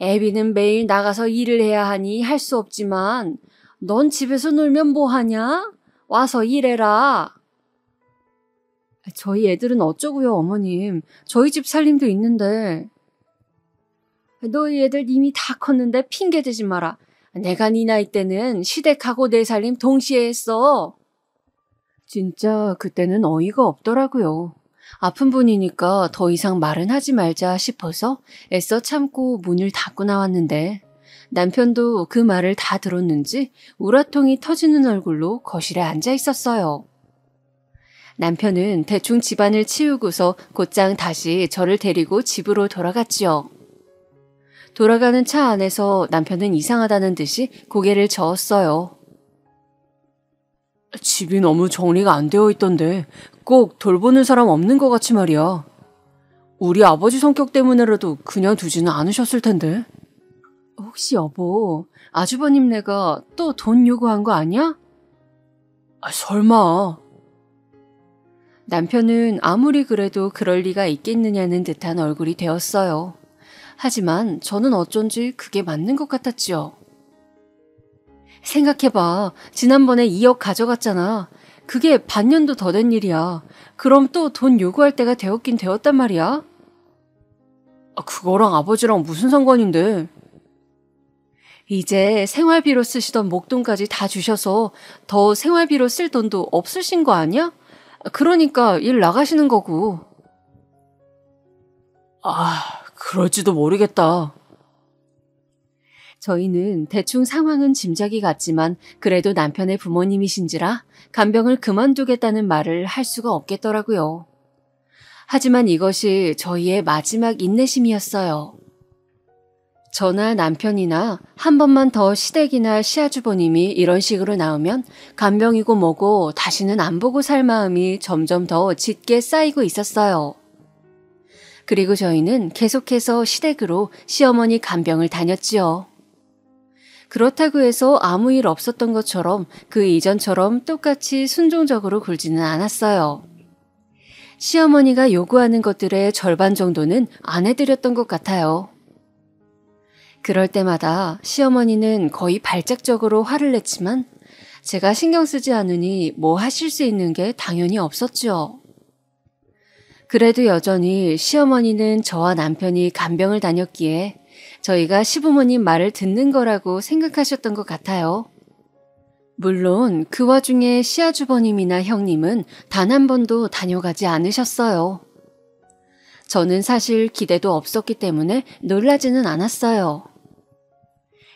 [SPEAKER 2] 애비는 매일 나가서 일을 해야 하니 할 수 없지만 넌 집에서 놀면 뭐하냐? 와서 일해라. 저희 애들은 어쩌고요, 어머님. 저희 집 살림도 있는데. 너희 애들 이미 다 컸는데 핑계대지 마라. 내가 네 나이 때는 시댁하고 내 살림 동시에 했어. 진짜 그때는 어이가 없더라고요. 아픈 분이니까 더 이상 말은 하지 말자 싶어서 애써 참고 문을 닫고 나왔는데 남편도 그 말을 다 들었는지 우라통이 터지는 얼굴로 거실에 앉아 있었어요. 남편은 대충 집안을 치우고서 곧장 다시 저를 데리고 집으로 돌아갔지요. 돌아가는 차 안에서 남편은 이상하다는 듯이 고개를 저었어요. 집이 너무 정리가 안 되어 있던데 꼭 돌보는 사람 없는 것 같이 말이야. 우리 아버지 성격 때문에라도 그냥 두지는 않으셨을 텐데. 혹시 여보, 아주버님네가 또 돈 요구한 거 아니야? 설마. 남편은 아무리 그래도 그럴 리가 있겠느냐는 듯한 얼굴이 되었어요. 하지만 저는 어쩐지 그게 맞는 것 같았지요. 생각해봐. 지난번에 2억 가져갔잖아. 그게 반년도 더 된 일이야. 그럼 또 돈 요구할 때가 되었긴 되었단 말이야. 그거랑 아버지랑 무슨 상관인데. 이제 생활비로 쓰시던 목돈까지 다 주셔서 더 생활비로 쓸 돈도 없으신 거 아니야? 그러니까 일 나가시는 거고. 그럴지도 모르겠다. 저희는 대충 상황은 짐작이 갔지만 그래도 남편의 부모님이신지라 간병을 그만두겠다는 말을 할 수가 없겠더라고요. 하지만 이것이 저희의 마지막 인내심이었어요. 저나 남편이나 한 번만 더 시댁이나 시아주버님이 이런 식으로 나오면 간병이고 뭐고 다시는 안 보고 살 마음이 점점 더 짙게 쌓이고 있었어요. 그리고 저희는 계속해서 시댁으로 시어머니 간병을 다녔지요. 그렇다고 해서 아무 일 없었던 것처럼 그 이전처럼 똑같이 순종적으로 굴지는 않았어요. 시어머니가 요구하는 것들의 절반 정도는 안 해드렸던 것 같아요. 그럴 때마다 시어머니는 거의 발작적으로 화를 냈지만 제가 신경 쓰지 않으니 뭐 하실 수 있는 게 당연히 없었죠. 그래도 여전히 시어머니는 저와 남편이 간병을 다녔기에 저희가 시부모님 말을 듣는 거라고 생각하셨던 것 같아요. 물론 그 와중에 시아주버님이나 형님은 단 한 번도 다녀가지 않으셨어요. 저는 사실 기대도 없었기 때문에 놀라지는 않았어요.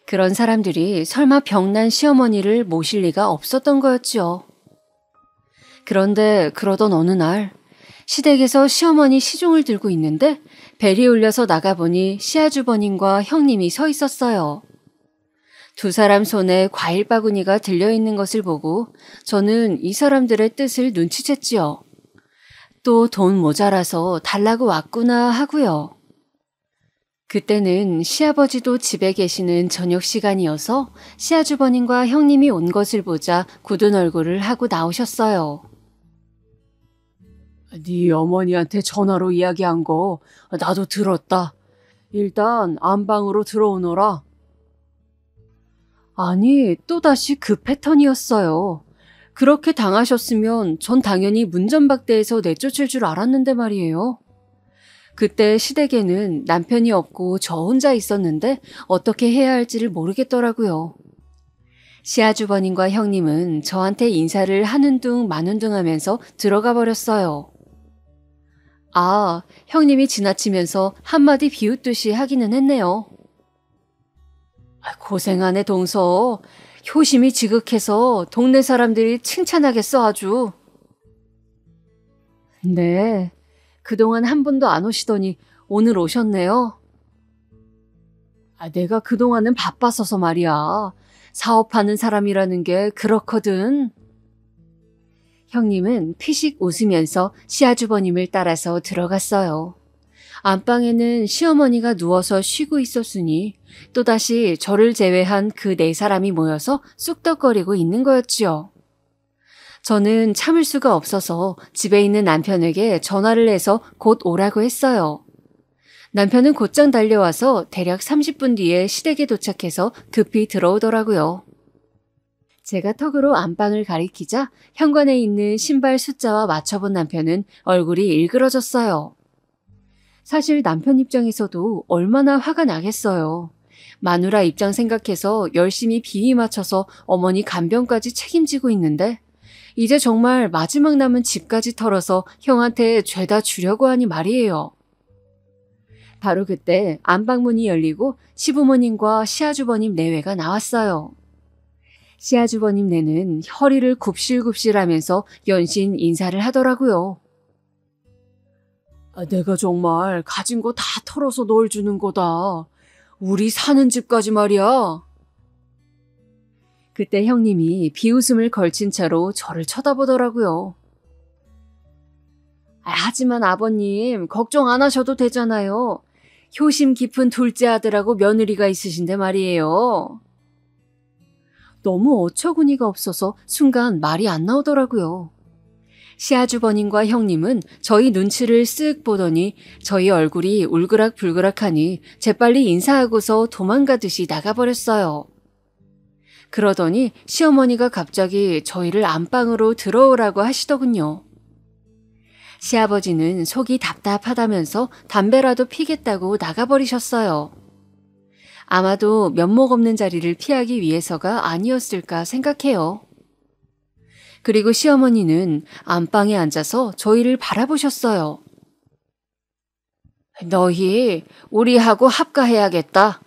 [SPEAKER 2] 그런 사람들이 설마 병난 시어머니를 모실 리가 없었던 거였죠. 그런데 그러던 어느 날 시댁에서 시어머니 시중을 들고 있는데 벨이 울려서 나가보니 시아주버님과 형님이 서 있었어요. 두 사람 손에 과일 바구니가 들려있는 것을 보고 저는 이 사람들의 뜻을 눈치챘지요. 또 돈 모자라서 달라고 왔구나 하고요. 그때는 시아버지도 집에 계시는 저녁 시간이어서 시아주버님과 형님이 온 것을 보자 굳은 얼굴을 하고 나오셨어요. 네 어머니한테 전화로 이야기한 거 나도 들었다. 일단 안방으로 들어오너라. 아니, 또다시 그 패턴이었어요. 그렇게 당하셨으면 전 당연히 문전박대에서 내쫓을 줄 알았는데 말이에요. 그때 시댁에는 남편이 없고 저 혼자 있었는데 어떻게 해야 할지를 모르겠더라고요. 시아주버님과 형님은 저한테 인사를 하는 둥 마는 둥 하면서 들어가 버렸어요. 아, 형님이 지나치면서 한마디 비웃듯이 하기는 했네요. 고생하네 동서. 효심이 지극해서 동네 사람들이 칭찬하겠어 아주. 네, 그동안 한 번도 안 오시더니 오늘 오셨네요. 내가 그동안은 바빴어서 말이야. 사업하는 사람이라는 게 그렇거든. 형님은 피식 웃으면서 시아주버님을 따라서 들어갔어요. 안방에는 시어머니가 누워서 쉬고 있었으니 또다시 저를 제외한 그 네 사람이 모여서 쑥덕거리고 있는 거였지요. 저는 참을 수가 없어서 집에 있는 남편에게 전화를 해서 곧 오라고 했어요. 남편은 곧장 달려와서 대략 30분 뒤에 시댁에 도착해서 급히 들어오더라고요. 제가 턱으로 안방을 가리키자 현관에 있는 신발 숫자와 맞춰본 남편은 얼굴이 일그러졌어요. 사실 남편 입장에서도 얼마나 화가 나겠어요. 마누라 입장 생각해서 열심히 비위 맞춰서 어머니 간병까지 책임지고 있는데 이제 정말 마지막 남은 집까지 털어서 형한테 죄다 주려고 하니 말이에요. 바로 그때 안방문이 열리고 시부모님과 시아주버님 내외가 나왔어요. 시아주버님 내는 허리를 굽실굽실하면서 연신 인사를 하더라고요. 내가 정말 가진 거 다 털어서 널 주는 거다. 우리 사는 집까지 말이야. 그때 형님이 비웃음을 걸친 채로 저를 쳐다보더라고요. 하지만 아버님, 걱정 안 하셔도 되잖아요. 효심 깊은 둘째 아들하고 며느리가 있으신데 말이에요. 너무 어처구니가 없어서 순간 말이 안 나오더라고요. 시아주버님과 형님은 저희 눈치를 쓱 보더니 저희 얼굴이 울그락불그락하니 재빨리 인사하고서 도망가듯이 나가버렸어요. 그러더니 시어머니가 갑자기 저희를 안방으로 들어오라고 하시더군요. 시아버지는 속이 답답하다면서 담배라도 피겠다고 나가버리셨어요. 아마도 면목 없는 자리를 피하기 위해서가 아니었을까 생각해요. 그리고 시어머니는 안방에 앉아서 저희를 바라보셨어요. 너희 우리하고 합가해야겠다.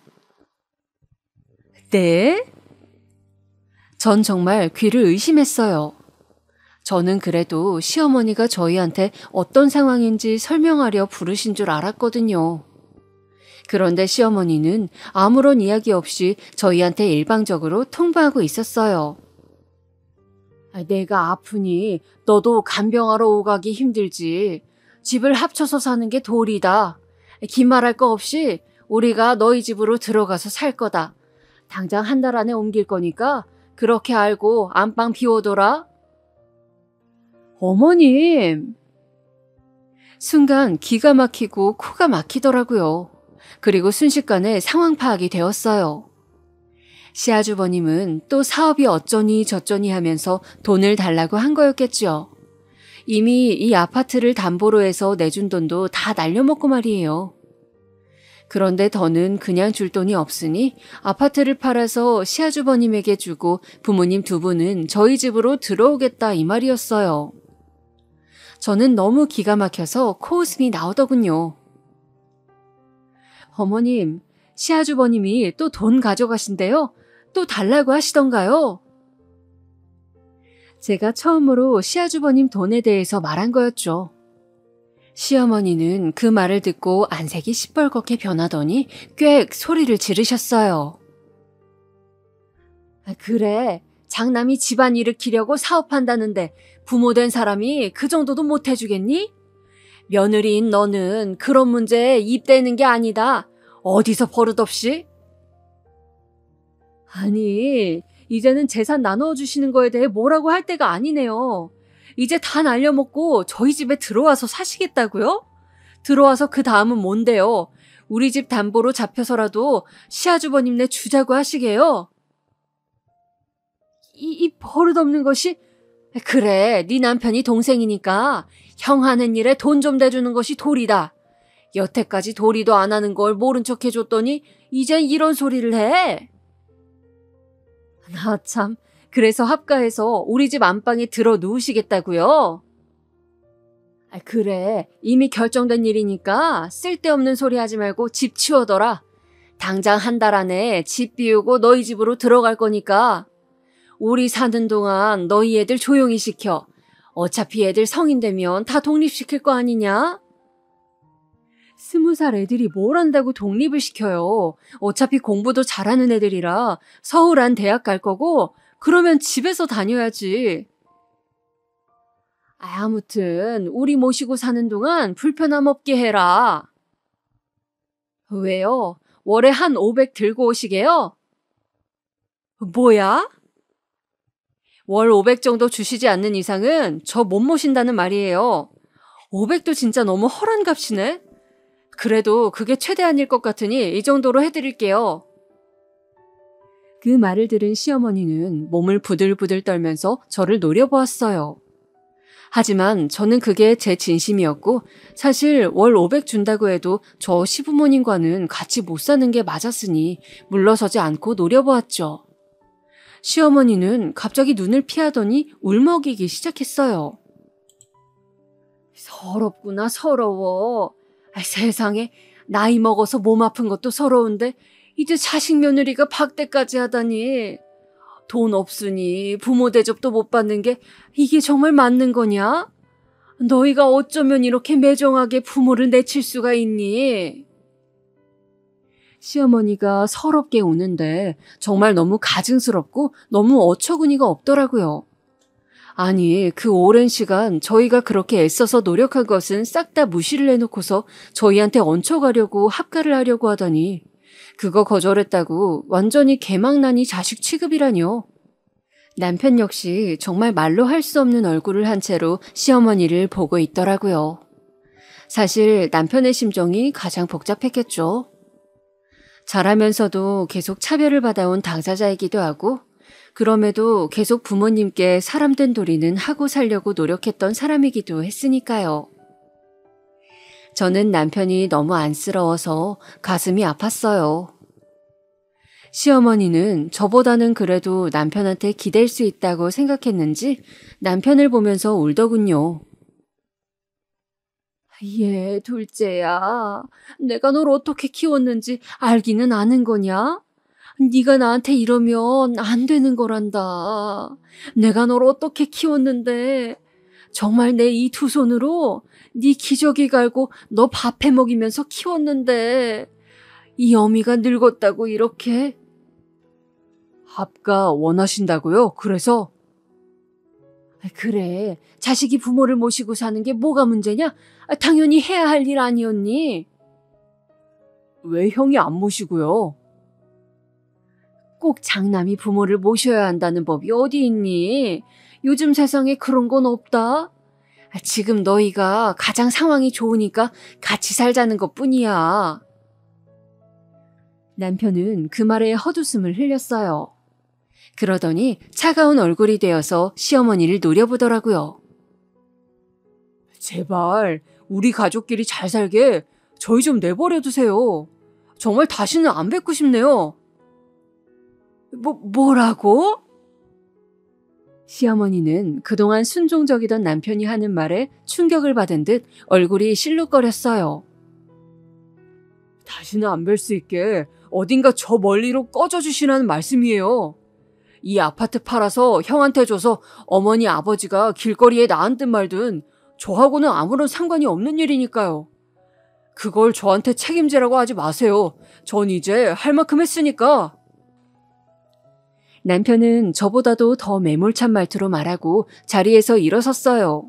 [SPEAKER 2] 네? 전 정말 귀를 의심했어요. 저는 그래도 시어머니가 저희한테 어떤 상황인지 설명하려 부르신 줄 알았거든요. 그런데 시어머니는 아무런 이야기 없이 저희한테 일방적으로 통보하고 있었어요. 내가 아프니 너도 간병하러 오가기 힘들지. 집을 합쳐서 사는 게 도리다. 기말할 거 없이 우리가 너희 집으로 들어가서 살 거다. 당장 한 달 안에 옮길 거니까 그렇게 알고 안방 비워둬라. 어머님! 순간 기가 막히고 코가 막히더라고요. 그리고 순식간에 상황 파악이 되었어요. 시아주버님은 또 사업이 어쩌니 저쩌니 하면서 돈을 달라고 한 거였겠죠. 이미 이 아파트를 담보로 해서 내준 돈도 다 날려먹고 말이에요. 그런데 더는 그냥 줄 돈이 없으니 아파트를 팔아서 시아주버님에게 주고 부모님 두 분은 저희 집으로 들어오겠다 이 말이었어요. 저는 너무 기가 막혀서 코웃음이 나오더군요. 어머님, 시아주버님이 또 돈 가져가신대요? 또 달라고 하시던가요? 제가 처음으로 시아주버님 돈에 대해서 말한 거였죠. 시어머니는 그 말을 듣고 안색이 시뻘겋게 변하더니 꽥 소리를 지르셨어요. 그래, 장남이 집안 일으키려고 사업한다는데 부모된 사람이 그 정도도 못 해주겠니? 며느리인 너는 그런 문제에 입대는 게 아니다. 어디서 버릇없이? 아니, 이제는 재산 나눠주시는 거에 대해 뭐라고 할 때가 아니네요. 이제 다 날려먹고 저희 집에 들어와서 사시겠다고요? 들어와서 그 다음은 뭔데요? 우리 집 담보로 잡혀서라도 시아주버님네 주자고 하시게요? 이 버릇없는 것이? 그래, 네 남편이 동생이니까 형 하는 일에 돈 좀 대주는 것이 도리다. 여태까지 도리도 안 하는 걸 모른 척 해줬더니 이젠 이런 소리를 해? 나 참, 그래서 합가해서 우리 집 안방에 들어 누우시겠다고요? 그래, 이미 결정된 일이니까 쓸데없는 소리 하지 말고 집 치워둬라. 당장 한 달 안에 집 비우고 너희 집으로 들어갈 거니까. 우리 사는 동안 너희 애들 조용히 시켜. 어차피 애들 성인 되면 다 독립시킬 거 아니냐? 20살 애들이 뭘 한다고 독립을 시켜요. 어차피 공부도 잘하는 애들이라 서울 안 대학 갈 거고 그러면 집에서 다녀야지. 아무튼 우리 모시고 사는 동안 불편함 없게 해라. 왜요? 월에 한 500 들고 오시게요? 뭐야? 월 500 정도 주시지 않는 이상은 저 못 모신다는 말이에요. 500도 진짜 너무 허란 값이네. 그래도 그게 최대한일 것 같으니 이 정도로 해드릴게요. 그 말을 들은 시어머니는 몸을 부들부들 떨면서 저를 노려보았어요. 하지만 저는 그게 제 진심이었고 사실 월 500 준다고 해도 저 시부모님과는 같이 못 사는 게 맞았으니 물러서지 않고 노려보았죠. 시어머니는 갑자기 눈을 피하더니 울먹이기 시작했어요. 서럽구나 서러워. 세상에 나이 먹어서 몸 아픈 것도 서러운데 이제 자식 며느리가 박대까지 하다니. 돈 없으니 부모 대접도 못 받는 게 이게 정말 맞는 거냐? 너희가 어쩌면 이렇게 매정하게 부모를 내칠 수가 있니? 시어머니가 서럽게 우는데 정말 너무 가증스럽고 너무 어처구니가 없더라고요. 아니, 그 오랜 시간 저희가 그렇게 애써서 노력한 것은 싹 다 무시를 해놓고서 저희한테 얹혀가려고 합가를 하려고 하다니 그거 거절했다고 완전히 개망나니 자식 취급이라뇨. 남편 역시 정말 말로 할 수 없는 얼굴을 한 채로 시어머니를 보고 있더라고요. 사실 남편의 심정이 가장 복잡했겠죠. 잘하면서도 계속 차별을 받아온 당사자이기도 하고 그럼에도 계속 부모님께 사람된 도리는 하고 살려고 노력했던 사람이기도 했으니까요. 저는 남편이 너무 안쓰러워서 가슴이 아팠어요. 시어머니는 저보다는 그래도 남편한테 기댈 수 있다고 생각했는지 남편을 보면서 울더군요. 얘 둘째야, 내가 널 어떻게 키웠는지 알기는 아는 거냐? 네가 나한테 이러면 안 되는 거란다. 내가 널 어떻게 키웠는데 정말 내 이 두 손으로 네 기저귀 갈고 너 밥 해먹이면서 키웠는데 이 어미가 늙었다고 이렇게. 합가 원하신다고요? 그래서? 그래, 자식이 부모를 모시고 사는 게 뭐가 문제냐? 당연히 해야 할 일 아니었니? 왜 형이 안 모시고요? 꼭 장남이 부모를 모셔야 한다는 법이 어디 있니? 요즘 세상에 그런 건 없다. 지금 너희가 가장 상황이 좋으니까 같이 살자는 것뿐이야. 남편은 그 말에 헛웃음을 흘렸어요. 그러더니 차가운 얼굴이 되어서 시어머니를 노려보더라고요. 제발 우리 가족끼리 잘 살게 저희 좀 내버려 두세요. 정말 다시는 안 뵙고 싶네요. 뭐라고? 시어머니는 그동안 순종적이던 남편이 하는 말에 충격을 받은 듯 얼굴이 실룩거렸어요. 다시는 안 뵐 수 있게 어딘가 저 멀리로 꺼져주시라는 말씀이에요. 이 아파트 팔아서 형한테 줘서 어머니 아버지가 길거리에 나앉든 말든 저하고는 아무런 상관이 없는 일이니까요. 그걸 저한테 책임지라고 하지 마세요. 전 이제 할 만큼 했으니까. 남편은 저보다도 더 매몰찬 말투로 말하고 자리에서 일어섰어요.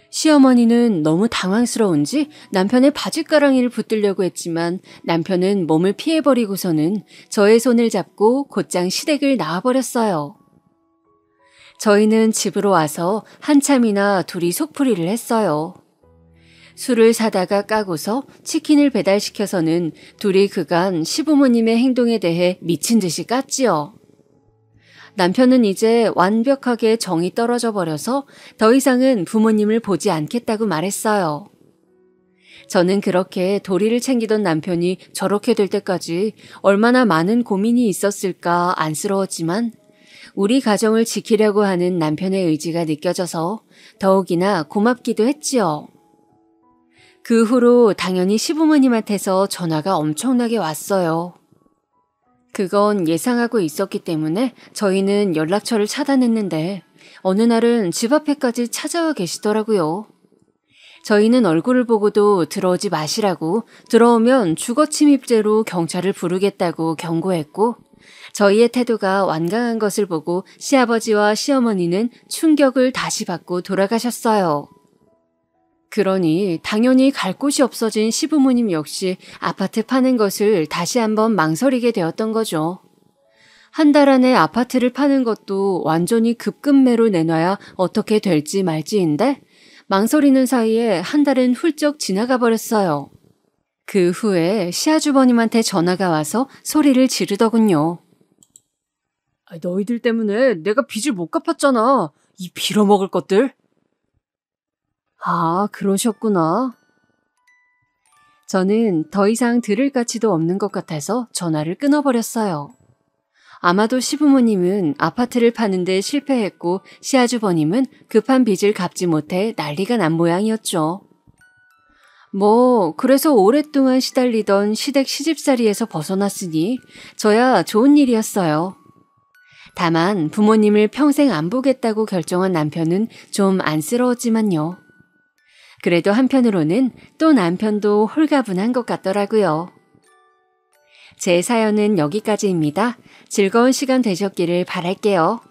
[SPEAKER 2] 시어머니는 너무 당황스러운지 남편의 바짓가랑이를 붙들려고 했지만 남편은 몸을 피해버리고서는 저의 손을 잡고 곧장 시댁을 나와버렸어요. 저희는 집으로 와서 한참이나 둘이 속풀이를 했어요. 술을 사다가 까고서 치킨을 배달시켜서는 둘이 그간 시부모님의 행동에 대해 미친 듯이 깠지요. 남편은 이제 완벽하게 정이 떨어져 버려서 더 이상은 부모님을 보지 않겠다고 말했어요. 저는 그렇게 도리를 챙기던 남편이 저렇게 될 때까지 얼마나 많은 고민이 있었을까 안쓰러웠지만 우리 가정을 지키려고 하는 남편의 의지가 느껴져서 더욱이나 고맙기도 했지요. 그 후로 당연히 시부모님한테서 전화가 엄청나게 왔어요. 그건 예상하고 있었기 때문에 저희는 연락처를 차단했는데 어느 날은 집 앞에까지 찾아와 계시더라고요. 저희는 얼굴을 보고도 들어오지 마시라고 들어오면 주거침입죄로 경찰을 부르겠다고 경고했고 저희의 태도가 완강한 것을 보고 시아버지와 시어머니는 충격을 다시 받고 돌아가셨어요. 그러니 당연히 갈 곳이 없어진 시부모님 역시 아파트 파는 것을 다시 한번 망설이게 되었던 거죠. 한 달 안에 아파트를 파는 것도 완전히 급급매로 내놔야 어떻게 될지 말지인데 망설이는 사이에 한 달은 훌쩍 지나가 버렸어요. 그 후에 시아주버님한테 전화가 와서 소리를 지르더군요. 너희들 때문에 내가 빚을 못 갚았잖아. 이 빌어먹을 것들. 아, 그러셨구나. 저는 더 이상 들을 가치도 없는 것 같아서 전화를 끊어버렸어요. 아마도 시부모님은 아파트를 파는데 실패했고 시아주버님은 급한 빚을 갚지 못해 난리가 난 모양이었죠. 그래서 오랫동안 시달리던 시댁 시집살이에서 벗어났으니 저야 좋은 일이었어요. 다만 부모님을 평생 안 보겠다고 결정한 남편은 좀 안쓰러웠지만요. 그래도 한편으로는 또 남편도 홀가분한 것 같더라고요. 제 사연은 여기까지입니다. 즐거운 시간 되셨기를 바랄게요.